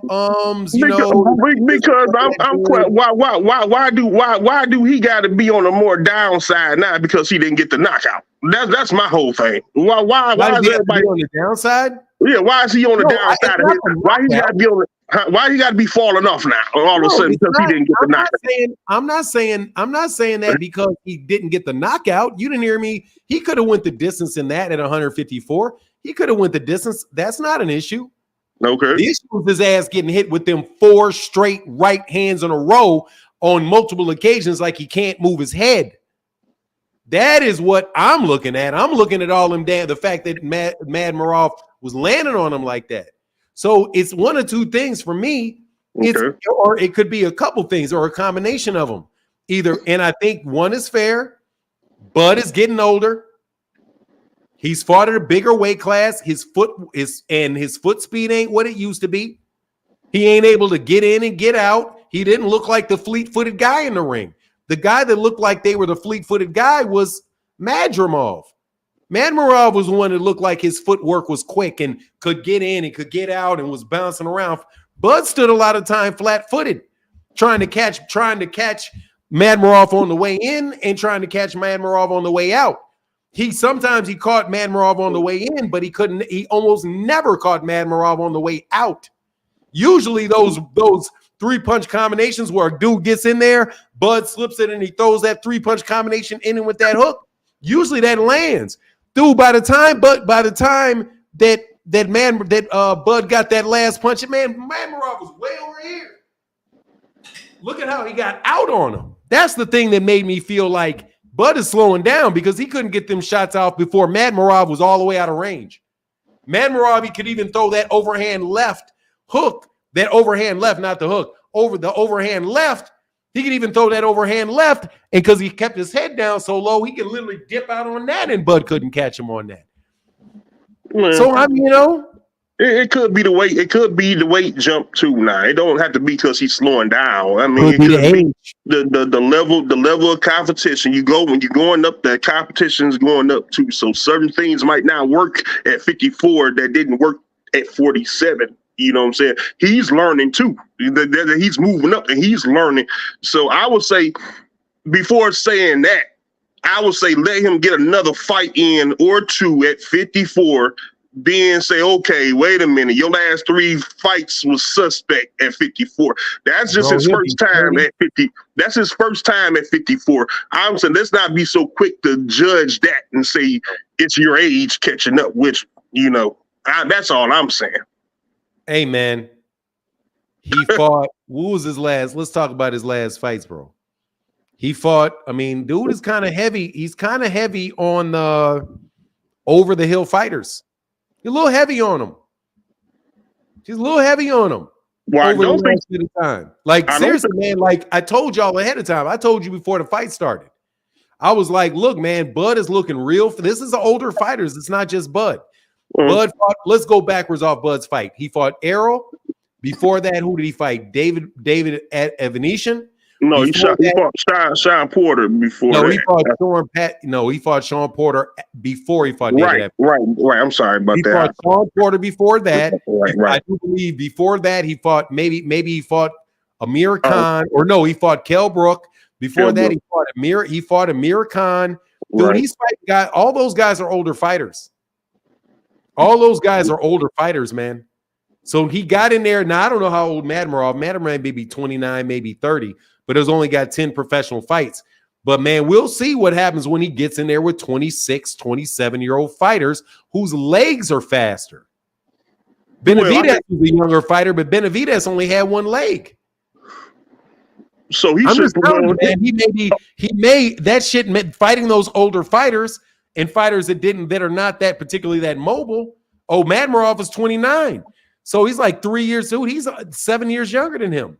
why do he got to be on a more downside now because he didn't get the knockout? That's my whole thing. Why is everybody on the downside? Yeah, why is he on the downside of his? Why he got to be falling off now all of a sudden because he didn't get the knockout? I'm not saying that because he didn't get the knockout. You didn't hear me. He could have went the distance in that at 154. He could have went the distance. That's not an issue. Okay. The issue is his ass getting hit with them 4 straight right hands in a row on multiple occasions like he can't move his head. That is what I'm looking at. I'm looking at all them the fact that Madrimov was landing on him like that. So it's one of two things for me. Or it could be a couple things or a combination of them. And I think one is fair. Bud is getting older. He's fought at a bigger weight class. His foot speed ain't what it used to be. He ain't able to get in and get out. He didn't look like the fleet-footed guy in the ring. The guy that looked like they were the fleet-footed guy was Madrimov. Madrimov was the one that looked like his footwork was quick and could get in and could get out and was bouncing around. Bud stood a lot of time flat-footed, trying to catch Madrimov on the way in and trying to catch Madrimov on the way out. Sometimes he caught Madrimov on the way in, but he almost never caught Madrimov on the way out. Usually those 3-punch combinations where a dude gets in there, Bud slips it, and he throws that 3-punch combination in and with that hook. Usually that lands. Dude, by the time that Bud got that last punch, Madrimov was way over here. Look at how he got out on him. That's the thing that made me feel like Bud is slowing down because he couldn't get them shots off before Madrimov was all the way out of range. Madrimov, he could even throw that overhand left hook, that overhand left, not the hook, over the overhand left. He could even throw that overhand left, and because he kept his head down so low, he could literally dip out on that, and Bud couldn't catch him on that. Man. So, I mean, it could be the weight. It could be the weight jump too. Now it don't have to be because he's slowing down. I mean, it could be the level of competition. When you're going up, the competition is going up too. So certain things might not work at 54 that didn't work at 47. You know what I'm saying? He's learning too. He's moving up and he's learning. So I would say, before saying that, I would say let him get another fight in or two at 54. Then say, okay, wait a minute, your last 3 fights was suspect at 54. That's just his first time at 50. That's his first time at 54. I'm saying let's not be so quick to judge that and say it's your age catching up, which, that's all I'm saying. Hey, man, he fought. What was his last? Let's talk about his last fights, bro. He fought. I mean, dude is kind of heavy. He's kind of heavy on the over the hill fighters. He's a little heavy on him. She's a little heavy on him. Well, over the last bit of time. Like, seriously, man, like I told y'all ahead of time. I told you before the fight started. I was like, look, man, Bud is looking real. This is the older fighters. It's not just Bud. Bud fought, let's go backwards off Bud's fight. He fought Errol. Before that, who did he fight? David Evanesian. No, he fought Sean Porter before. No, that. he fought he fought Sean Porter before he fought David. Right. I'm sorry about that. He fought Sean Porter before that. Right. I do believe before that he fought maybe he fought Amir Khan, or no, he fought Kell Brook. Before that, he fought Amir Khan. Dude, he's fighting guys. All those guys are older fighters. All those guys are older fighters, man. So he got in there. Now I don't know how old Madrimov may be 29, maybe 30. But has only got 10 professional fights. But, man, we'll see what happens when he gets in there with 26, 27-year-old fighters whose legs are faster. Benavidez was a younger fighter, but Benavidez only had one leg. So he should fighting those older fighters and fighters that are not that particularly that mobile. Oh, Madrimov is 29. So he's like 3 years old. He's 7 years younger than him.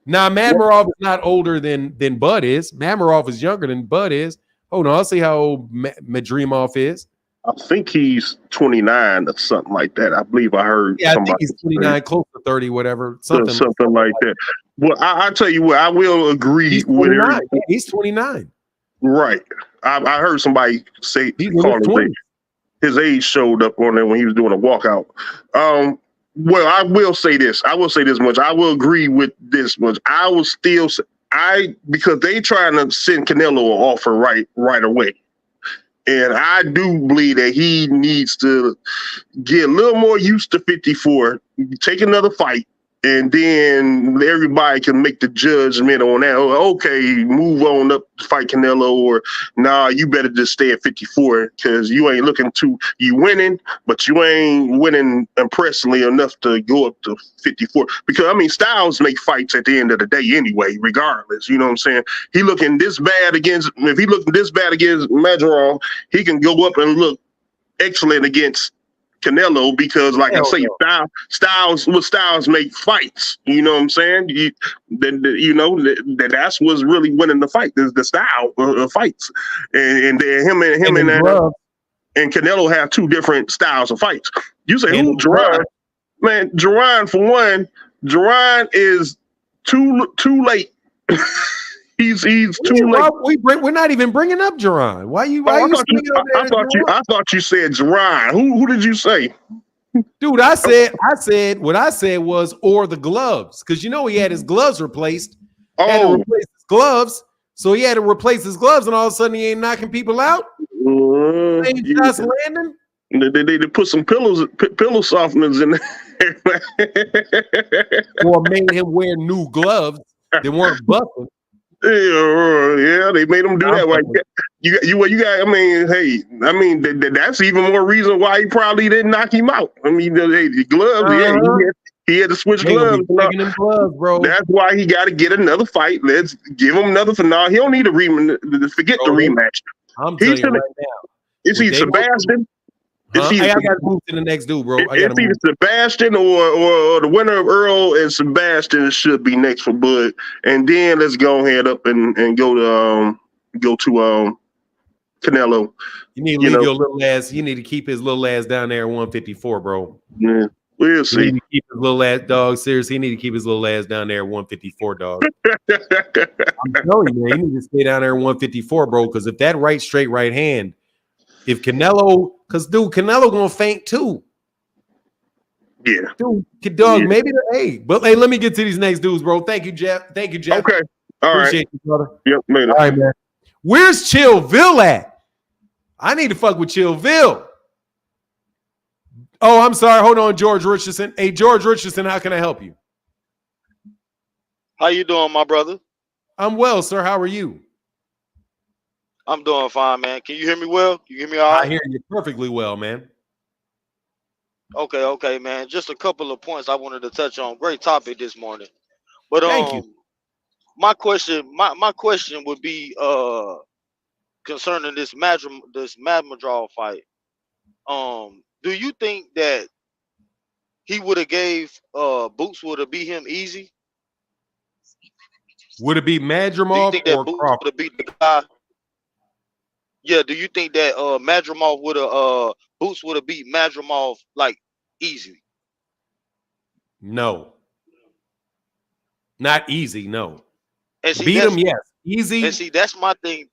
Now, Madrimov is not older than Bud is. Madrimov is younger than Bud is. Hold on, I'll see how old Madrimov is. I think he's 29 or something like that. I believe I heard. Yeah, I think he's 29, close to 30, whatever. Something like that. Well, I tell you what, I will agree with it. He's 29. Right. I heard somebody say his age showed up on there when he was doing a walkout. Well, I will say this. I will say this much. I will agree with this much. I will still because they trying to send Canelo an offer right away. And I do believe that he needs to get a little more used to 54, take another fight, and then everybody can make the judgment on that. Okay, move on up to fight Canelo, or nah, you better just stay at 54 because you ain't you winning, but you ain't winning impressively enough to go up to 54. Because, I mean, styles make fights at the end of the day anyway, regardless. You know what I'm saying? If he looking this bad against Madrimov, he can go up and look excellent against Canelo because, like I say, styles make fights. You know what I'm saying? That's what's really winning the fight. Is the style of fights, and him and Canelo have 2 different styles of fights. You say who? Gervonta? Man, Gervonta for one. Gervonta is too late. He's too late. We're not even bringing up Gervonta. I thought you said Gervonta. Who did you say? Dude, I said what I said was or the gloves, because he had his gloves replaced. Had to replace his gloves, so he had to replace his gloves, and all of a sudden he ain't knocking people out. Shots landing. They put some pillow softeners in there. or made him wear new gloves that weren't buckled. Yeah, they made him do that. Like, you got. I mean, hey, I mean, that's even more reason why he probably didn't knock him out. I mean, the gloves. Yeah, he had to switch gloves. Taking them gloves, bro. That's why he got to get another fight. Let's give him another finale. He don't need a rematch. Forget the rematch. I'm telling you right now. Is he Sebastian? I got to move to the next dude, bro. It's either Sebastian or the winner of Errol and Sebastian should be next for Bud. And then let's go ahead up and go to Canelo. You need to leave your little ass. You need to keep his little ass down there at 154, bro. Yeah, we'll see. You need to keep his little ass, dog. Seriously, he need to keep his little ass down there at 154, dog. I'm telling you, man, you need to stay down there at 154, bro. Because if that straight right hand, if Canelo, because dude, Canelo gonna faint too. Yeah, dude, dog. Yeah. Maybe but hey, let me get to these next dudes, bro. Thank you, Jeff. Okay, appreciate you, brother. Yep, later. All right, man. Where's Chillville at? I need to fuck with Chillville. Oh, I'm sorry. Hold on, George Richardson. Hey, George Richardson, how can I help you? How you doing, my brother? I'm well, sir. How are you? I'm doing fine, man. Can you hear me well? Can you hear me all right? I hear you perfectly well, man. Okay, man. Just a couple of points I wanted to touch on. Great topic this morning. But thank you. My question would be concerning this Madrimov fight. Do you think that he would have gave Boots would have beat him easy? Would it be Madrimov or Crawford? Would have beat the guy? Yeah, do you think that Madrimov would have Boots would have beat Madrimov like easy? No. Not easy, no. And see, beat him, yes. Easy. And see, that's my thing.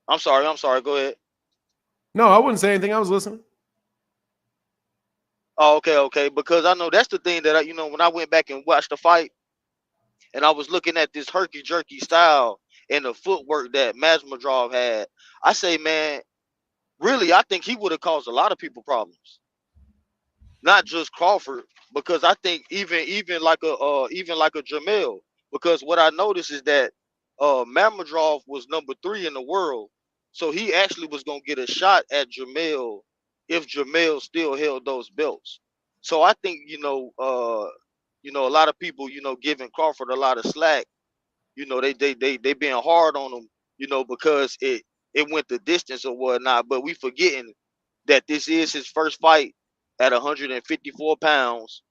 I'm sorry. Go ahead. No, I wouldn't say anything. I was listening. Oh, okay. Because I know that's the thing that when I went back and watched the fight, and I was looking at this herky jerky style and the footwork that Madrimov had, I say, man, really, I think he would have caused a lot of people problems. Not just Crawford, because I think even like a Jamel, because what I noticed is that Madrimov was number 3 in the world, so he actually was gonna get a shot at Jamel if Jamel still held those belts. So I think a lot of people giving Crawford a lot of slack. They being hard on him, because it went the distance or whatnot. But we forgetting that this is his first fight at 154 pounds,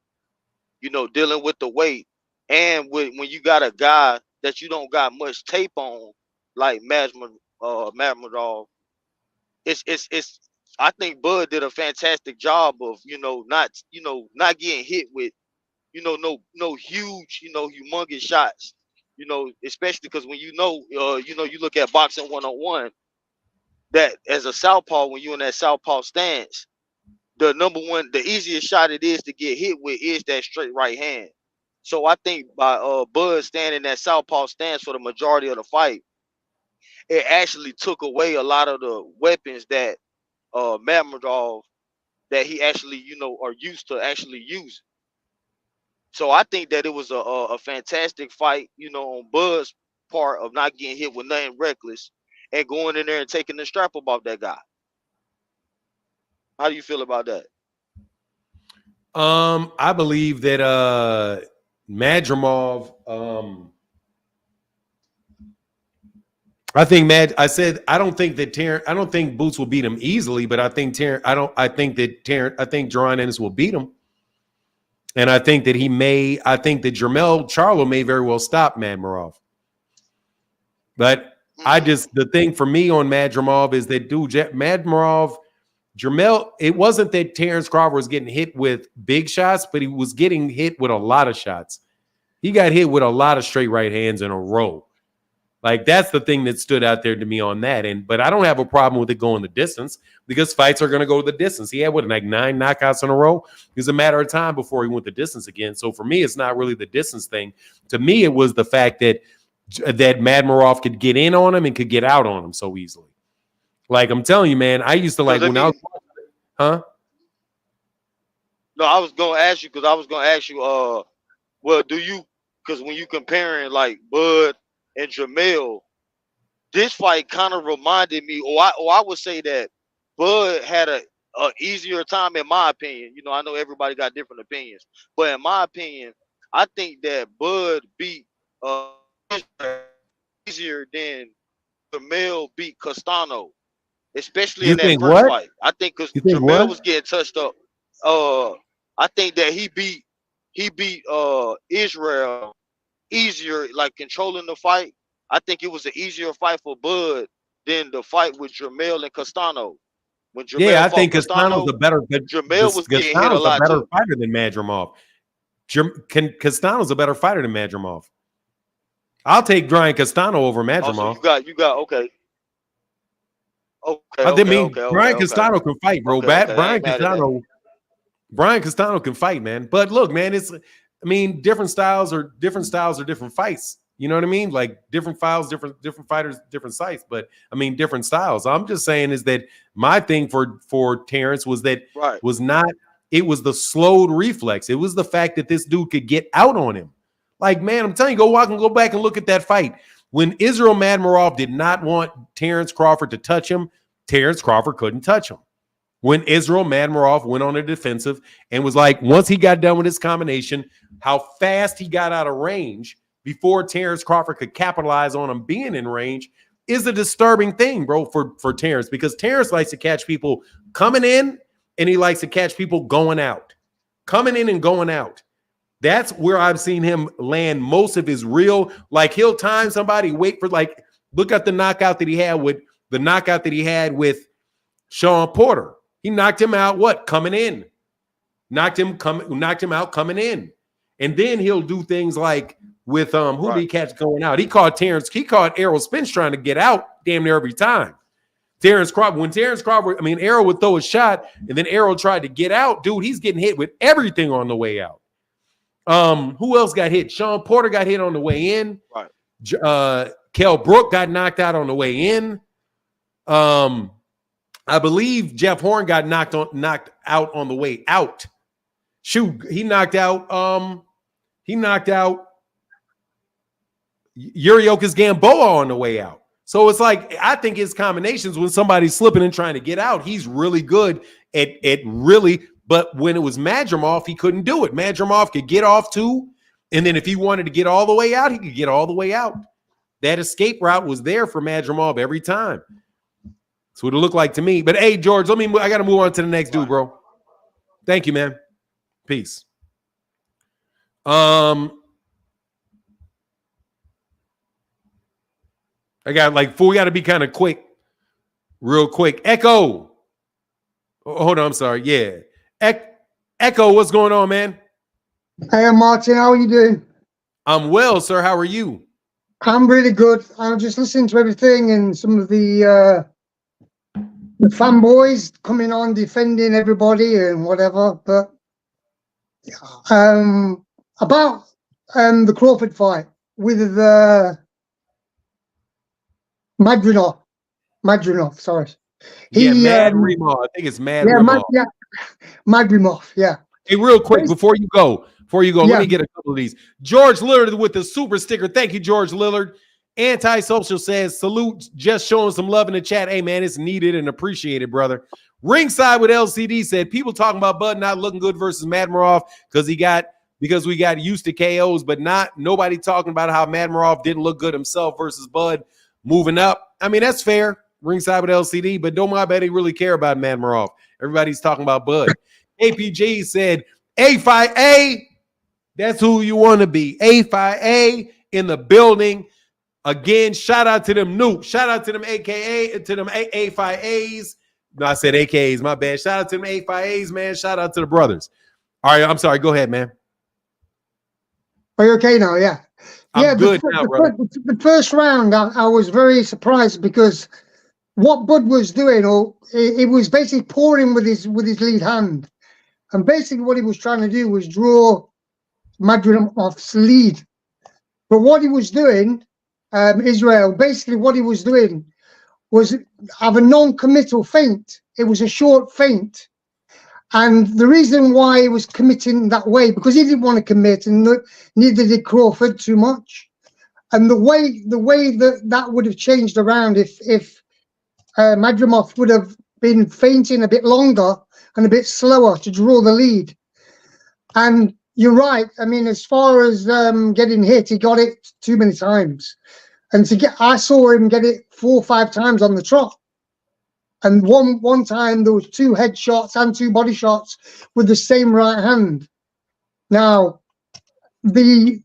dealing with the weight. And when you got a guy that you don't got much tape on, like Madrimov, it's I think Bud did a fantastic job of, not getting hit with, no huge, humongous shots, especially because when you look at boxing 101, that as a southpaw, when you're in that southpaw stance, the easiest shot it is to get hit with is that straight right hand. So I think by Bud standing that southpaw stance for the majority of the fight, it actually took away a lot of the weapons that Madrimov that he actually are used to actually using. So I think that it was a fantastic fight, on Bud's part of not getting hit with nothing reckless and going in there and taking the strap off that guy. How do you feel about that? I believe that Madrimov, I don't think Boots will beat him easily, but I think Jaron Ennis will beat him. And I think that Jermell Charlo may very well stop Madrimov. But the thing for me on Madrimov is that Madrimov, Jermell, it wasn't that Terence Crawford was getting hit with big shots, but he was getting hit with a lot of shots. He got hit with a lot of straight right hands in a row. Like, that's the thing that stood out there to me on that. But I don't have a problem with it going the distance because fights are going to go the distance. He had, 9 knockouts in a row? It was a matter of time before he went the distance again. So for me, it's not really the distance thing. To me, it was the fact that Madrimov could get in on him and could get out on him so easily. Like, I'm telling you, man, I used to like when I was watching it. Huh? No, I was gonna ask you well, because when you comparing like Bud and Jamel, this fight kind of reminded me, or I would say that Bud had a easier time, in my opinion. You know, I know everybody got different opinions, but in my opinion, I think that Bud beat easier than Jamel beat Castano, especially You in that think first what? fight. I think because You think Jamel what? was getting touched up. I think that he beat Israel easier, like controlling the fight. I think it was an easier fight for Bud than the fight with Jamel and Castano. When Yeah, Jamel I fought think Castano's Castano, a better, but Jamel was getting hit a Castano's a lot better too. fighter than Madrimov. Castano's a better fighter than Madrimov. I'll take Brian Castano over Also, Madrimov. you got okay, okay, I okay, mean, okay, okay, Brian okay, Castano can fight, bro. okay, okay. I Brian ain't mad at that. Castano can fight, man. But look, man, I mean, different styles are different fights. You know what I mean? Like different files, different fighters, different sites. But I mean, different styles. I'm just saying is that my thing for Terence was that Right. was not. It was the slowed reflex. It was the fact that this dude could get out on him. Like, man, I'm telling you, go back and look at that fight. When Israel Madrimov did not want Terence Crawford to touch him, Terence Crawford couldn't touch him. When Israel Madrimov went on a defensive and was like, once he got done with his combination, how fast he got out of range before Terence Crawford could capitalize on him being in range is a disturbing thing, bro, for Terence, because Terence likes to catch people coming in and he likes to catch people going out. Coming in and going out. That's where I've seen him land most of his real, like he'll time somebody, wait for, like, look at the knockout that he had with Sean Porter. He knocked him out, what? Coming in. Knocked him out coming in. And then he'll do things like with who did he catch going out? He caught Errol Spence trying to get out damn near every time. When Terence Crawford, I mean, Errol would throw a shot and then Errol tried to get out. Dude, he's getting hit with everything on the way out. Who else got hit? Sean Porter got hit on the way in. Right. Kell Brook got knocked out on the way in. I believe Jeff Horn got knocked out on the way out. Shoot, he knocked out Yuriokas Gamboa on the way out. So it's like, I think his combinations, when somebody's slipping and trying to get out, he's really good at really. But when it was Madrimov, he couldn't do it. Madrimov could get off too, and then if he wanted to get all the way out, he could get all the way out. That escape route was there for Madrimov every time. That's what it looked like to me. But hey, George, I got to move on to the next dude, bro. Thank you, man. Peace. I got like four. We got to be kind of quick, real quick. Echo. Oh, hold on. I'm sorry. Yeah. Echo, what's going on, man? Hey, Martin, how are you doing? I'm well, sir. How are you? I'm really good. I'm just listening to everything and some of the fanboys coming on defending everybody and whatever. But about the Crawford fight with the Madrimov, sorry. Madrimov. I think it's Madrimov. Madrimov, yeah. Hey, real quick, before you go, let me get a couple of these. George Lillard with the super sticker. Thank you, George Lillard. Antisocial says, salute, just showing some love in the chat. Hey, man, it's needed and appreciated, brother. Ringside with LCD said, people talking about Bud not looking good versus Madrimov because we got used to KOs, but nobody talking about how Madrimov didn't look good himself versus Bud moving up. I mean, that's fair. Ringside with LCD, but don't nobody really care about Madrimov. Everybody's talking about Bud. APG said, A5A, that's who you want to be. A5A in the building. Again, shout out to them Noob. Shout out to them AKA, to them A5As. No, I said AKAs, my bad. Shout out to them A5As, man. Shout out to the brothers. All right, I'm sorry. Go ahead, man. Are you okay now? Yeah. I'm good now, brother. The first round, I was very surprised because what Bud was doing, it was basically pouring with his lead hand. And basically what he was trying to do was draw Madrimov's lead. But what he was doing, Israel, basically what he was doing was have a non-committal feint. It was a short feint. And the reason why he was committing that way, because he didn't want to commit, and neither did Crawford too much. And the way that would have changed around if Madrimov would have been feinting a bit longer and a bit slower to draw the lead. And you're right. I mean, as far as getting hit, he got it too many times. And I saw him get it 4 or 5 times on the trot. And one time there was 2 head shots and 2 body shots with the same right hand. Now, the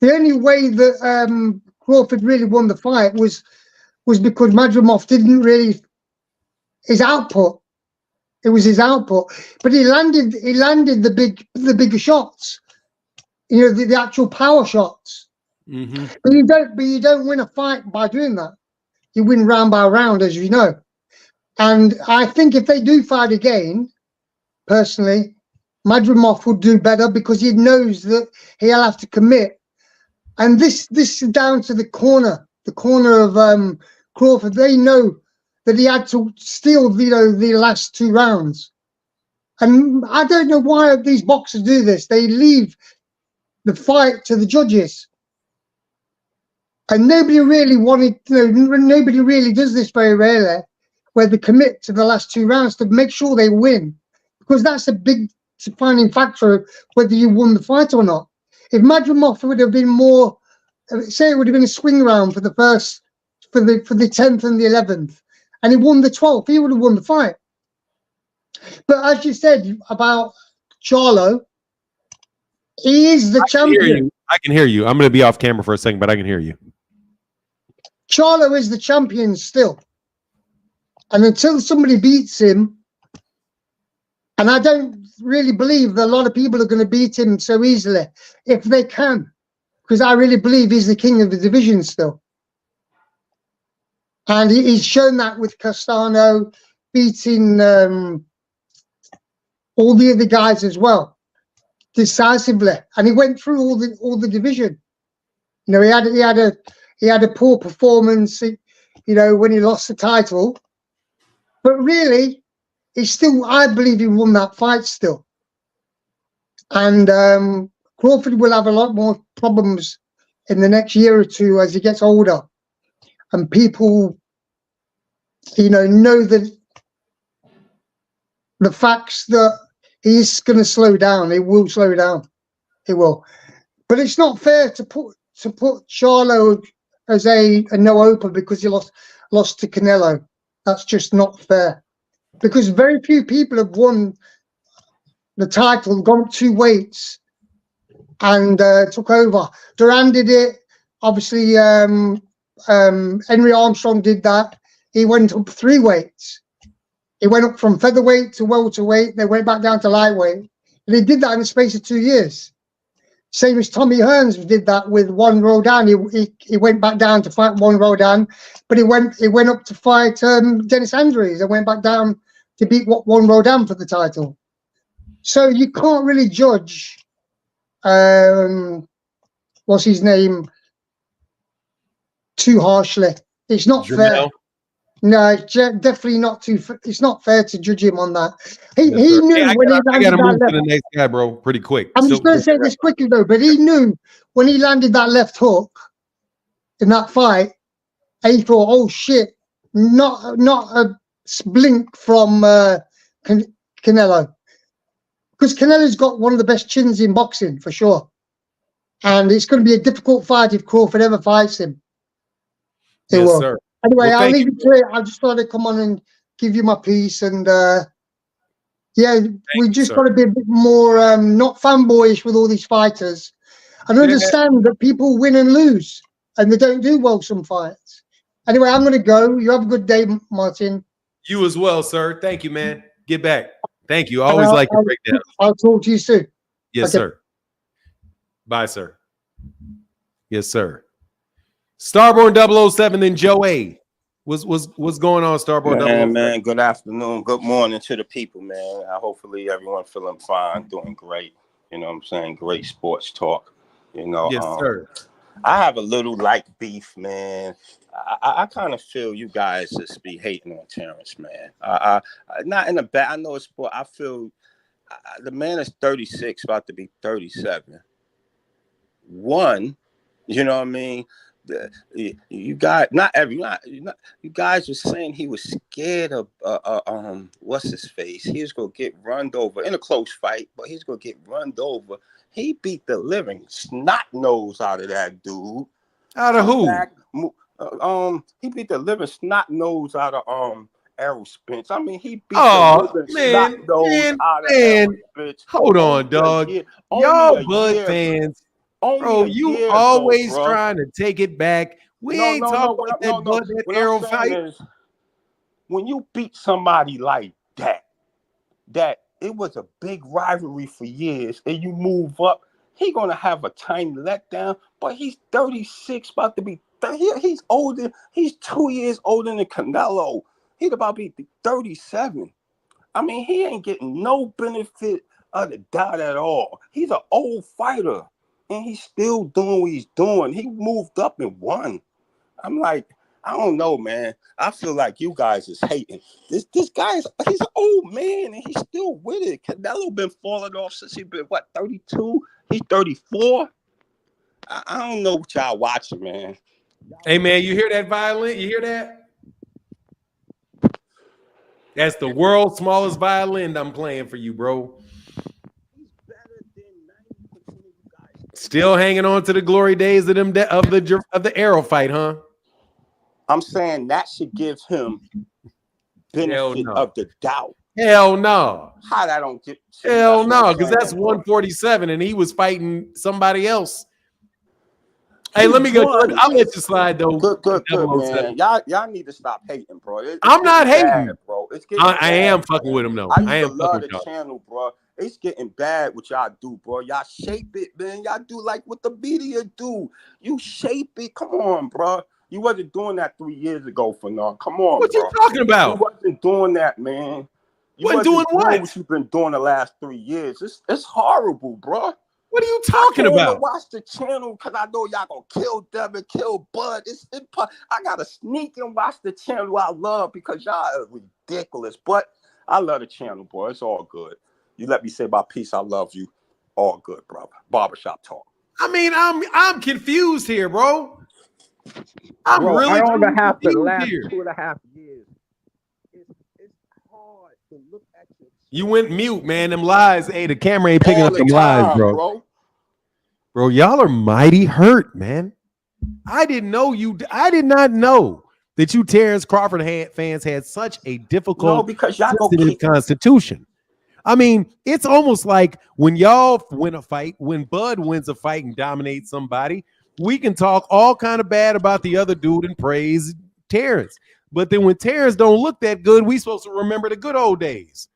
only way that Crawford really won the fight was because Madrimov didn't really his output. It was his output, but he landed the bigger shots. You know, the actual power shots. Mm-hmm. But you don't win a fight by doing that. You win round by round, as you know. And I think if they do fight again, personally, Madrimov would do better because he knows that he'll have to commit. And this is down to the corner of Crawford. They know that he had to steal, the last 2 rounds. And I don't know why these boxers do this. They leave the fight to the judges. And nobody really nobody really does this very rarely, where they commit to the last 2 rounds to make sure they win, because that's a big defining factor whether you won the fight or not. If Madrimov would have been more, say it would have been a swing round for the 10th and the 11th, and he won the 12th, he would have won the fight. But as you said about Charlo, he is the champion. I can hear you. I'm going to be off camera for a second, but I can hear you. Charlo is the champion still. And until somebody beats him, and I don't really believe that a lot of people are going to beat him so easily, if they can, because I really believe he's the king of the division still. And he's shown that with Castano beating all the other guys as well, decisively. And he went through all the division. You know, he had a poor performance, when he lost the title. But really, I believe he won that fight still. And Crawford will have a lot more problems in the next year or 2 as he gets older. And people, know that the facts that he's going to slow down. He will slow down. He will. But it's not fair to put Charlo as a no-opener because he lost to Canelo. That's just not fair. Because very few people have won the title, gone up 2 weights, and took over. Duran did it. Obviously, Henry Armstrong did that. He went up 3 weights. He went up from featherweight to welterweight. They went back down to lightweight. And he did that in the space of 2 years. Same as Tommy Hearns did that with Juan Rodan. He went back down to fight Juan Rodan, but he went up to fight Dennis Andrews and went back down to beat Juan Rodan for the title. So you can't really judge what's his name too harshly. It's not fair. No, it's definitely not too. It's not fair to judge him on that. He knew when he landed that move left. to the next guy, bro, pretty quick. I'm just going to say this quickly though, but he knew when he landed that left hook in that fight, he thought, "Oh shit!" Not a blink from Canelo, because Canelo's got one of the best chins in boxing for sure, and it's going to be a difficult fight if Crawford ever fights him. It will. Sir. Anyway, I'll leave it to it. I just thought I'd come on and give you my piece. And we just got to be a bit more not fanboyish with all these fighters and understand that people win and lose and they don't do well some fights. Anyway, I'm going to go. You have a good day, Martin. You as well, sir. Thank you, man. Get back. Thank you. I always like to break down. I'll talk to you soon. Yes, sir. Bye, sir. Yes, sir. Starborn 007, then Joe A. What's going on, Starborn 007? Man, good afternoon, good morning to the people, man. Hopefully everyone feeling fine, doing great. You know what I'm saying? Great sports talk. Yes, sir. I have a little light beef, man. I kind of feel you guys just be hating on Terence, man. Not in a bad. I know it's sport. I feel The man is 36, about to be 37. One, you know what I mean? You guys, you guys were saying he was scared of what's his face? He was gonna get run over in a close fight, but he's gonna get run over. He beat the living snot nose out of that dude. Out of who? Back, he beat the living snot nose out of Errol Spence. I mean, he beat the living snot nose out of Errol Spence. Hold on, dog. Y'all Bud fans. Bro, you always trying to take it back. We ain't talking about that Bud, that Errol fight. Is, when you beat somebody like that it was a big rivalry for years, and you move up, he gonna have a tiny letdown. But he's 36, about to be 30. He's older. He's 2 years older than Canelo. He's about to be 37. I mean, he ain't getting no benefit of the doubt at all. He's an old fighter. And he's still doing what he's doing. He moved up and won. I'm like, I don't know, man. I feel like you guys is hating. This guy he's an old man and he's still with it. Canelo been falling off since he been 32? He's 34. I don't know what y'all watching, man. Hey man, you hear that violin? You hear that? That's the world's smallest violin I'm playing for you, bro. Still hanging on to the glory days of the Errol fight, huh? I'm saying that should give him benefit of the doubt. Hell no. How that don't get? Hell no, because that's 147, and he was fighting somebody else. Hey, let me go. I'll let you slide though. Good, man. Y'all need to stop hating, bro. I'm not hating, bad, bro. It's getting I am fucking with him though. I am love the channel, bro. It's getting bad what y'all do, bro. Y'all shape it, man. Y'all do like what the media do. You shape it. Come on, bro. You wasn't doing that 3 years ago, Fernand. Come on, what bro. you talking about? You wasn't doing that, man. You wasn't doing what you've been doing the last 3 years. It's horrible, bro. What are you talking about? I can't watch the channel because I know y'all gonna kill Devin, kill Bud. I gotta sneak and watch the channel I love because y'all are ridiculous. But I love the channel, boy. It's all good. You let me say my piece. I love you. All good, brother. Barbershop talk. I mean, I'm confused here, bro. I'm bro, really I only have the last here. 2.5 years. It's hard to look at you. You went mute, man. Them lies. Hey, the camera ain't picking up them lies, bro. Bro, y'all are mighty hurt, man. I did not know that you Terence Crawford fans had such a difficult, because y'all sensitive constitution. I mean, it's almost like when y'all win a fight, when Bud wins a fight and dominates somebody, we can talk all kind of bad about the other dude and praise Terence. But then when Terence don't look that good, we supposed to remember the good old days.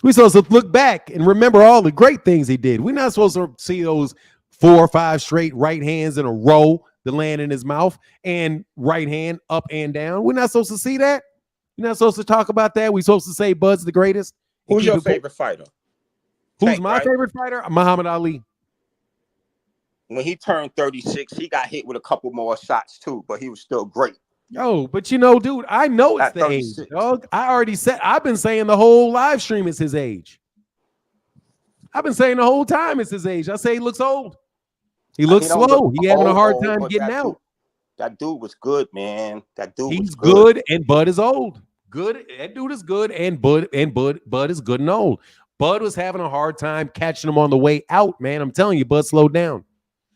We're supposed to look back and remember all the great things he did. We're not supposed to see those 4 or 5 straight right hands in a row that land in his mouth and right hand up and down. We're not supposed to see that. We're not supposed to talk about that. We're supposed to say Bud's the greatest. Who's your favorite fighter? Who's my favorite fighter? Muhammad Ali. When he turned 36, he got hit with a couple more shots too, but he was still great. Yo, but you know, dude, I know it's the age, dog. I've been saying the whole live stream is his age. I've been saying the whole time it's his age. I say he looks old. He looks slow. He having a hard time getting out. That dude was good, man. That dude He's was good. And Bud is old. Good. That dude is good, and Bud is good and old. Bud was having a hard time catching him on the way out, man. I'm telling you, Bud slowed down.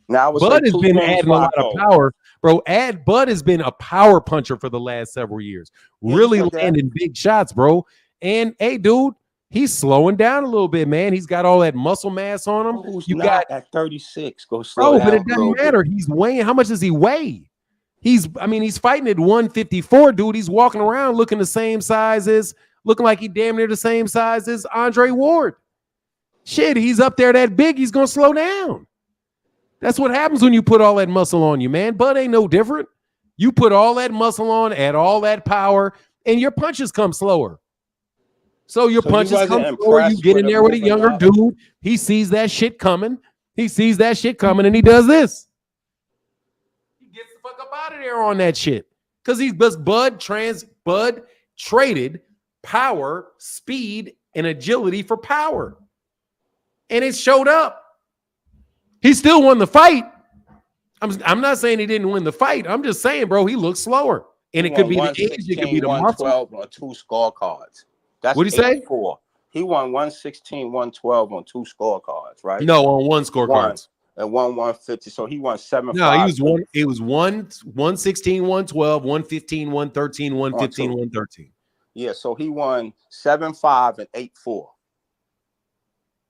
Now Bud has been adding a lot of power, bro. Bud has been a power puncher for the last several years, really landing big shots, bro. And hey, dude, he's slowing down a little bit, man. He's got all that muscle mass on him. You got at 36, go slow down. But it doesn't matter. He's weighing. How much does he weigh? He's fighting at 154, dude. He's walking around looking the same size as, looking like he damn near the same size as Andre Ward. Shit, he's up there that big. He's gonna slow down. That's what happens when you put all that muscle on you, man. Bud ain't no different. You put all that muscle on, add all that power, and your punches come slower. So your punches come slower. You get in there with a younger dude. He sees that shit coming. And he does this. He gets the fuck up out of there on that shit. Because Bud traded power, speed, and agility for power. And it showed up. He still won the fight. I'm not saying he didn't win the fight. I'm just saying, bro, he looks slower. And it could be the age, it could be the muscle. 112 on 2 scorecards. That's What'd you say? 8-4. He won 116, 112 on 2 scorecards, right? No, on 1 scorecards. And 150. So he won 7-5. No, he was one. It was 116, 112, 115, 113, 115, 113. Yeah, so he won 7-5 and 8-4.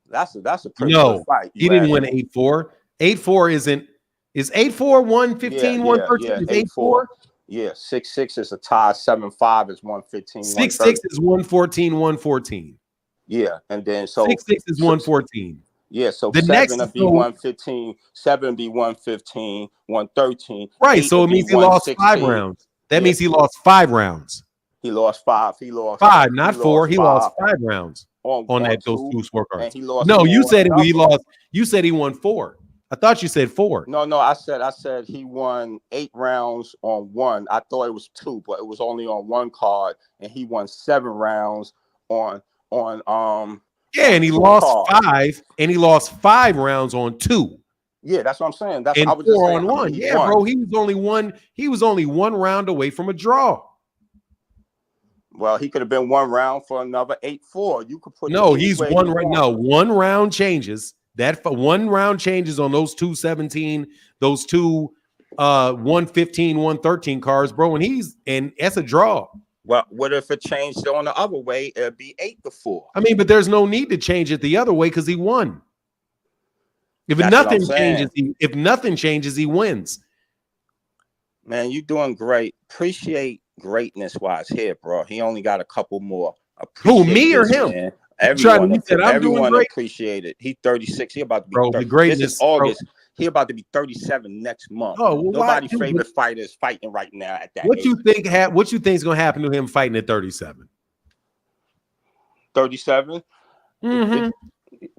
That's a pretty good fight. He didn't win 8-4. 8-4 isn't. Is 8-4 115, 113? Yeah, 8-4. Yeah, 6-6 is a tie. 7-5 is 115. 6-6 is 114, 114. Yeah, and then so 6-6 is 114. Yeah, so the 7 would be 115, 7 be 115, 113. Right, so it means he lost 5 rounds. That means he lost 5 rounds. He lost 5. He lost 5, not 4. He lost 5 rounds on those 2 scorecards. And he lost. No, you said he lost. You said he won 4. I thought you said 4. No, I said he won 8 rounds on 1. I thought it was 2, but it was only on 1 card, and he won 7 rounds on yeah, and he lost 5, and he lost 5 rounds on 2. Yeah, that's what I'm saying. That's and I was 4 just saying, on 1. Yeah, bro, he was only one round away from a draw. Well, he could have been 1 round for another 8-4. You could put he's one right now. 1 round changes. That 1 round changes on those 217, those 2 115, 113 cards, bro. And that's a draw. Well, what if it changed on the other way? It'd be 8-4. I mean, but there's no need to change it the other way because he won. If nothing changes, he wins. Man, you doing great. Appreciate greatness wise here, bro. He only got a couple more. Who, me or him? Man. Everyone great. Appreciate it. He 36. He about to be 30. The greatness. This is August. Bro. He about to be 37 next month. Oh, well, nobody's favorite fighter is fighting right now at that. What age. you think is going to happen to him fighting at 37? 37.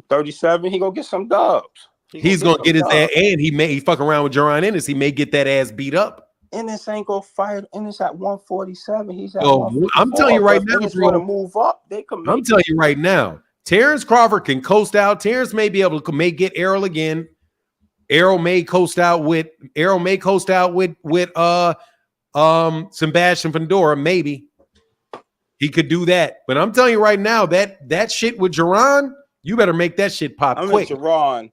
37. He gonna get some dubs. He's gonna get his ass, and he fuck around with Gervonta Ennis. He may get that ass beat up. Ennis ain't gonna fight. Ennis at 147. He's at. I'm telling you right now, Ennis gonna move up. I'm telling you right now, Terence Crawford can coast out. Terence may be able to get Errol again. Errol may coast out with Sebastian Fundora. Maybe he could do that. But I'm telling you right now, that shit with Gervonta, you better make that shit pop quick. Gervonta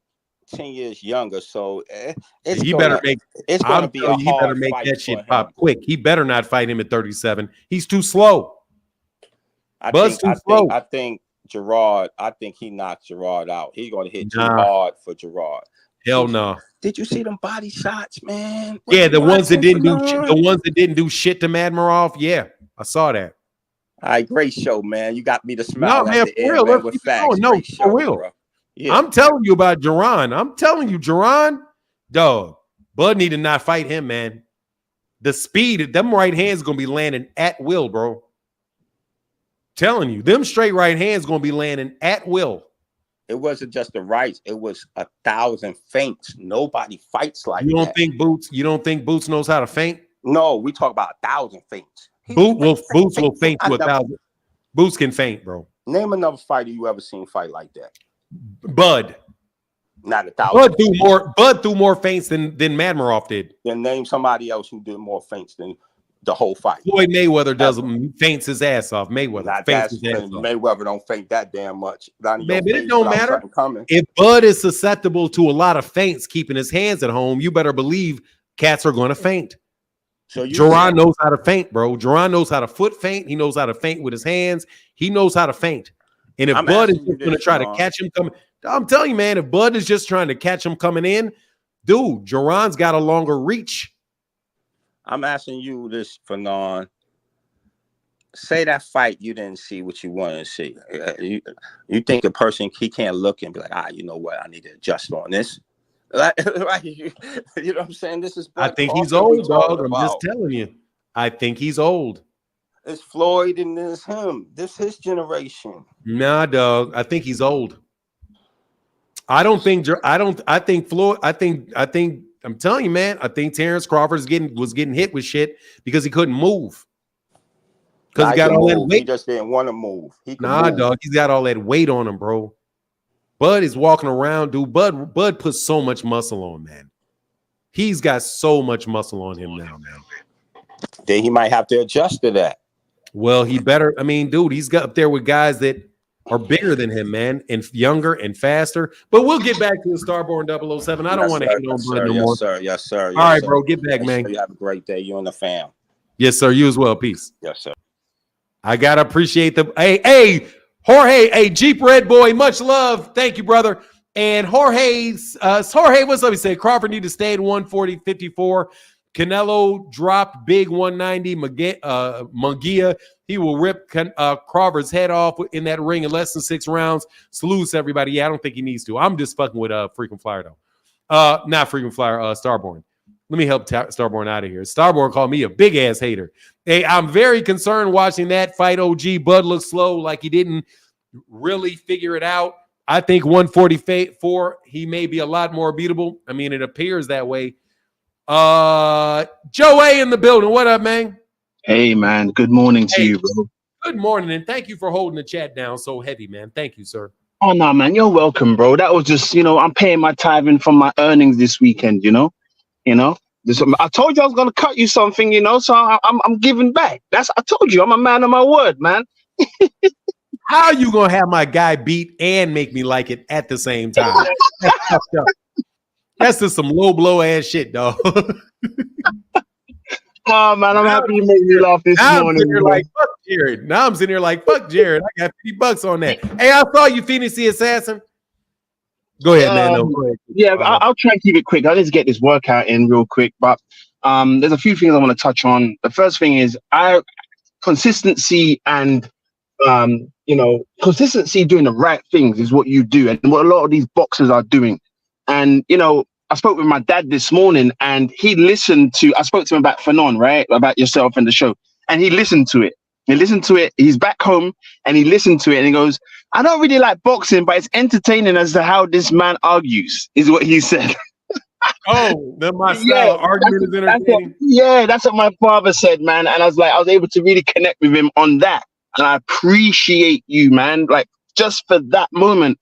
10 years younger, so it's he gonna, better make. It's gonna be a hard he better make that shit pop quick. He better not fight him at 37. He's too slow. I think Gerard. I think he knocked Gerard out. He's gonna hit too hard for Gerard. Hell no. Did you see them body shots, man? Yeah, the ones that didn't do shit to Madrimov. Yeah, I saw that. All right, great show, man. You got me to smile. No, man, for real. Let's keep going. No, for real. Yeah. I'm telling you about Gervonta. I'm telling you, Gervonta, dog. Bud need to not fight him, man. The speed, them right hands gonna be landing at will, bro. Telling you, them straight right hands gonna be landing at will. It wasn't just the rights; it was 1,000 feints. Nobody fights like you don't that. You don't think Boots knows how to feint? No, we talk about 1,000 feints. Boots will feint to 1,000. Boots can feint, bro. Name another fighter you ever seen fight like that. Bud. Not 1,000. Bud threw more feints than Madrimov did. Then name somebody else who did more feints than the whole fight. Floyd Mayweather feints his ass off. Mayweather don't feint that damn much. Man, but it don't matter. If Bud is susceptible to a lot of feints keeping his hands at home, you better believe cats are going to feint. So Gervonta knows how to feint, bro. Gervonta knows how to foot feint. He knows how to feint with his hands. He knows how to feint. And if Bud is just going to try to catch him coming, I'm telling you, man, if Bud is just trying to catch him coming in, dude, Gervonta's got a longer reach. I'm asking you this, Fanon. Say that fight you didn't see what you wanted to see. You think a person, he can't look and be like, you know what? I need to adjust on this. You know what I'm saying? This is. I think he's old, dog. I'm just telling you. I think he's old. It's Floyd and it's him. This his generation. Nah, dog. I think he's old. I think Floyd. I'm telling you, man. I think Terence Crawford was getting hit with shit because he couldn't move. Because he got all that He weight. just didn't want to move. He could Nah, move. dog. He's got all that weight on him, bro. Bud is walking around, dude. Bud puts so much muscle on, man. He's got so much muscle on him now, man. Then he might have to adjust to that. Well, he better. I mean, dude, he's got up there with guys that are bigger than him, man, and younger and faster. But we'll get back to the Starborn 007. I don't want to hate on Bud no more. Yes, sir. Yes, sir. All right, bro. Get back, man. You have a great day. You and the fam. Yes, sir. You as well. Peace. Yes, sir. I gotta appreciate the hey, Jorge, Jeep Red Boy, much love. Thank you, brother. And Jorge, what's up? He said Crawford need to stay at 140-54. Canelo dropped big 190. Munguia, he will rip Crawford's head off in that ring in less than 6 rounds. Salutes everybody. Yeah, I don't think he needs to. I'm just fucking with Freaking Flyer though. Not Freaking Flyer, Starborn. Let me help Starborn out of here. Starborn called me a big ass hater. Hey, I'm very concerned watching that fight. OG Bud looks slow, like he didn't really figure it out. I think 144, he may be a lot more beatable. I mean, it appears that way. Joe A in the building. What up, man? Hey, man. Good morning to you, bro. Good morning, and thank you for holding the chat down so heavy, man. Thank you, sir. Oh, no, man. You're welcome, bro. That was just, I'm paying my tithing from my earnings this weekend, I told you I was going to cut you something, so I'm giving back. I told you, I'm a man of my word, man. How are you going to have my guy beat and make me like it at the same time? That's just some low blow ass shit, dog. Oh, man, I'm happy you made me laugh this morning. Fuck Jared. Now I'm sitting here like, fuck Jared. I got $50 on that. Hey, I saw you, Phoenix the Assassin. Go ahead, man. No, go ahead. Yeah, I'll try and keep it quick. I need to get this workout in real quick, but there's a few things I want to touch on. The first thing is consistency and consistency doing the right things is what you do, and what a lot of these boxers are doing. And I spoke with my dad this morning, and he listened to. I spoke to him about Fanon, right, about yourself and the show, and he listened to it. He's back home, and he listened to it, and he goes, "I don't really like boxing, but it's entertaining as to how this man argues," is what he said. Oh, my style of argument is entertaining. That's what my father said, man. And I was able to really connect with him on that. And I appreciate you, man. Like, just for that moment.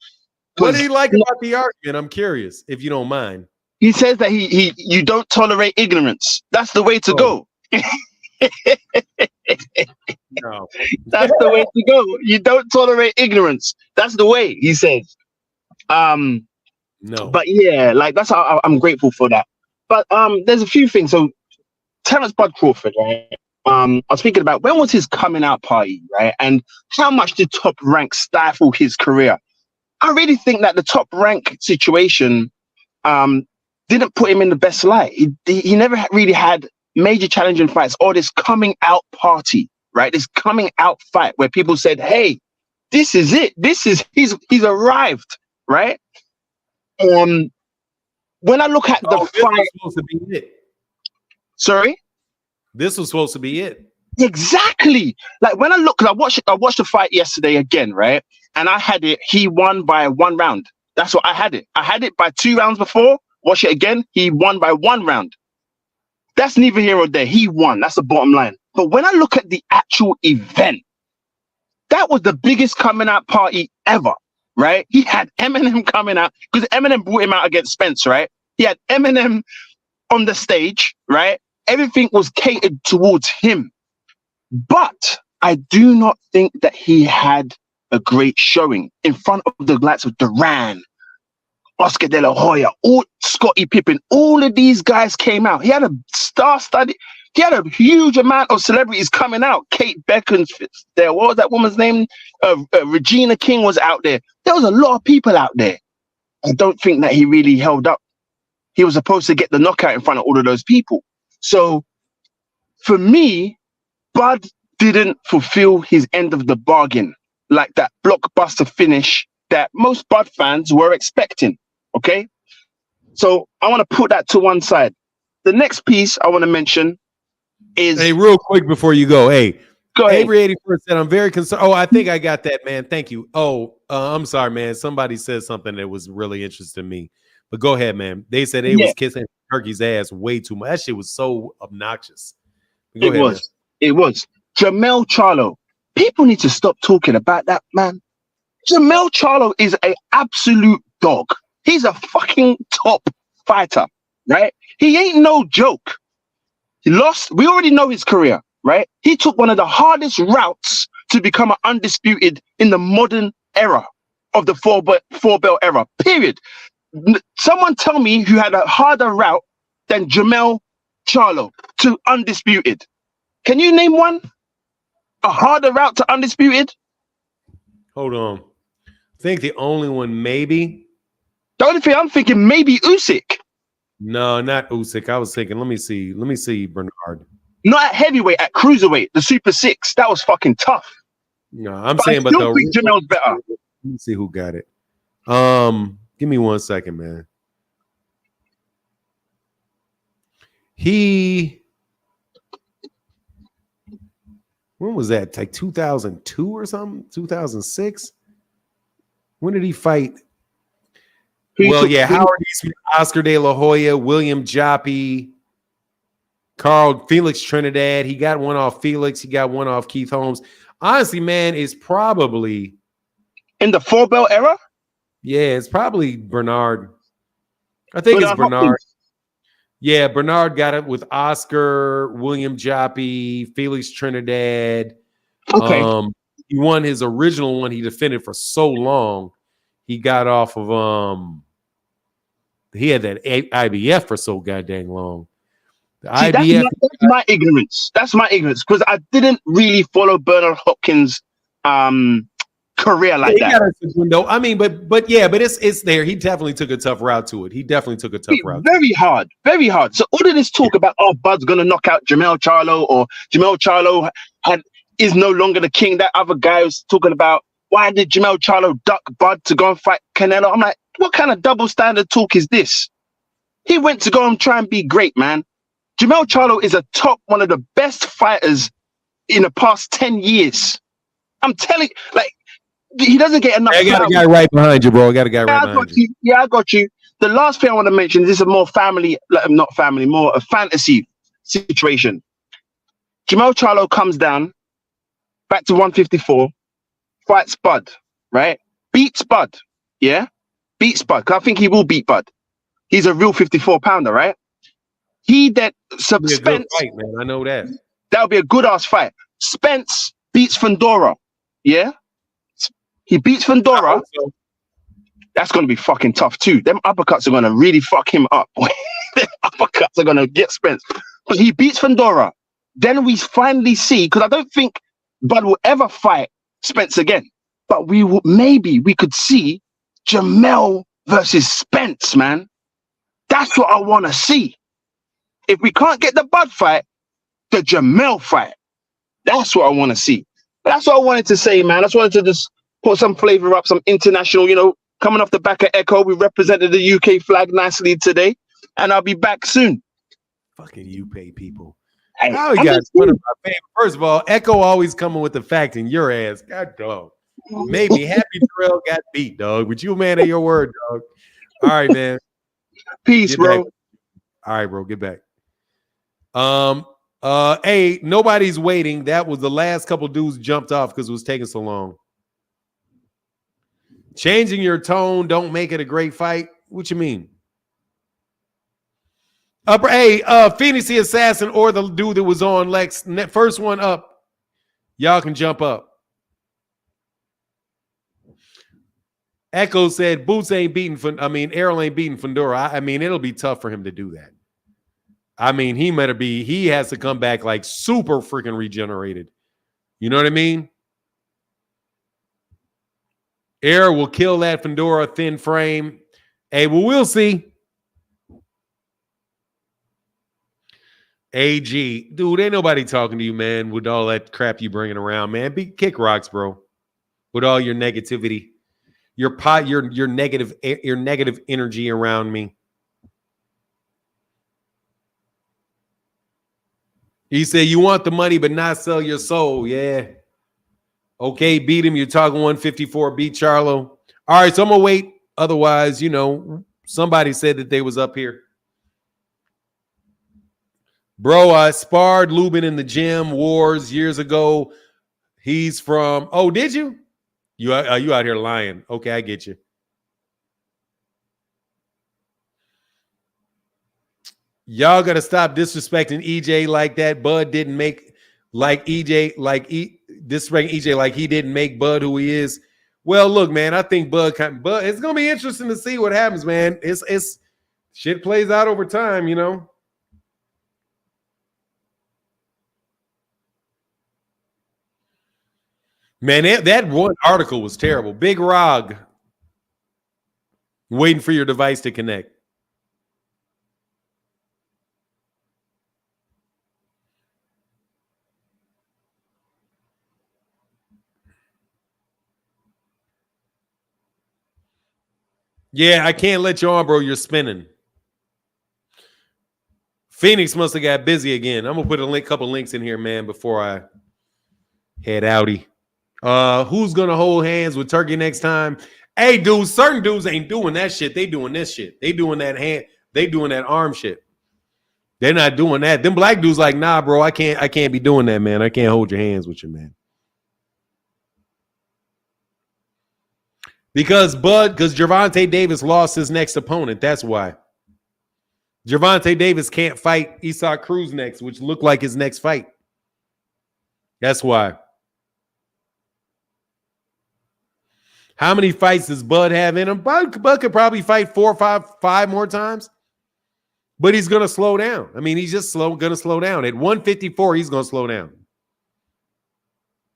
What do you like about the argument? I'm curious, if you don't mind. He says that you don't tolerate ignorance. That's the way to go. No. That's the way to go. You don't tolerate ignorance. That's the way, he says. No. But yeah, like that's how I'm grateful for that. But there's a few things. So Terence Bud Crawford, right? I was thinking about when was his coming out party, right? And how much did Top Rank stifle his career? I really think that the Top Rank situation didn't put him in the best light. He never really had major challenging fights or this coming out party, right? This coming out fight where people said, "Hey, this is it. He's arrived," right? When I look at the this fight, was supposed to be it. Sorry, this was supposed to be it. Exactly. Like when I look, because I watched the fight yesterday again, right? And I had it. He won by 1 round. That's what I had it. I had it by 2 rounds before. Watch it again. He won by 1 round. That's neither here or there. He won. That's the bottom line. But when I look at the actual event, that was the biggest coming out party ever, right? He had Eminem coming out because Eminem brought him out against Spence, right? He had Eminem on the stage, right? Everything was catered towards him. But I do not think that he had a great showing in front of the likes of Duran, Oscar De La Hoya, Scottie Pippen. All of these guys came out. He had a star-studded. He had a huge amount of celebrities coming out. Kate Beckinsale there. What was that woman's name? Regina King was out there. There was a lot of people out there. I don't think that he really held up. He was supposed to get the knockout in front of all of those people. So for me, Bud didn't fulfill his end of the bargain, like that blockbuster finish that most Bud fans were expecting. Okay, so I want to put that to one side. The next piece I want to mention is real quick before you go. Go ahead. Avery 81 said, "I'm very concerned." Oh, I think I got that, man. Thank you. Oh, I'm sorry, man. Somebody said something that was really interesting to me. But go ahead, man. They said they was kissing Turkey's ass way too much. That shit was so obnoxious. It was. Jermell Charlo. People need to stop talking about that, man. Jermell Charlo is an absolute dog. He's a fucking top fighter, right? He ain't no joke. He lost. We already know his career, right? He took one of the hardest routes to become an undisputed in the modern era of the four belt era, period. Someone tell me who had a harder route than Jermell Charlo to undisputed. Can you name one? A harder route to undisputed? Hold on. I think the only one maybe. The only thing I'm thinking maybe Usyk. No, not Usyk. I was thinking, let me see Bernard. Not at heavyweight, at cruiserweight, the Super 6. That was fucking tough. No, I'm But saying, I but still think Jermell's better. Let me see who got it. Give me 1 second, man. When was that? Like 2002 or something? 2006? When did he fight? Howard Eastman, Oscar De La Hoya, William Joppy, Carl Felix Trinidad. He got one off Felix. He got one off Keith Holmes. Honestly, man, it's probably in the four belt era. Yeah, it's probably Bernard. I think it's Bernard. Hopkins. Yeah, Bernard got it with Oscar, William Joppy, Felix Trinidad. Okay. He won his original one he defended for so long. He got off of he had that IBF for so goddamn long. The See, IBF. that's my ignorance. That's my ignorance because I didn't really follow Bernard Hopkins' career like that. Window. I mean, but it's there. He definitely took a tough route to it. Very hard, very hard. So all of this talk about Bud's gonna knock out Jermell Charlo or Jermell Charlo is no longer the king. That other guy was talking about why did Jermell Charlo duck Bud to go and fight Canelo? I'm like, what kind of double standard talk is this? He went to go and try and be great, man. Jermell Charlo is one of the best fighters in the past 10 years. I'm telling you, he doesn't get enough. I got a guy right behind you, bro. I got a guy right behind you. Yeah, I got you. The last thing I want to mention, this is more more a fantasy situation. Jermell Charlo comes down, back to 154, fights Bud, right? Beats Bud, yeah? Beats Bud, because I think he will beat Bud. He's a real 54-pounder, right? He then Spence. Good fight, man. I know that. That would be a good-ass fight. Spence beats Fundora, yeah? He beats Fundora. That's going to be fucking tough too. Them uppercuts are going to really fuck him up. Them uppercuts are going to get Spence. But he beats Fundora. Then we finally see, because I don't think Bud will ever fight Spence again. But we could see Jermell versus Spence, man. That's what I want to see. If we can't get the Bud fight, the Jermell fight. That's what I want to see. But that's what I wanted to say, man. I just wanted to just put some flavor up, some international, coming off the back of Echo. We represented the UK flag nicely today. And I'll be back soon. Fucking UK people. Hey, How you got one of my favorite? First of all, Echo always coming with the fact in your ass. God dog. Made me happy Terrell got beat, dog. But you a man of your word, dog. All right, man. Peace, bro. All right, bro. Get back. Hey, nobody's waiting. That was the last couple dudes jumped off because it was taking so long. Changing your tone don't make it a great fight. What you mean? Phoenix the Assassin or the dude that was on Lex. First one up. Y'all can jump up. Echo said Boots ain't beating Errol ain't beating Fundora. I mean, it'll be tough for him to do that. I mean, he has to come back like super freaking regenerated. You know what I mean? Errol will kill that Fundora thin frame. Hey, well, we'll see. AG, dude, ain't nobody talking to you, man, with all that crap you bringing around, man. Kick rocks, bro. With all your negativity, your negative energy around me. He said, you want the money, but not sell your soul. Yeah. Okay, beat him. You're talking 154. Beat Charlo. All right, so I'm going to wait. Otherwise, somebody said that they was up here. Bro, I sparred Lubin in the gym wars years ago. He's from. Oh, did you? You out here lying? Okay, I get you. Y'all gotta stop disrespecting EJ like that. Bud didn't make like EJ disrespecting EJ like he didn't make Bud who he is. Well, look, man, I think Bud. It's gonna be interesting to see what happens, man. It's shit plays out over time, you know. Man, that one article was terrible. Big Rog, waiting for your device to connect. Yeah, I can't let you on, bro. You're spinning. Phoenix must have got busy again. I'm gonna put a couple links in here, man, before I head outy. Who's gonna hold hands with Turkey next time? Hey, dudes, certain dudes ain't doing that shit. They doing this shit. They doing that hand. They doing that arm shit. They're not doing that. Them black dudes like, nah, bro, I can't be doing that, man. I can't hold your hands with you, man. Because Gervonta Davis lost his next opponent. That's why. Gervonta Davis can't fight Isaac Cruz next, which looked like his next fight. That's why. How many fights does Bud have in him? Bud could probably fight 4 or 5 more times. But he's going to slow down. I mean, he's just going to slow down. At 154, he's going to slow down.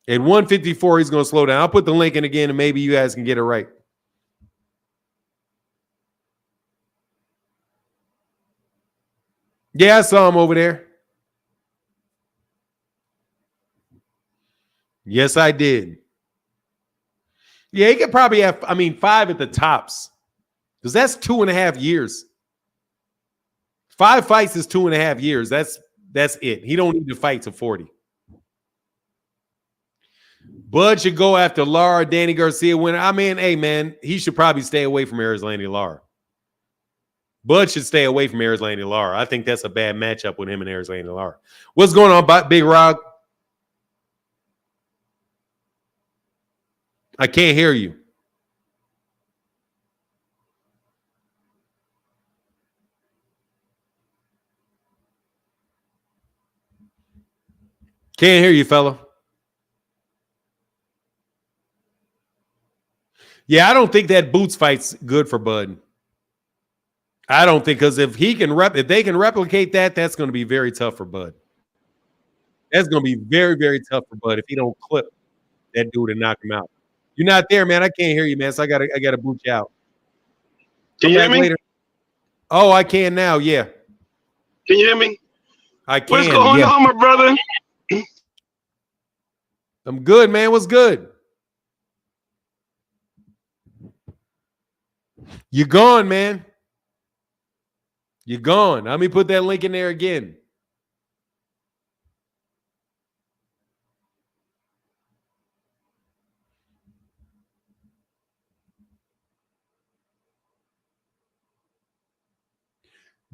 At 154, he's going to slow down. I'll put the link in again, and maybe you guys can get it right. Yeah, I saw him over there. Yes, I did. Yeah, he could probably have, 5 at the tops. Because that's 2.5 years. 5 fights is 2.5 years. That's it. He don't need to fight to 40. Bud should go after Lara, Danny Garcia winner. I mean, hey, man, he should probably stay away from Erislandy Lara. Bud should stay away from Erislandy Lara. I think that's a bad matchup with him and Erislandy Lara. What's going on, Big Rog? I can't hear you. Can't hear you, fella. Yeah, I don't think that Boots fight's good for Bud. I don't think, because if they can replicate that, that's going to be very tough for Bud. That's going to be very, very tough for Bud if he don't clip that dude and knock him out. You're not there, man. I can't hear you, man. So I gotta boot you out. Can you hear me? Later. Oh, I can now. Yeah. Can you hear me? I can. What's going on, my brother? I'm good, man. What's good? You're gone, man. You're gone. Let me put that link in there again.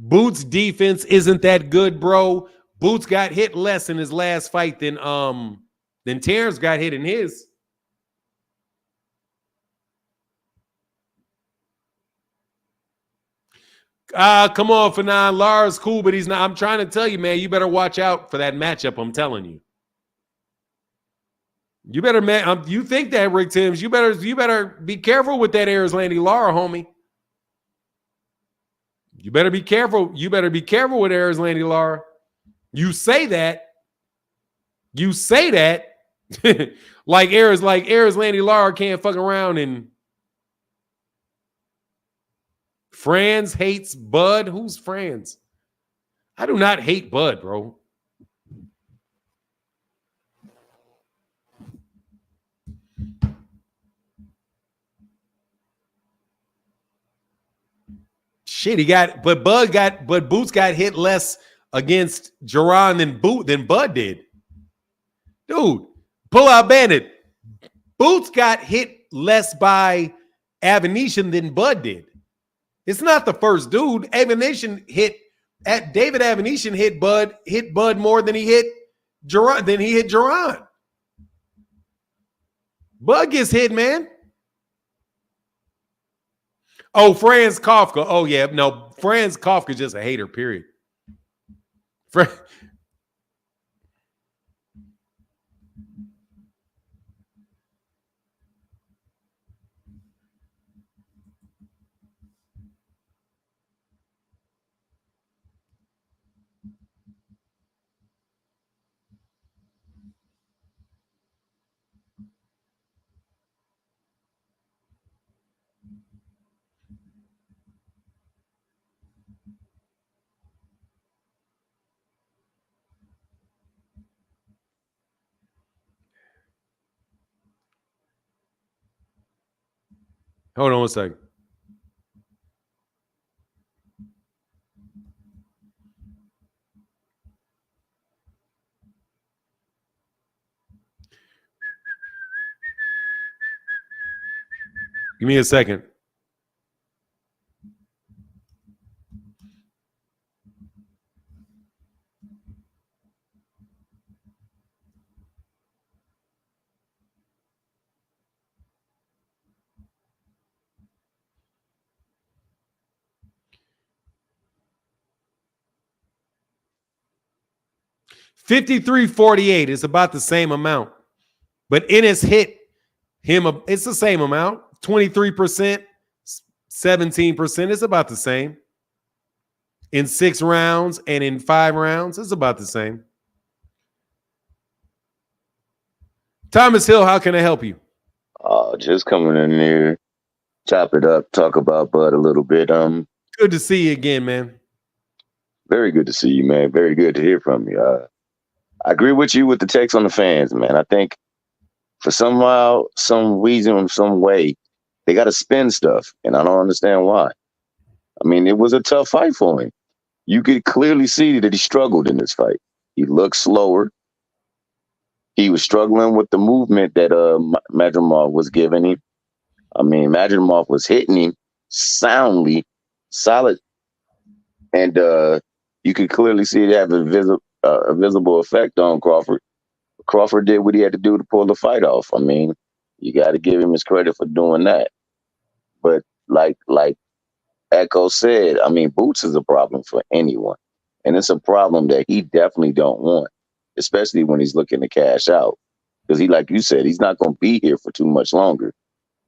Boots' defense isn't that good, bro. Boots got hit less in his last fight than Terence got hit in his. Come on, Fanon. Lara's cool, but he's not. I'm trying to tell you, man, you better watch out for that matchup. I'm telling you. You better, man. You think that, Rick Timms? You better be careful with that Erislandy Lara, homie. You better be careful. You better be careful with Erislandy Lara. You say that. You say that. like Erislandy Lara can't fuck around and Franz hates Bud. Who's Franz? I do not hate Bud, bro. Shit, but Boots got hit less against Jerron than Bud did. Dude, pull out Bandit. Boots got hit less by Avanesian than Bud did. It's not the first dude. Avanesian hit David Avenetian hit Bud more than he hit Gervonta. Bud gets hit, man. Oh, Franz Kafka. Oh, yeah. No, Franz Kafka is just a hater, period. Hold on one second. Give me a second. $53.48 is about the same amount. But Ennis hit him. It's the same amount. 23%, 17%. It's about the same. In 6 rounds and in 5 rounds, it's about the same. Thomas Hill, how can I help you? Just coming in here, chop it up, talk about Bud a little bit. Good to see you again, man. Very good to see you, man. Very good to hear from you. I agree with you with the takes on the fans, man. I think for somehow, some reason, some way, they got to spin stuff, and I don't understand why. I mean, it was a tough fight for him. You could clearly see that he struggled in this fight. He looked slower. He was struggling with the movement that Madrimov was giving him. I mean, Madrimov was hitting him soundly, solid, and you could clearly see it have a visible effect on Crawford. Crawford did what he had to do to pull the fight off. I mean, you got to give him his credit for doing that. But like Echo said, I mean, Boots is a problem for anyone, and it's a problem that he definitely don't want, especially when he's looking to cash out. Because he, like you said, he's not going to be here for too much longer.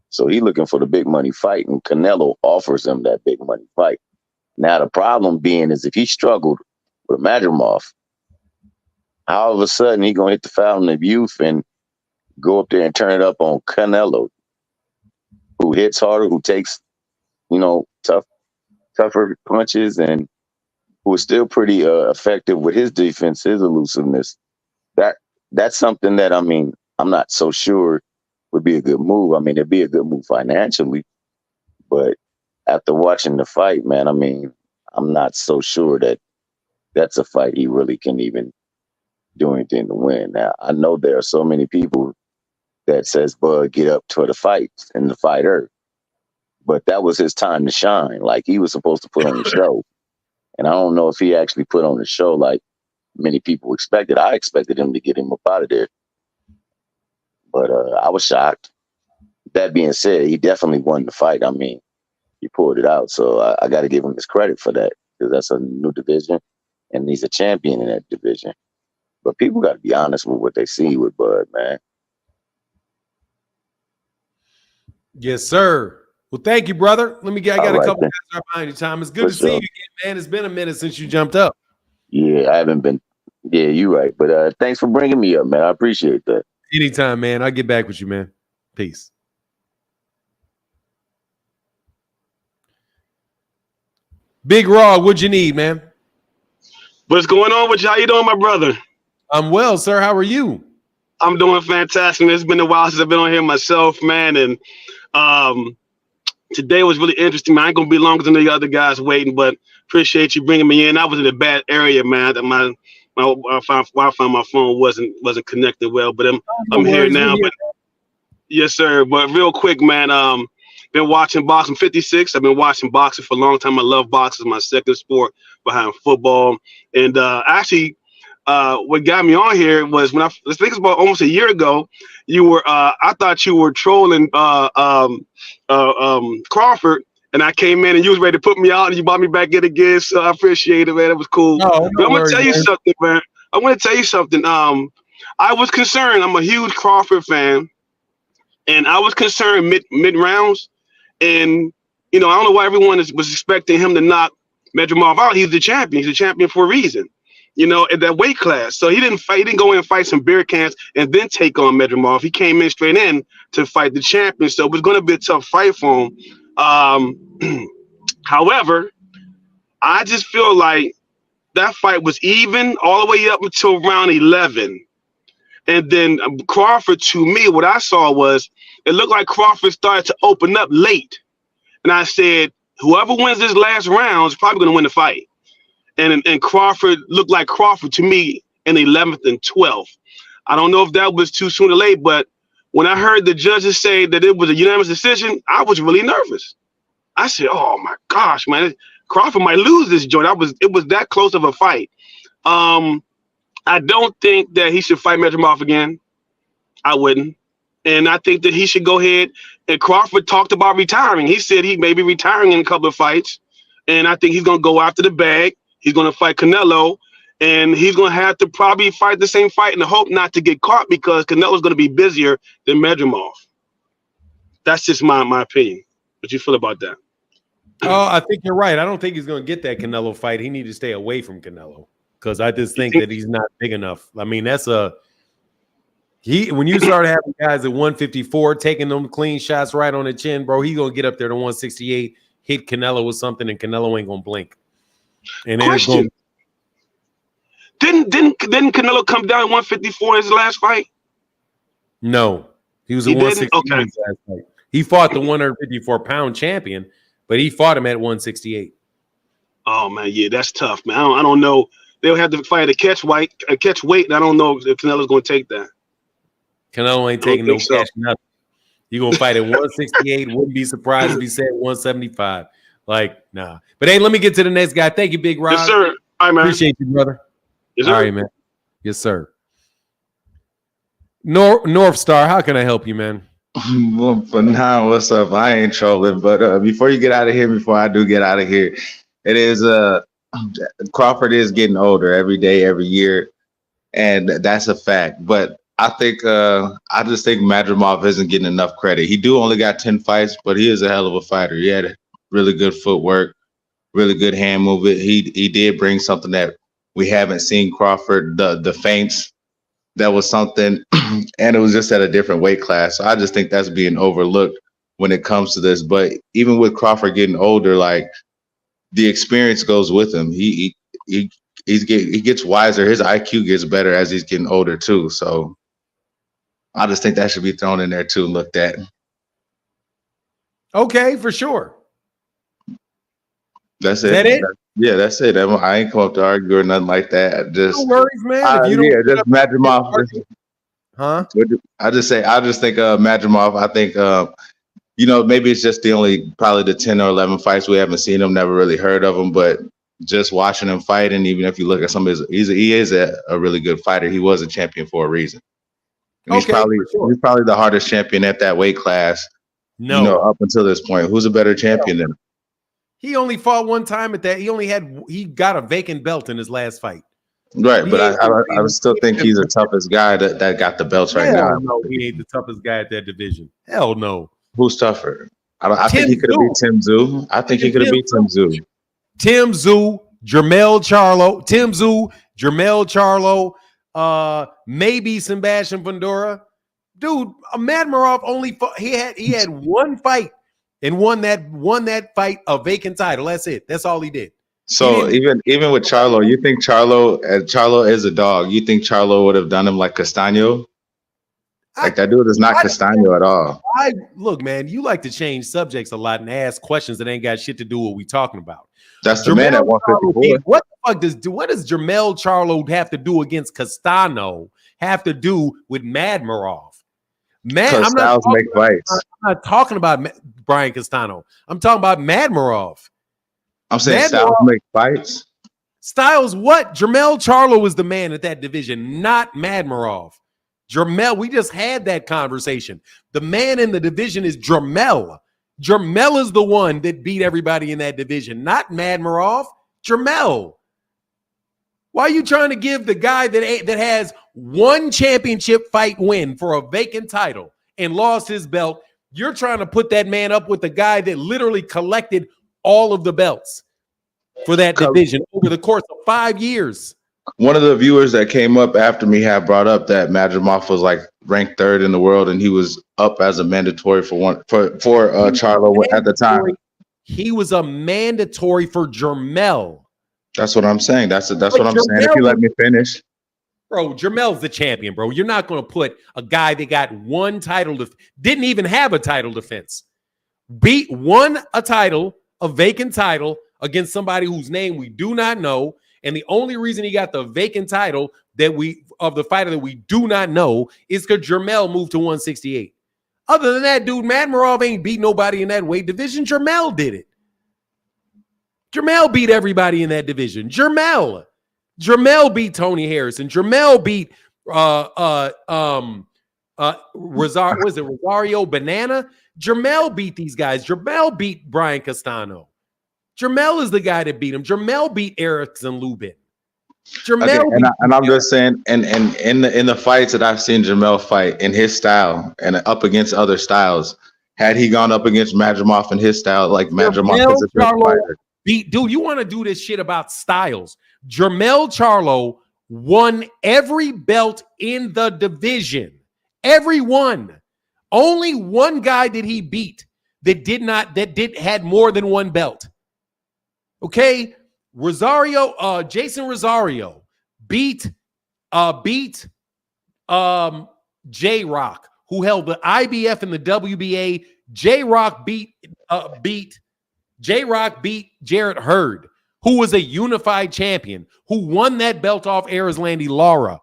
So he's looking for the big money fight, and Canelo offers him that big money fight. Now, the problem being is if he struggled with Madrimov, all of a sudden he's going to hit the fountain of youth and go up there and turn it up on Canelo, who hits harder, who takes, tougher punches, and who is still pretty effective with his defense, his elusiveness. That's something that, I mean, I'm not so sure would be a good move. I mean, it'd be a good move financially, but after watching the fight, man, I mean, I'm not so sure that that's a fight he really can even do anything to win. Now, I know there are so many people that says Bud get up to the fight and the fighter, but that was his time to shine. Like, he was supposed to put on the show, and I don't know if he actually put on the show like many people expected. I expected him to get him up out of there, but I was shocked. That being said, he definitely won the fight. I mean, he pulled it out, so I got to give him his credit for that, because that's a new division, and he's a champion in that division. But people got to be honest with what they see with Bud, man. Yes, sir. Well, thank you, brother. I got a couple guys right behind you, Tom. It's good to see you again, man. It's been a minute since you jumped up. Yeah, I haven't been. Yeah, you're right. But thanks for bringing me up, man. I appreciate that. Anytime, man. I'll get back with you, man. Peace. Big Raw, what'd you need, man? What's going on with you? How you doing, my brother? I'm well, sir. How are you? I'm doing fantastic. It's been a while since I've been on here myself, man. And today was really interesting, man. I ain't gonna be longer than the other guys waiting, but appreciate you bringing me in. I was in a bad area, man. My Wi-Fi on my phone wasn't connected well, but I'm here now. But yes, sir. But real quick, man. been watching boxing. 56. I've been watching boxing for a long time. I love boxing. It's my second sport behind football. And actually, what got me on here was when I think it's about almost a year ago. You were I thought you were trolling Crawford, and I came in and you was ready to put me out, and you brought me back in again. So I appreciate it, man. It was cool. No But I'm gonna worries, tell you man. something, man. I want to tell you something. I was concerned. I'm a huge Crawford fan, and I was concerned mid rounds. And I don't know why everyone was expecting him to knock Madrimov out. He's the champion. He's the champion for a reason. At that weight class. So he didn't fight. He didn't go in and fight some beer cans and then take on Madrimov. He came in straight in to fight the champion. So it was going to be a tough fight for him. However, I just feel like that fight was even all the way up until round 11. And then Crawford, to me, what I saw was it looked like Crawford started to open up late. And I said, whoever wins this last round is probably going to win the fight. And Crawford looked like Crawford to me in the 11th and 12th. I don't know if that was too soon or late, but when I heard the judges say that it was a unanimous decision, I was really nervous. I said, oh my gosh, man, Crawford might lose this joint. It was that close of a fight. I don't think that he should fight Madrimov again. I wouldn't. And I think that he should go ahead. And Crawford talked about retiring. He said he may be retiring in a couple of fights. And I think he's going to go after the bag. He's going to fight Canelo. And he's going to have to probably fight the same fight and hope not to get caught because Canelo's going to be busier than Madrimov. That's just my opinion. What you feel about that? Oh, I think you're right. I don't think he's going to get that Canelo fight. He needs to stay away from Canelo because I just think that he's not big enough. I mean, when you start having guys at 154 taking them clean shots right on the chin, bro, he's going to get up there to 168, hit Canelo with something, and Canelo ain't going to blink. And then Didn't Canelo come down at 154 in his last fight? No, he was at 168 Okay. in his last fight. He fought the 154-pound champion, but he fought him at 168. Oh man, yeah, that's tough, man. I don't know. They'll have to fight a catch weight, and I don't know if Canelo's going to take that. Canelo ain't taking no cash, nothing. You're going to fight at 168. Wouldn't be surprised if he said 175. Like, nah. But hey, let me get to the next guy. Thank you, Big Rob. Yes, sir. All right, man. Appreciate you, brother. Yes, sir. All right, man. Yes, sir. North Star, how can I help you, man? Well, for now, what's up? I ain't trolling, but before you get out of here, before I do get out of here, it is Crawford is getting older every day, every year, and that's a fact. But I just think Madrimov isn't getting enough credit. He only got 10 fights, but he is a hell of a fighter. He had really good footwork, really good hand movement. He did bring something that we haven't seen Crawford, the feints. That was something, and it was just at a different weight class. So I just think that's being overlooked when it comes to this. But even with Crawford getting older, like the experience goes with him. He gets wiser. His IQ gets better as he's getting older too. So I just think that should be thrown in there too, looked at. Okay, for sure. That's it. Is that it? Yeah, that's it. I ain't come up to argue or nothing like that. Just no worries, man. If you don't just Madrimov. Huh? I just think Madrimov. I think maybe it's just probably the 10 or 11 fights we haven't seen him, never really heard of him, but just watching him fight, and even if you look at some of his, he is a really good fighter. He was a champion for a reason. And he's probably the hardest champion at that weight class. No, up until this point, who's a better champion than him? He only fought one time at that. He got a vacant belt in his last fight. Right, but I still think he's the toughest guy that got the belts right now. No, he ain't the toughest guy at that division. Hell no. Who's tougher? I think he could have beat Tim Tszyu. I think he could have beat Tim Tszyu. Tim Tszyu, Jermell Charlo, Tim Tszyu, Jermell Charlo, maybe Sebastian Fundora. Dude, Madrimov only fought, he had one fight and won that fight a vacant title. That's it. That's all he did. So even with Charlo, you think Charlo is a dog? You think Charlo would have done him like Castaño? Like that dude is not Castaño at all. Look, man, you like to change subjects a lot and ask questions that ain't got shit to do with what we talking about. That's the man at 154. What does Jermell Charlo have to do against Castano have to do with Madrimov? Man, Because styles make fights. I'm not talking about Brian Castano. I'm talking about Madrimov. I'm saying styles make fights. Styles what? Jermell Charlo was the man at that division, not Madrimov. Jermell, we just had that conversation. The man in the division is Jermell. Jermell is the one that beat everybody in that division, not Madrimov. Jermell. Why are you trying to give the guy that has one championship fight win for a vacant title and lost his belt? You're trying to put that man up with the guy that literally collected all of the belts for that division over the course of 5 years. One of the viewers that came up after me had brought up that Madrimov was like ranked 3rd in the world, and he was up as a mandatory for Charlo at the time. He was a mandatory for Jermell. That's what I'm saying. That's what I'm saying. If you let me finish. Bro, Jermell's the champion, bro. You're not going to put a guy that got one title, didn't even have a title defense, won a title, a vacant title against somebody whose name we do not know. And the only reason he got the vacant title of the fighter that we do not know is because Jermell moved to 168. Other than that, dude, Madrimov ain't beat nobody in that weight division. Jermell did it. Jermell beat everybody in that division. Jermell beat Tony Harrison. Jermell beat Rosario Banana. Jermell beat these guys. Jermell beat Brian Castano. Jermell is the guy that beat him. Jermell beat Erickson Lubin. And I'm just saying, and in the fights that I've seen Jermell fight in his style and up against other styles, had he gone up against Madrimov in his style, like Madrimov is a good fighter. Dude, you want to do this shit about styles? Jermell Charlo won every belt in the division. Every one. Only one guy did he beat that had more than one belt. Okay, Jason Rosario beat J-Rock, who held the IBF and the WBA. J-Rock beat Jarrett Hurd, who was a unified champion, who won that belt off Erislandy Lara.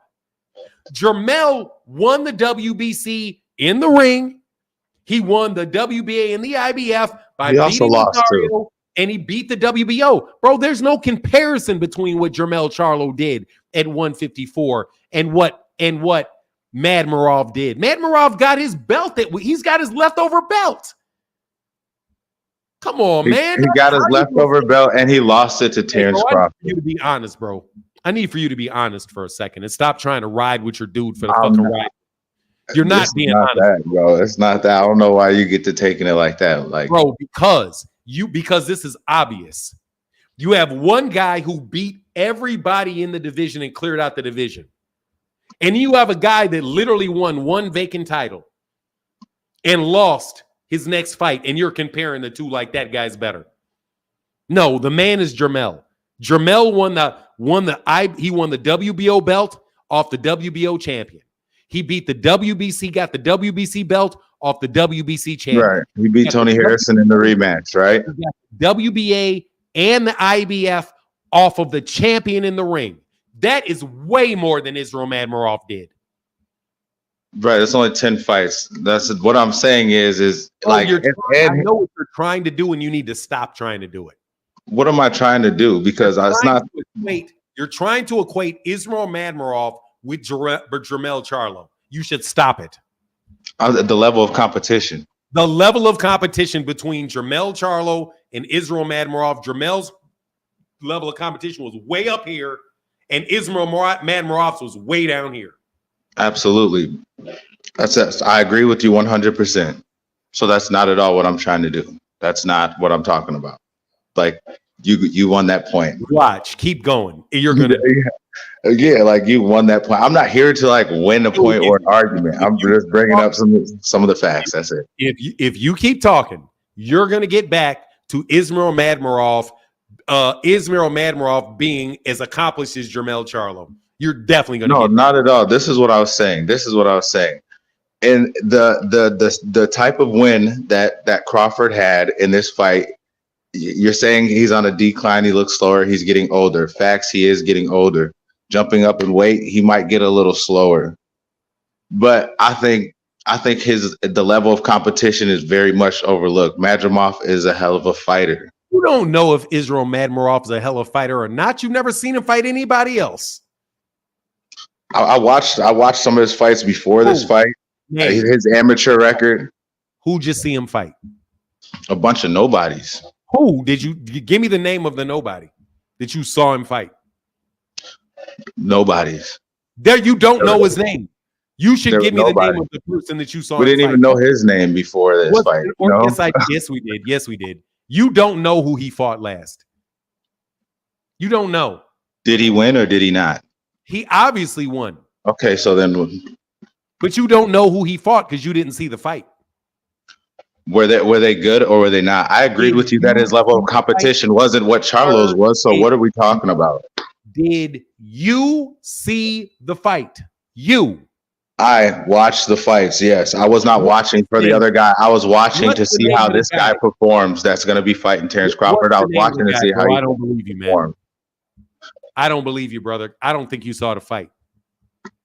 Jermell won the WBC in the ring. He won the WBA and the IBF by beating Rosario. And he beat the WBO. Bro, there's no comparison between what Jermell Charlo did at 154 and what Madrimov did. Madrimov got his belt. He's got his leftover belt. Come on, man. He got his leftover belt and he lost it to Terence Crawford. I need for you to be honest, bro. I need for you to be honest for a second and stop trying to ride with your dude for the fucking ride. You're not being honest, that, bro. It's not that. I don't know why you get to taking it like that. Like, bro, because this is obvious. You have one guy who beat everybody in the division and cleared out the division. And you have a guy that literally won one vacant title and lost his next fight. And you're comparing the two like that guy's better. No, the man is Jermell. Jermell won the WBO belt off the WBO champion. He beat the WBC, got the WBC belt off the WBC champion. Right. He beat Tony Harrison in the rematch, right? He got the WBA and the IBF off of the champion in the ring. That is way more than Israel Madrimov did. Right. It's only 10 fights. That's what I'm saying is I know what you're trying to do, and you need to stop trying to do it. What am I trying to do? Because it's not. You're trying to equate Israel Madrimov with Jermell Charlo. You should stop it. The level of competition. The level of competition between Jermell Charlo and Israel Madrimov. Jermell's level of competition was way up here, and Israel Madrimov's was way down here. Absolutely. I agree with you 100%. So that's not at all what I'm trying to do. That's not what I'm talking about. Like you won that point. Watch, keep going. You're gonna. Yeah, like you won that point. I'm not here to like win a point or an argument. I'm just bringing up some of the facts. That's it. If you keep talking, you're gonna get back to Israel Madrimov being as accomplished as Jermell Charlo. You're definitely gonna. No, not at all. This is what I was saying. And the type of win that Crawford had in this fight. You're saying he's on a decline. He looks slower. He's getting older. Facts, he is getting older. Jumping up in weight, he might get a little slower. But I think I think the level of competition is very much overlooked. Madrimov is a hell of a fighter. You don't know if Israel Madrimov is a hell of a fighter or not. You've never seen him fight anybody else. I watched some of his fights before this fight. His amateur record. Who'd you see him fight? A bunch of nobodies. Who did you give me the name of the nobody that you saw him fight? Nobodies. There, you don't know his name. You should give me the name of the person that you saw. We didn't even know his name before this fight. No? Yes, we did. Yes, we did. You don't know who he fought last. You don't know. Did he win or did he not? He obviously won. Okay, so then. But you don't know who he fought because you didn't see the fight. Were they good or were they not? I agreed with you that his level of competition wasn't what Charlo's was. So what are we talking about? Did you see the fight? I watched the fights. Yes, I was not watching for the other guy. I was watching to see how this guy performs. That's going to be fighting Terence Crawford. I was watching to see how he. I don't believe you, man. I don't believe you, brother. I don't think you saw the fight.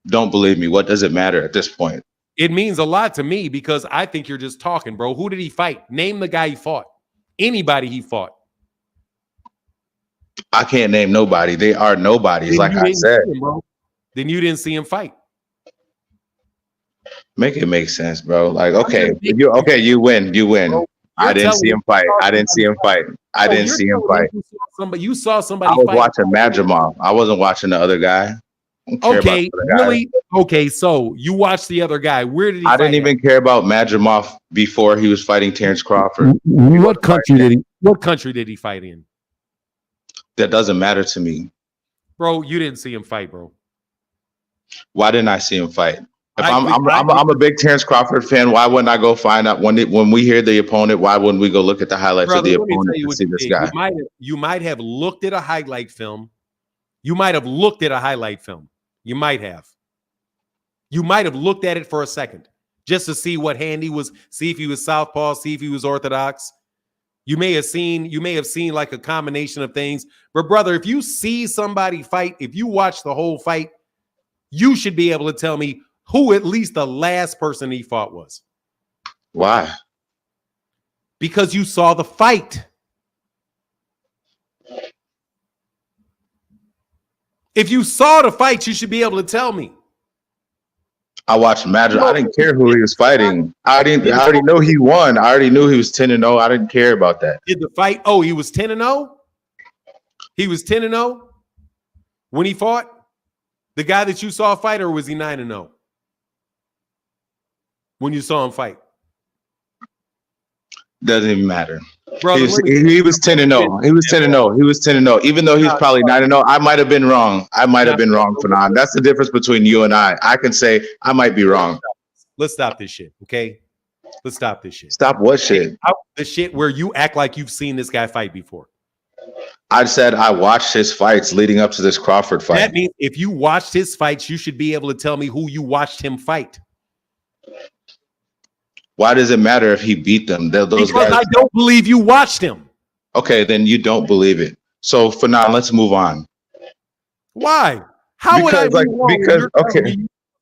Don't believe me. What does it matter at this point? It means a lot to me because I think you're just talking, bro. Who did he fight? Name the guy he fought. Anybody he fought. I can't name nobody. They are nobodies, like I said. Then you didn't see him fight. Make it make sense, bro. Like, okay, you win. Bro, I didn't see him fight. I didn't see him fight. You saw somebody. I was watching Madrimov. I wasn't watching the other guy. Okay, really? Okay, so you watched the other guy. Where did he fight? I didn't even care about Madrimov before he was fighting Terence Crawford. What country did he fight in? That doesn't matter to me. Bro, you didn't see him fight, bro. Why didn't I see him fight? If I'm a big Terence Crawford fan, why wouldn't I go find out when we hear the opponent? Why wouldn't we go look at the highlights of the opponent to see this guy? You might have looked at a highlight film. You might have looked at a highlight film. You might have. You might have looked at it for a second just to see what hand he was, see if he was southpaw, see if he was orthodox. You may have seen like a combination of things. But brother, if you see somebody fight, if you watch the whole fight, you should be able to tell me who at least the last person he fought was. Why? Because you saw the fight. If you saw the fight, you should be able to tell me. I watched Madrimov. I didn't care who he was fighting. I already know he won. I already knew he was 10-0. I didn't care about that. Did the fight? Oh, he was 10-0? He was 10-0 when he fought? The guy that you saw fight, or was he 9-0? When you saw him fight? Doesn't even matter. Brother, he was 10-0. He was 10-0. He was 10-0. Even though he's probably 9-0, I might have been wrong. Fanon. That's the difference between you and I. I can say I might be wrong. Let's stop this shit, okay? Let's stop this shit. Stop what shit? The shit where you act like you've seen this guy fight before. I said I watched his fights leading up to this Crawford fight. That means if you watched his fights, you should be able to tell me who you watched him fight. Why does it matter if he beat them? Because I don't believe you watched him. Okay, then you don't believe it. So for now, let's move on. Why? How would I move on? Because okay,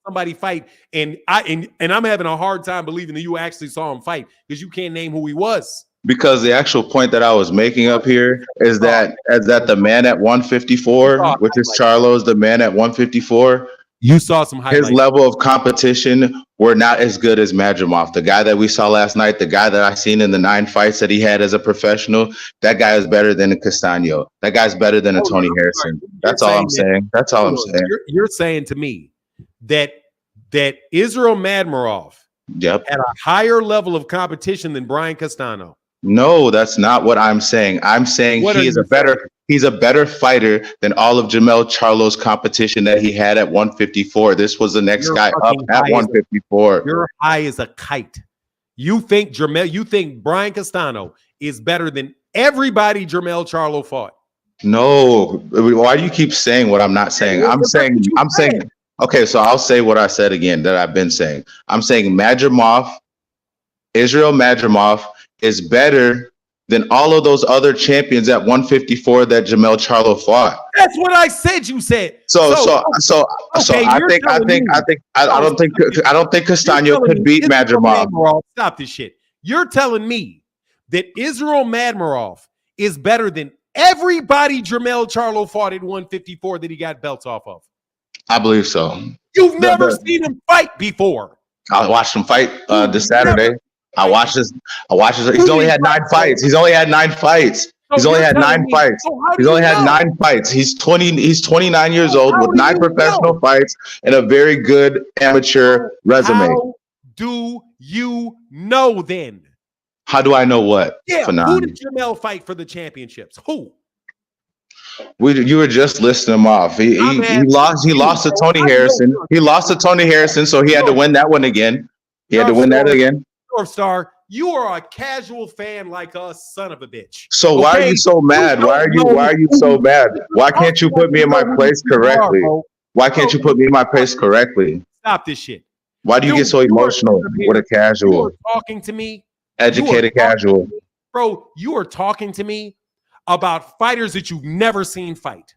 somebody fight, and I'm having a hard time believing that you actually saw him fight because you can't name who he was. Because the actual point that I was making up here is that the man at 154, which is Charlo's, the man at 154. You saw some highlights. His level of competition were not as good as Madrimov. The guy that we saw last night, the guy that I seen in the 9 fights that he had as a professional, that guy is better than a Castano. That guy's better than a Tony Harrison. That's all I'm saying. That's all I'm saying. You're saying to me that Israel Madrimov had a higher level of competition than Brian Castano. No, that's not what I'm saying. I'm saying he's a better fighter than all of Jermell Charlo's competition that he had at 154. This was the next guy up at 154. You're high as a kite. You think Brian Castano is better than everybody Jermell Charlo fought? No. Why do you keep saying what I'm not saying? I'm saying. Okay, so I'll say what I said again that I've been saying. I'm saying Israel Madrimov is better than all of those other champions at 154 that Jamel Charlo fought. That's what I said. You said. So Okay, I you're think telling me. I don't think Castano You're telling could me beat Israel Madrimov. Madrimov. Stop this shit. You're telling me that Israel Madrimov is better than everybody Jamel Charlo fought at 154 that he got belts off of. I believe so. You've never seen him fight before. I watched him fight this Saturday. I watched this. Who He's only did had he 9 fight? fights. He's only had 9 fights. So He's only you're had telling 9 me- fights. so how do He's only you had know? 9 fights. He's 29 years old How with do 9 you professional know? fights and a very good amateur resume. How do you know then? How do I know what? Yeah, Fanan? who did Jamel fight for the championships? Who? You were just listing him off. He lost to Tony Harrison. He lost to Tony Harrison, so he had to win that one again. He had to win that again. North Star, you are a casual fan like us, son of a bitch. So why are you so mad? Why are you so mad? Why can't you put me in my place correctly? Why can't you put me in my place correctly? Stop this shit. Why do you get so emotional with a casual? You are talking to me. Educated casual. Bro, you are talking to me about fighters that you've never seen fight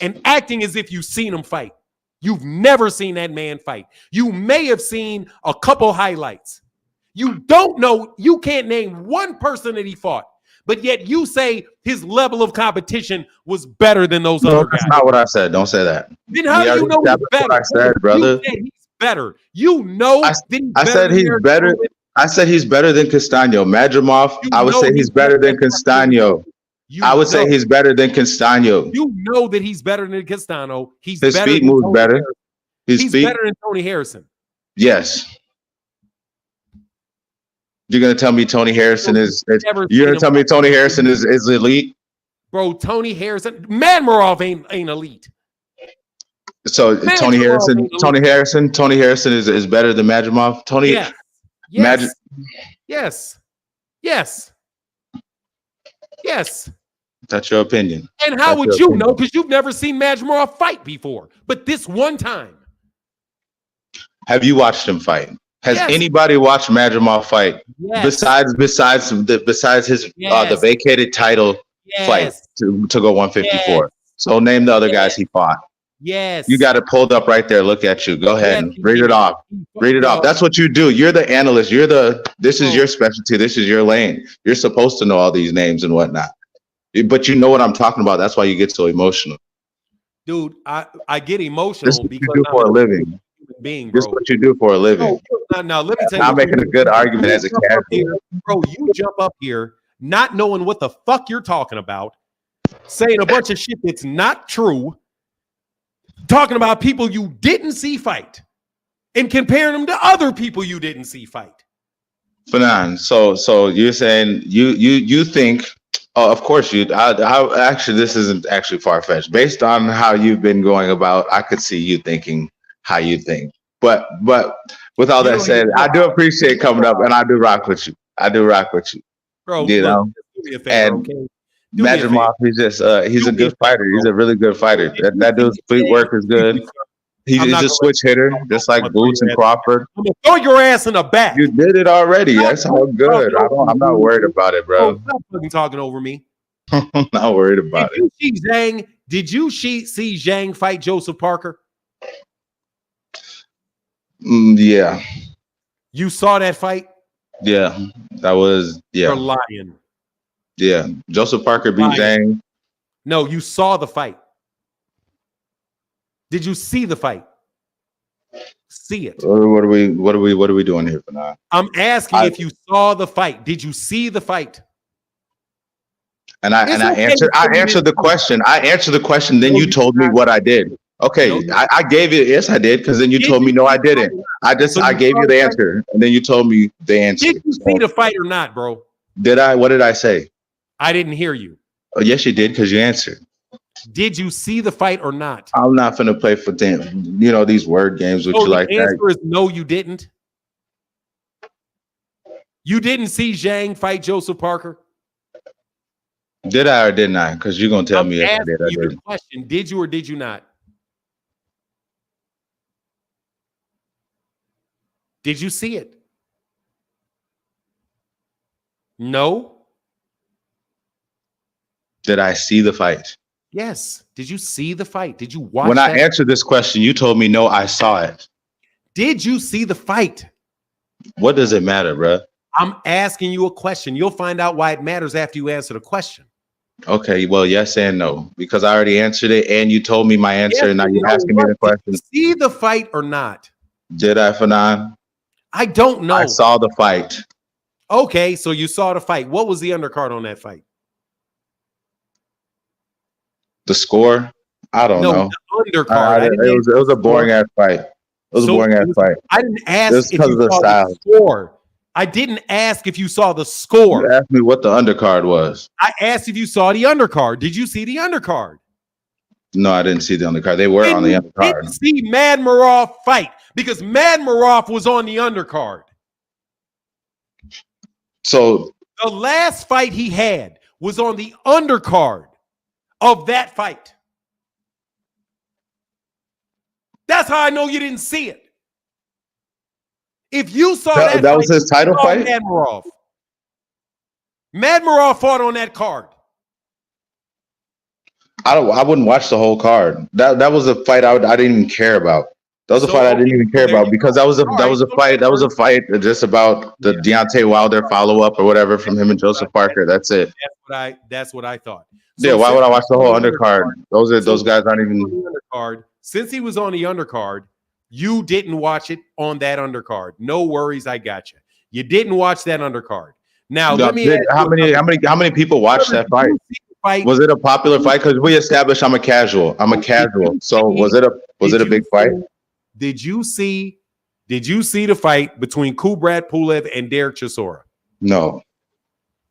and acting as if you've seen them fight. You've never seen that man fight. You may have seen a couple highlights. You don't know, you can't name one person that he fought, but yet you say his level of competition was better than those other guys. That's not what I said. Don't say that. Then how do you know he's better? What I said, brother. You said he's better. You know I said he's better. I said he's better than Castano. Madrimov, I would say he's better than Castano. I would say he's better than Castano. You know that he's better than Castano. His feet move better. He's better than Tony Harrison. Yes. You're gonna tell me Tony Harrison is you're gonna tell me Tony Harrison is elite? Bro, Tony Harrison, Madrimov ain't elite. So Tony Harrison is better than Madrimov. Tony, yes. That's your opinion. And how would you know? Because you've never seen Madrimov fight before. But this one time. Have you watched him fight? Has anybody watched Madrimov fight besides his the vacated title fight to go 154? So name the other guys he fought. Yes. You got it pulled up right there. Look at you. Go ahead and read it off. Read it off. That's what you do. You're the analyst. This is your specialty. This is your lane. You're supposed to know all these names and whatnot. But you know what I'm talking about. That's why you get so emotional. Dude, I get emotional this because you do for a living. Being, this is what you do for a living. Now let me tell you. I'm making a good argument as a casual. Bro, you jump up here not knowing what the fuck you're talking about, saying a bunch of shit that's not true, talking about people you didn't see fight, and comparing them to other people you didn't see fight. Fanan, so you're saying you think? Oh, of course you. I actually, this isn't actually far fetched. Based on how you've been going about, I could see you thinking how you think. But with all that said, I do appreciate coming up, and I do rock with you. Bro. You know, do me a favor, and Madrimov, he's a good fighter. He's a really good fighter. That dude's footwork is good. He's a switch hitter, just like Boots and Crawford. I'm gonna throw your ass in the back. You did it already. That's all good. I'm not worried about it, bro. Stop fucking talking over me. I'm not worried about it. Did you see Zhang fight Joseph Parker? Yeah. You saw that fight? Yeah. That was You're lying. Yeah. Joseph Parker beat Zhang. No, you saw the fight. Did you see the fight? See it. What are we doing here for now? I'm asking if you saw the fight. Did you see the fight? And I answered the question. I answered the question. Then you told me what I did. Okay, I gave it. Yes, I did. Because then you told me no, I didn't. I gave you the answer, and then you told me the answer. Did you see the fight or not, bro? Did I? What did I say? I didn't hear you. Oh, yes, you did, because you answered. Did you see the fight or not? I'm not gonna play for them. You know these word games with you like that. The answer is no, you didn't. You didn't see Zhang fight Joseph Parker? Did I or didn't I? Because you're gonna tell me if I did. I did. Question: did you or did you not? Did you see it? No. Did I see the fight? Yes. Did you see the fight? Did you watch When I that? answered this question, you told me no, I saw it. Did you see the fight? What does it matter, bro? I'm asking you a question. You'll find out why it matters after you answer the question. Okay, well, yes and no, because I already answered it, and you told me my answer, Yes and now or you're no, asking me what? the Did question. you see the fight or not? Did I, Fanon? I don't know. I saw the fight. Okay, so you saw the fight. What was the undercard on that fight? The score? I don't No, know. the undercard. I didn't It ask was a boring ass fight. It was a boring ass fight. I didn't It ask was if because you of the saw the style. score. I didn't ask if you saw the You score. asked me what the undercard was. I asked if you saw the undercard. Did you see the undercard? No, I didn't see the undercard. They were Then on the you undercard. didn't see Madrimov fight because Madrimov was on the undercard. So the last fight he had was on the undercard of that fight. That's how I know you didn't see it. If you saw that that fight, was his title you saw fight? Madrimov. Madrimov fought on that card. I wouldn't watch the whole card. That was a fight I didn't even care about. That was a fight I didn't even care about because that was a fight just about the Deontay Wilder follow up or whatever from him and Joseph Parker. That's it. That's what I thought. Yeah, why would I watch the whole undercard? Those guys aren't even undercard. Since he was on the undercard, you didn't watch it on that undercard. No worries, I got you. You didn't watch that undercard. Now let me ask how many people watched that fight? Was it a popular fight? Because we established I'm a casual. So was it a big fight? Did you see the fight between Kubrat Pulev and Derek Chisora? No.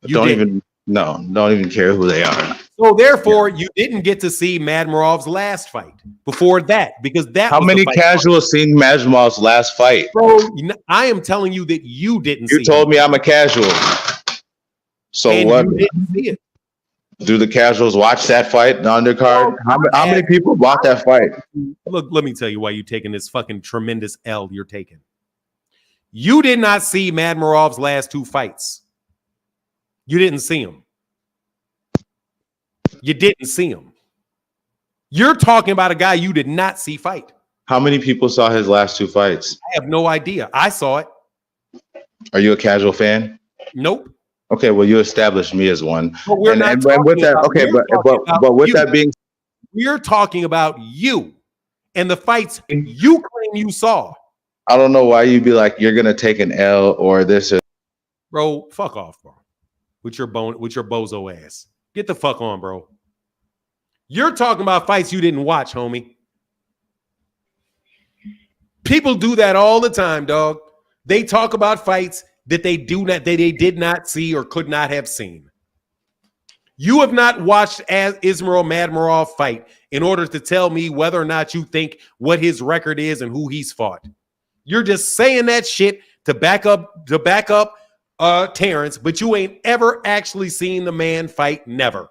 Don't even care who they are. So therefore, you didn't get to see Madrimov's last fight before that because that. How many casuals seen Madrimov's last fight? Bro, I am telling you that you didn't. You told me I'm a casual. So and what? You didn't see it. Do the casuals watch that fight, the undercard? How many people bought that fight? Look, let me tell you why you're taking this fucking tremendous L you're taking. You did not see Madrimov's last two fights. You didn't see him. You didn't see him. You're talking about a guy you did not see fight. How many people saw his last two fights? I have no idea. I saw it. Are you a casual fan? Nope. Okay, well, you established me as one. But we're not talking with that. about, Okay, but with that being, we're talking about you and the fights you claim you saw. I don't know why you'd be like you're gonna take an L or this. Bro, fuck off, bro. With your bozo ass. Get the fuck on, bro. You're talking about fights you didn't watch, homie. People do that all the time, dog. They talk about fights that they did not see or could not have seen. You have not watched Ismail Madrimov fight in order to tell me whether or not you think what his record is and who he's fought. You're just saying that shit to back up Terence, but you ain't ever actually seen the man fight. Never.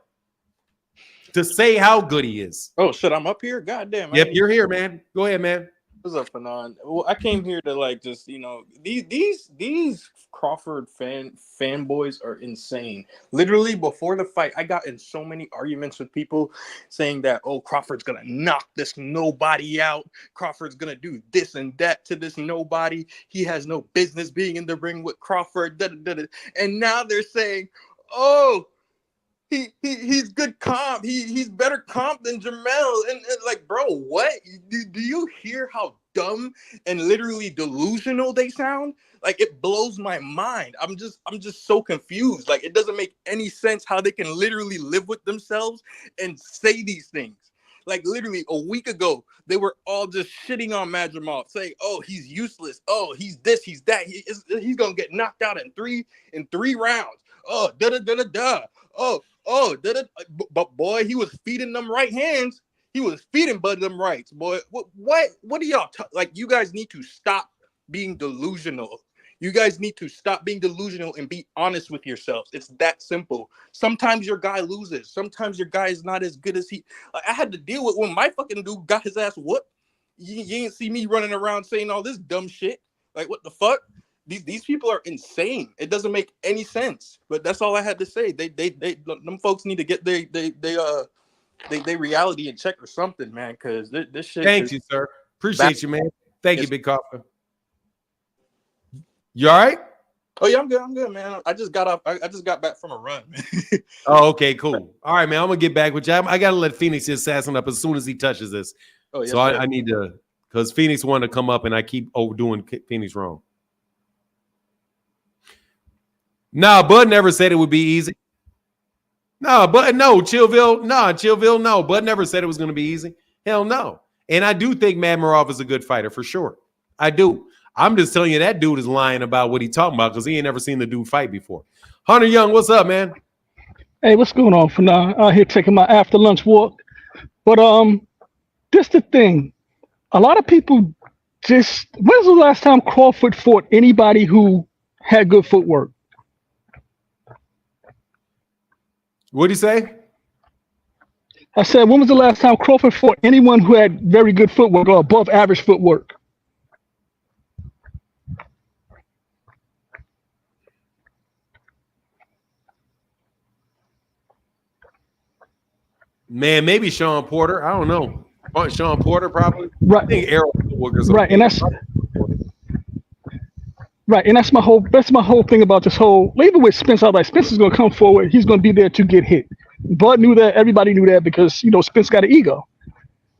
To say how good he is. Oh shit, I'm up here. Goddamn. Yep, you're here, man. Go ahead, man. What's up, Fanon? Well, I came here to like just these Crawford fanboys are insane. Literally before the fight, I got in so many arguments with people saying that Crawford's gonna knock this nobody out. Crawford's gonna do this and that to this nobody. He has no business being in the ring with Crawford. And now they're saying, He's good comp. He's better comp than Jamel. And like, bro, what? Do you hear how dumb and literally delusional they sound? Like, it blows my mind. I'm just so confused. Like, it doesn't make any sense how they can literally live with themselves and say these things. Like, literally a week ago, they were all just shitting on Madrimov, saying, he's useless. He's this, he's that. He's gonna get knocked out in three rounds. But boy, he was feeding them right hands. He was feeding Bud them rights, boy. What do y'all like? You guys need to stop being delusional. You guys need to stop being delusional and be honest with yourselves. It's that simple. Sometimes your guy loses. Sometimes your guy is not as good as he. Like, I had to deal with when my fucking dude got his ass whooped. You ain't see me running around saying all this dumb shit. Like, what the fuck? these people are insane. It doesn't make any sense. But that's all I had to say. They them folks need to get they reality in check or something, man. Because this shit. Thank you, sir. Appreciate you, man. Thank you, Big Coffee. You all right? Oh yeah, I'm good, man. I just got off. I just got back from a run, man. Oh, okay, cool. All right, man. I'm gonna get back with you. I gotta let Phoenix assassin up as soon as he touches this. Oh, yes, so I need to, because Phoenix wanted to come up and I keep overdoing Phoenix wrong. Nah, Bud never said it would be easy. No, but no, Chillville, no. Bud never said it was gonna be easy. Hell no. And I do think Madrimov is a good fighter for sure. I do. I'm just telling you that dude is lying about what he talking about because he ain't never seen the dude fight before. Hunter Young, what's up, man? Hey, what's going on for now? Out here taking my after lunch walk. But this the thing. A lot of people just when's the last time Crawford fought anybody who had good footwork? What'd you say? I said, when was the last time Crawford fought anyone who had very good footwork or above average footwork? Man, maybe Sean Porter. I don't know. Sean Porter probably. Right. I think Errol. Right, and that's right, and that's my whole thing about this whole. Even with Spence, I was like, Spence is going to come forward. He's going to be there to get hit. Bud knew that. Everybody knew that because Spence got an ego.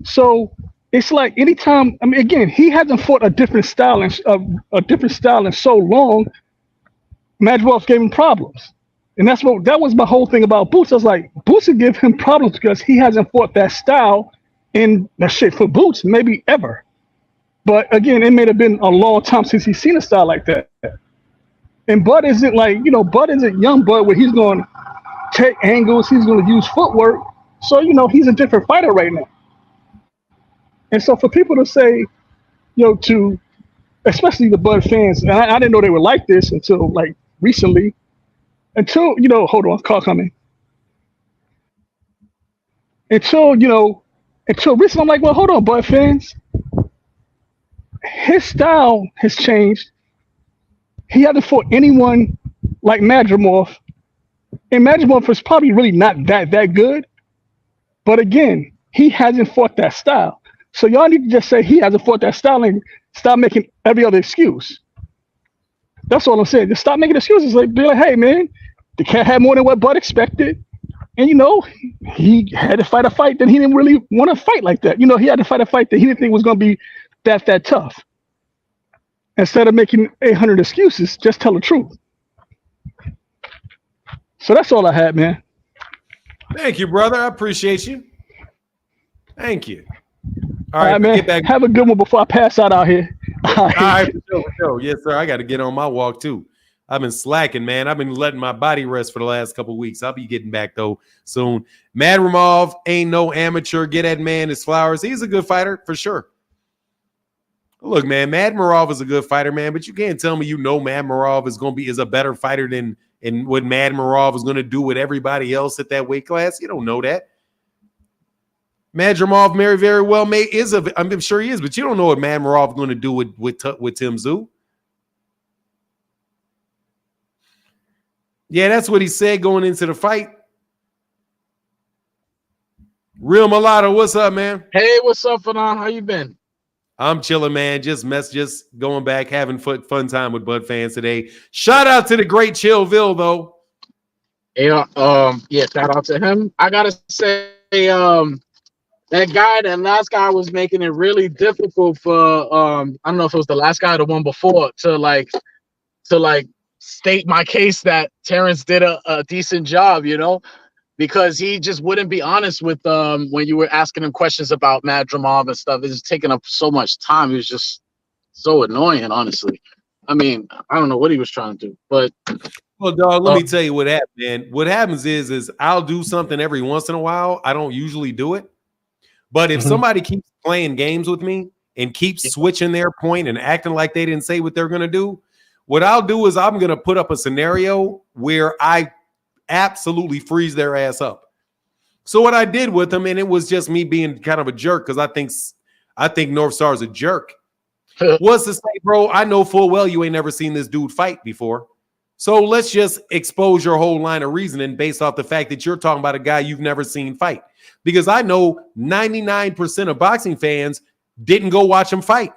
So it's like anytime. I mean, again, he hasn't fought a different style in so long. Madrimov gave him problems. And that was my whole thing about Boots. I was like, Boots would give him problems because he hasn't fought that style in that shit for Boots, maybe ever. But again, it may have been a long time since he's seen a style like that. And Bud isn't like, Bud isn't young Bud where he's going to take angles, he's going to use footwork. So, he's a different fighter right now. And so for people to say, especially the Bud fans, and I didn't know they were like this until like recently. Until, hold on, call coming. Until recently, I'm like, well, hold on, Bud fans. His style has changed. He hasn't fought anyone like Madrimov. And Madrimov was probably really not that good. But again, he hasn't fought that style. So y'all need to just say he hasn't fought that style and stop making every other excuse. That's all I'm saying. Just stop making excuses. Be like, hey, man, the cat had more than what Bud expected. And, he had to fight a fight that he didn't really want to fight like that. He had to fight a fight that he didn't think was going to be that tough. Instead of making 800 excuses, just tell the truth. So that's all I had, man. Thank you, brother. I appreciate you. Thank you. All right, man. Get back. Have a good one before I pass out here. All right, for sure. Yes, sir. I got to get on my walk, too. I've been slacking, man. I've been letting my body rest for the last couple of weeks. I'll be getting back, though, soon. Madrimov ain't no amateur. Get that man his flowers. He's a good fighter, for sure. Look, man, Madrimov is a good fighter, man, but you can't tell me Madrimov is a better fighter than what Madrimov is going to do with everybody else at that weight class. You don't know that. Madrimov very well I'm sure he is, but you don't know what Madrimov is going to do with Tim Tszyu. Yeah, that's what he said going into the fight. Real Mulatto, what's up, man? Hey, what's up, Fanon? How you been? I'm chilling, man. Just going back, having fun time with Bud fans today. Shout out to the great Chillville, though. Yeah, shout out to him. I gotta say, that last guy was making it really difficult for I don't know if it was the last guy or the one before to state my case that Terence did a decent job, because he just wouldn't be honest with when you were asking him questions about Madrimov and stuff. It's just taking up so much time. He was just so annoying, honestly. I mean, I don't know what he was trying to do, but well, dog, let me tell you what happened, man. What happens is I'll do something every once in a while. I don't usually do it. But if somebody keeps playing games with me and keeps switching their point and acting like they didn't say what they're going to do, what I'll do is I'm going to put up a scenario where I absolutely freeze their ass up. So what I did with them, and it was just me being kind of a jerk because I think North Star is a jerk. What's to say, bro? I know full well you ain't never seen this dude fight before. So let's just expose your whole line of reasoning based off the fact that you're talking about a guy you've never seen fight. Because I know 99% of boxing fans didn't go watch him fight.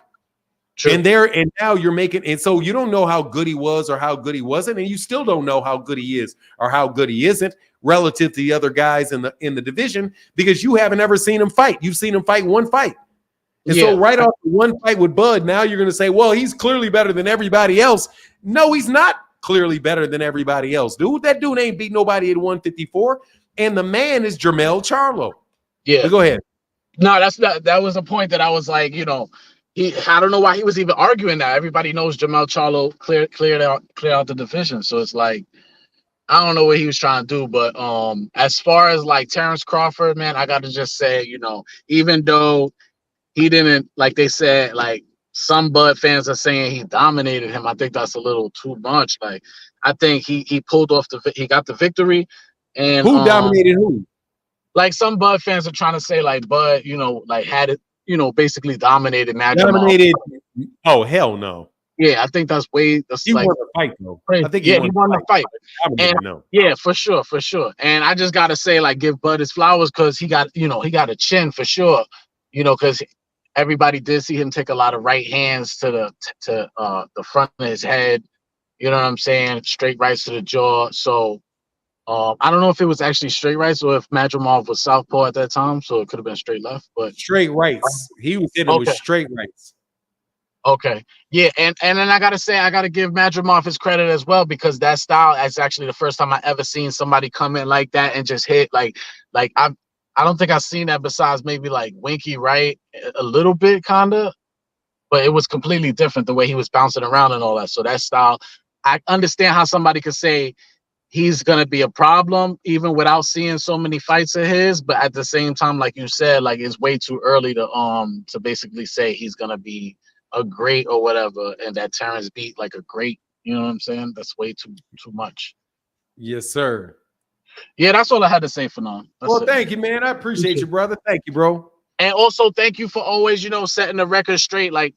True. And now you're making, and so you don't know how good he was or how good he wasn't, and you still don't know how good he is or how good he isn't relative to the other guys in the division because you haven't ever seen him fight. You've seen him fight one fight. And so right off the one fight with Bud, now you're going to say, well, he's clearly better than everybody else. No, he's not clearly better than everybody else, dude. That dude ain't beat nobody at 154. And the man is Jermell Charlo. Yeah. But go ahead. No, that was a point that I was like, I don't know why he was even arguing that. Everybody knows Jermell Charlo cleared out the division. So it's like, I don't know what he was trying to do, but as far as like Terence Crawford, man, I got to just say, even though he didn't, like they said, like some Bud fans are saying he dominated him. I think that's a little too much. Like, I think he pulled off he got the victory. And who dominated who? Like some Bud fans are trying to say like Bud, like had it, basically dominated Madrimov. Dominated. Oh, hell no. Yeah, I think that's he like won the fight though. crazy. I think he won the fight. And no. yeah, for sure. And I just gotta say, like, give Bud his flowers because he got a chin for sure. Because everybody did see him take a lot of right hands to the front of his head. You know what I'm saying? Straight rights to the jaw. So I don't know if it was actually straight rights or if Madrimov was southpaw at that time, so it could have been straight left. But straight rights. He was hitting with straight rights. Okay. Yeah, and then I gotta give Madrimov his credit as well because that style is actually the first time I ever seen somebody come in like that and just hit like I don't think I've seen that besides maybe like Winky Wright a little bit kinda, but it was completely different the way he was bouncing around and all that. So that style, I understand how somebody could say he's gonna be a problem even without seeing so many fights of his, but at the same time, like you said, like it's way too early to basically say he's gonna be a great or whatever, and that Terence beat like a great, you know what I'm saying? That's way too much. Yes, sir. Yeah, that's all I had to say for now. Well, thank you, man. I appreciate you, brother. Thank you, bro. And also thank you for always, setting the record straight. Like,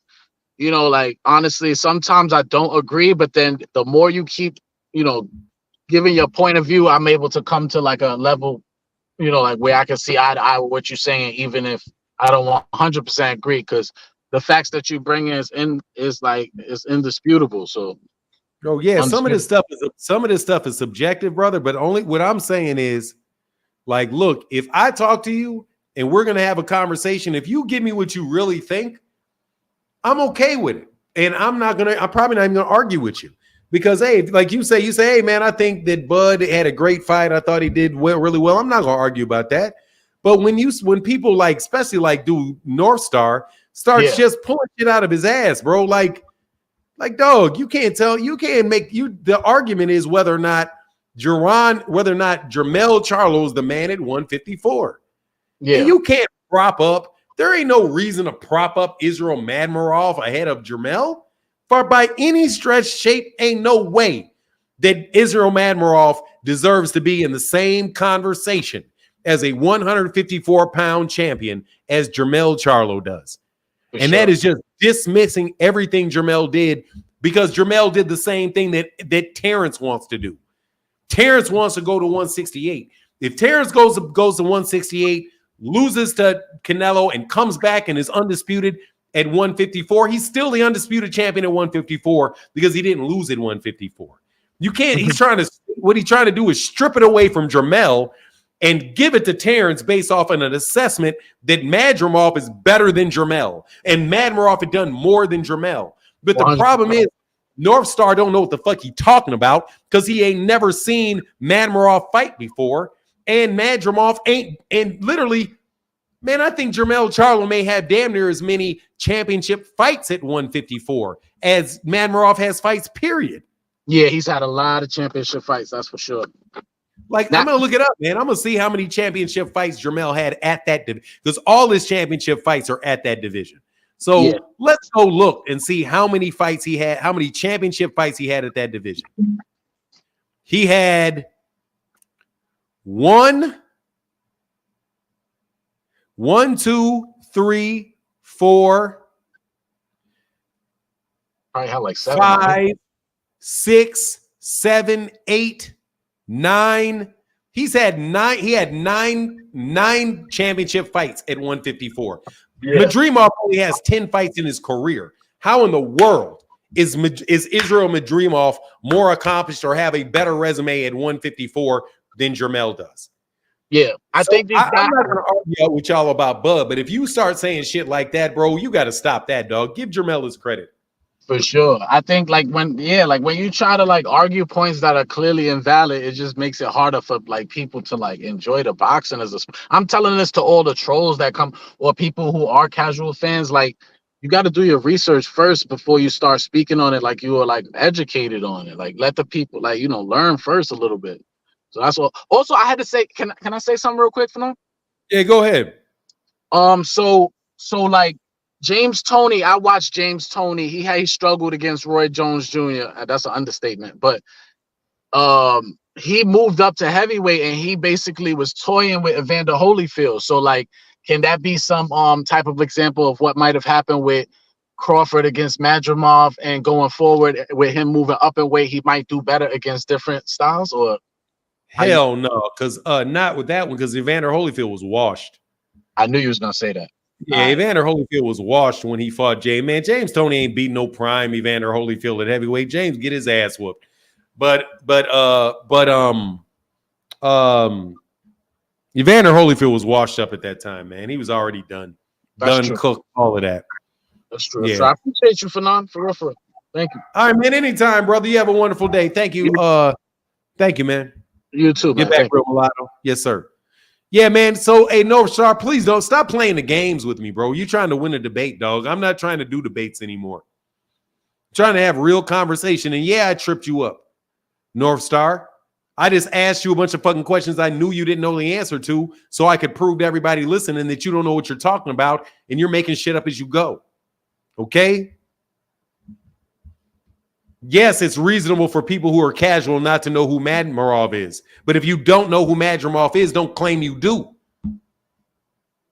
like honestly, sometimes I don't agree, but then the more you keep, giving your point of view, I'm able to come to like a level, like where I can see eye to eye with what you're saying, even if I don't 100% agree, because the facts that you bring is indisputable. So, oh yeah, some of this stuff is subjective, brother. But only what I'm saying is, like, look, if I talk to you and we're gonna have a conversation, if you give me what you really think, I'm okay with it, and I'm probably not even gonna argue with you because hey, like you say, hey man, I think that Bud had a great fight. I thought he did really well. I'm not gonna argue about that. But when people like, especially like do North Star starts just pulling shit out of his ass, bro. Like dog, you can't the argument is whether or not Jermell Charlo is the man at 154. Yeah. And you can't prop up. There ain't no reason to prop up Israel Madrimov ahead of Jermell. For by any stretch, shape, ain't no way that Israel Madrimov deserves to be in the same conversation as a 154-pound champion as Jermell Charlo does. And that is just dismissing everything Jermell did because Jermell did the same thing that Terence wants to do. Terence wants to go to 168. If Terence goes to 168, loses to Canelo and comes back and is undisputed at 154, he's still the undisputed champion at 154 because he didn't lose at 154. You can't, what he's trying to do is strip it away from Jermell and give it to Terence based off of an assessment that Madrimov is better than Jermell. And Madrimov had done more than Jermell. But the problem is, North Star don't know what the fuck he talking about because he ain't never seen Madrimov fight before. And Madrimov ain't, and literally, man, I think Jermell Charlo may have damn near as many championship fights at 154 as Madrimov has fights, period. Yeah, he's had a lot of championship fights, that's for sure. Like, I'm going to look it up, man. I'm going to see how many championship fights Jermell had at that division because all his championship fights are at that division. So let's go look and see how many fights he had, how many championship fights he had at that division. He had 1, 2, 3, 4, Probably had like 7. 5, 6, 7, 8, 9. He's had 9. He had nine championship fights at 154. Yeah. Madrimov only has 10 fights in his career. How in the world is Israel Madrimov more accomplished or have a better resume at 154 than Jermell does? Yeah, I think these guys. I'm not going to argue with y'all about Bud, but if you start saying shit like that, bro, you got to stop that, dog. Give Jermell his credit. For sure. I think like when you try to like argue points that are clearly invalid, it just makes it harder for like people to like enjoy the boxing as a I'm telling this to all the trolls that come or people who are casual fans. Like, you got to do your research first before you start speaking on it like you are like educated on it. Like, let the people like, learn first a little bit. So that's what. Also, I had to say, can I say something real quick, Fernando? Yeah, go ahead. So like James Toney, I watched James Toney. He struggled against Roy Jones Jr. That's an understatement, but he moved up to heavyweight and he basically was toying with Evander Holyfield. So like, can that be some type of example of what might have happened with Crawford against Madrimov, and going forward with him moving up in weight, he might do better against different styles? Or hell no, because not with that one, because Evander Holyfield was washed. I knew you was gonna say that. Yeah, Evander Holyfield was washed when he fought James. Man, James Toney ain't beating no prime Evander Holyfield at heavyweight. James get his ass whooped. But Evander Holyfield was washed up at that time, man. He was already done. That's true. Cooked, all of that. That's true. Yeah. So I appreciate you, Fernando, for real. Thank you. All right, man. Anytime, brother. You have a wonderful day. Thank you. Thank you, man. You too, man. Get back, real mulatto. Yes, sir. Yeah, man. So, hey, North Star, please don't stop playing the games with me, bro. You trying to win a debate, dog. I'm not trying to do debates anymore. I'm trying to have real conversation. And yeah, I tripped you up, North Star. I just asked you a bunch of fucking questions I knew you didn't know the answer to, so I could prove to everybody listening that you don't know what you're talking about and you're making shit up as you go. Okay? Yes, it's reasonable for people who are casual not to know who Madrimov is. But if you don't know who Madrimov is, don't claim you do.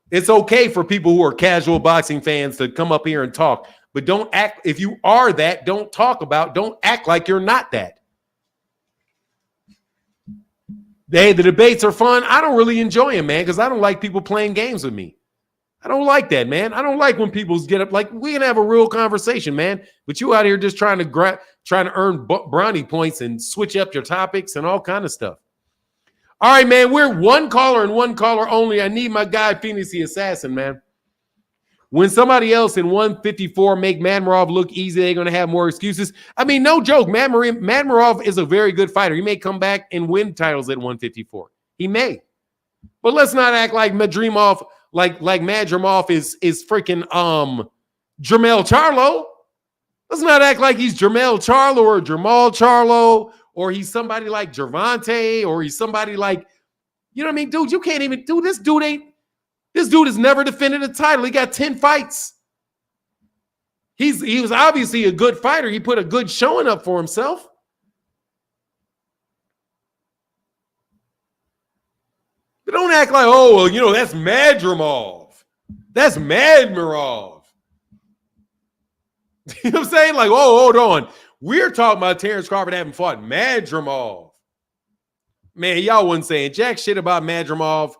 It's okay for people who are casual boxing fans to come up here and talk. But don't act, if you are that, don't act like you're not that. Hey, the debates are fun. I don't really enjoy them, man, because I don't like people playing games with me. I don't like that, man. I don't like when people get up. Like, we can have a real conversation, man. But you out here just trying to earn brownie points and switch up your topics and all kind of stuff. All right, man. We're one caller and one caller only. I need my guy, Phoenix the Assassin, man. When somebody else in 154 make Madrimov look easy, they're going to have more excuses. I mean, no joke. Madrimov is a very good fighter. He may come back and win titles at 154. He may. But let's not act like Madrimov, like Madrimov is freaking Jermell Charlo. Let's not act like he's Jermell Charlo or Jamal Charlo, or he's somebody like Gervonta, or he's somebody like, you know what I mean? Dude, you can't even do this. This dude has never defended a title. He got 10 fights. He was obviously a good fighter. He put a good showing up for himself. But don't act like, oh, well, you know, that's Madrimov. That's Madrimov. You know what I'm saying? Like, oh, hold on. We're talking about Terence Crawford having fought Madrimov. Man, y'all wasn't saying jack shit about Madrimov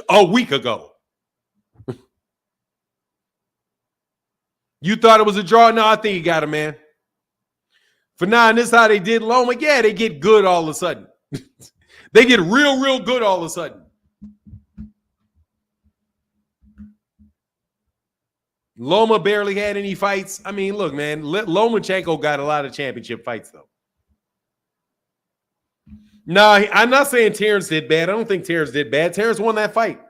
a week ago. You thought it was a draw? No, I think he got him, man. For now, and this is how they did Loma. Yeah, they get good all of a sudden. They get real, real good all of a sudden. Loma barely had any fights. I mean, look, man, Lomachenko got a lot of championship fights, though. No, I'm not saying Terence did bad. I don't think Terence did bad. Terence won that fight.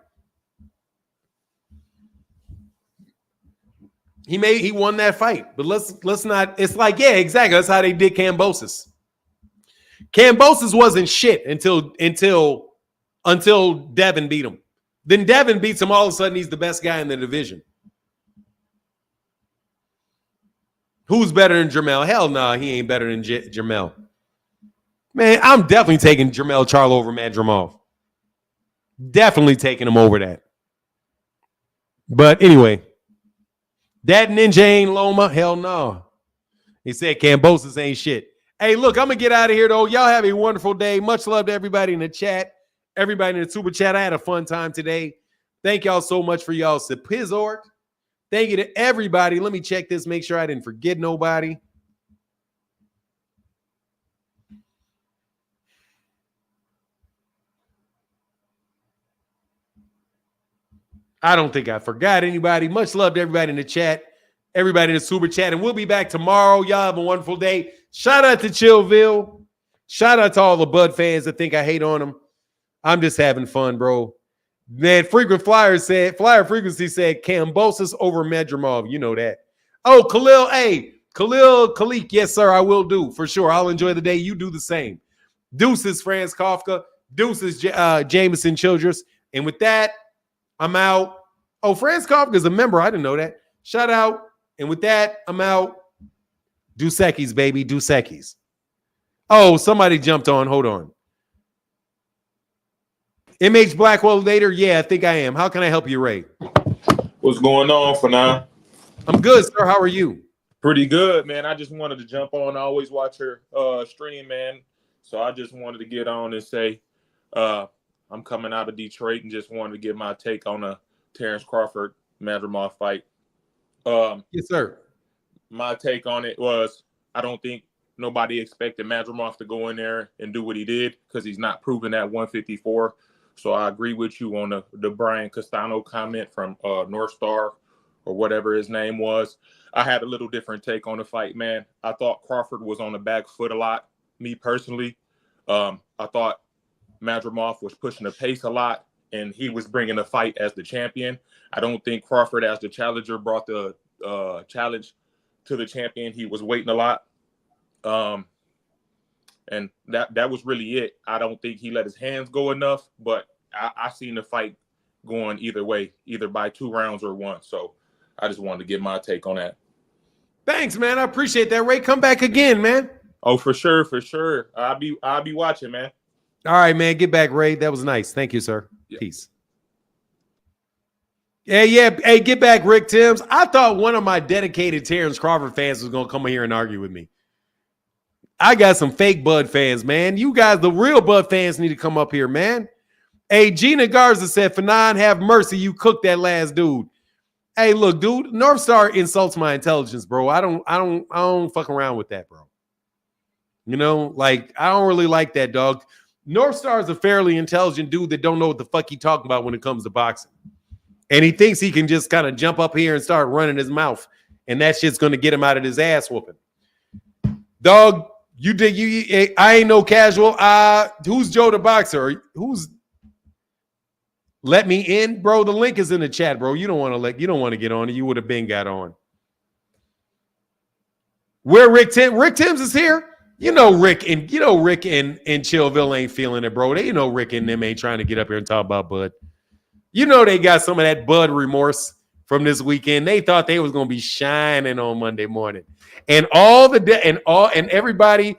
He won that fight. But let's not. It's like, yeah, exactly. That's how they did Kambosos. Kambosos wasn't shit until Devin beat him. Then Devin beats him. All of a sudden, he's the best guy in the division. Who's better than Jermell? Hell no, he ain't better than Jermell. Man, I'm definitely taking Jermell Charlo over Madrimov. Definitely taking him over that. But anyway, that ninja ain't Loma. Hell no. He said Kambosos ain't shit. Hey, look, I'm going to get out of here, though. Y'all have a wonderful day. Much love to everybody in the chat, everybody in the super chat. I had a fun time today. Thank y'all so much for y'all support. Thank you to everybody. Let me check this, make sure I didn't forget nobody. I don't think I forgot anybody. Much love to everybody in the chat, everybody in the super chat, and we'll be back tomorrow. Y'all have a wonderful day. Shout out to Chillville. Shout out to all the Bud fans that think I hate on them. I'm just having fun, bro. Man, Flyer Frequency said Kambosos over Madrimov. You know that. Oh, Khalil, Khalik. Yes, sir, I will do for sure. I'll enjoy the day. You do the same. Deuces, Franz Kafka. Deuces, Jameson Childress. And with that, I'm out. Oh, Franz Kafka is a member. I didn't know that. Shout out. And with that, I'm out. Dos Equis, baby. Dos Equis. Oh, somebody jumped on. Hold on. MH Blackwell later? Yeah, I think I am. How can I help you, Ray? What's going on for now? I'm good, sir. How are you? Pretty good, man. I just wanted to jump on. I always watch your stream, man. So I just wanted to get on and say I'm coming out of Detroit and just wanted to get my take on the Terence Crawford Madrimov fight. Yes, sir. My take on it was I don't think nobody expected Madrimov to go in there and do what he did because he's not proven at 154. So I agree with you on the Brian Castano comment from North Star or whatever his name was. I had a little different take on the fight, man. I thought Crawford was on the back foot a lot, me personally. I thought Madrimov was pushing the pace a lot, and he was bringing the fight as the champion. I don't think Crawford, as the challenger, brought the challenge to the champion. He was waiting a lot. And that was really it. I don't think he let his hands go enough, but I seen the fight going either way, either by 2 rounds or 1. So I just wanted to get my take on that. Thanks, man. I appreciate that, Ray. Come back again, man. Oh, for sure, for sure. I'll be watching, man. All right, man. Get back, Ray. That was nice. Thank you, sir. Yeah. Peace. Yeah. Hey, get back, Rick Timms. I thought one of my dedicated Terence Crawford fans was going to come here and argue with me. I got some fake Bud fans, man. You guys, the real Bud fans, need to come up here, man. Hey, Gina Garza said, Fanon, have mercy. You cooked that last dude. Hey, look, dude, North Star insults my intelligence, bro. I don't fuck around with that, bro. You know, like, I don't really like that, dog. North Star is a fairly intelligent dude that don't know what the fuck he talking about when it comes to boxing. And he thinks he can just kind of jump up here and start running his mouth. And that shit's going to get him out of his ass whooping. Dog, I ain't no casual. Who's Joe the Boxer? Who's let me in, bro? The link is in the chat, bro. You don't want to get on it. You would have been got on. Where Rick Timms is here. You know Rick and Chillville ain't feeling it, bro. They Rick and them ain't trying to get up here and talk about Bud. You know they got some of that Bud remorse from this weekend. They thought they was gonna be shining on Monday morning, and everybody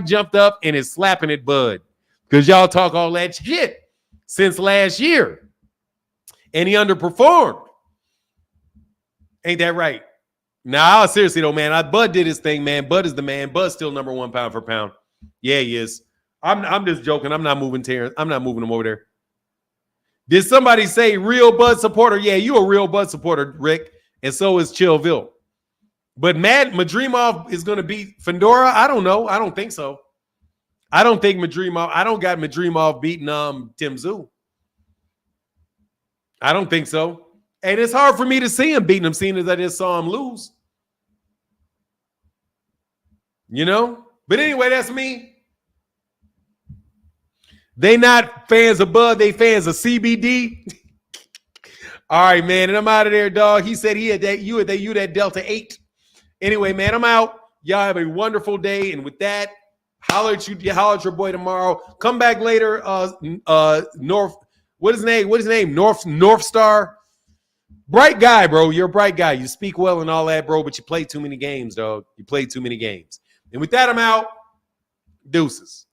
jumped up and is slapping at Bud because y'all talk all that shit since last year, and he underperformed. Ain't that right? Nah, seriously though, man. Bud did his thing, man. Bud is the man. Bud's still number 1 pound for pound. Yeah, he is. I'm just joking. I'm not moving Terrence. I'm not moving him over there. Did somebody say real Bud supporter? Yeah, you a real Bud supporter, Rick, and so is Chillville. But Madrimov is going to beat Fedora? I don't know. I don't think so. I don't think Madrimov. I don't got Madrimov beating Tim Tszyu. I don't think so. And it's hard for me to see him beating him, seeing as I just saw him lose. You know? But anyway, that's me. They not fans of Bud, they fans of CBD. All right, man, and I'm out of there, dog. He said you that Delta 8. Anyway, man, I'm out. Y'all have a wonderful day, and with that, holler at your boy tomorrow. Come back later. North. What is his name? North Star. Bright guy, bro. You're a bright guy. You speak well and all that, bro. But you play too many games, dog. You play too many games. And with that, I'm out. Deuces.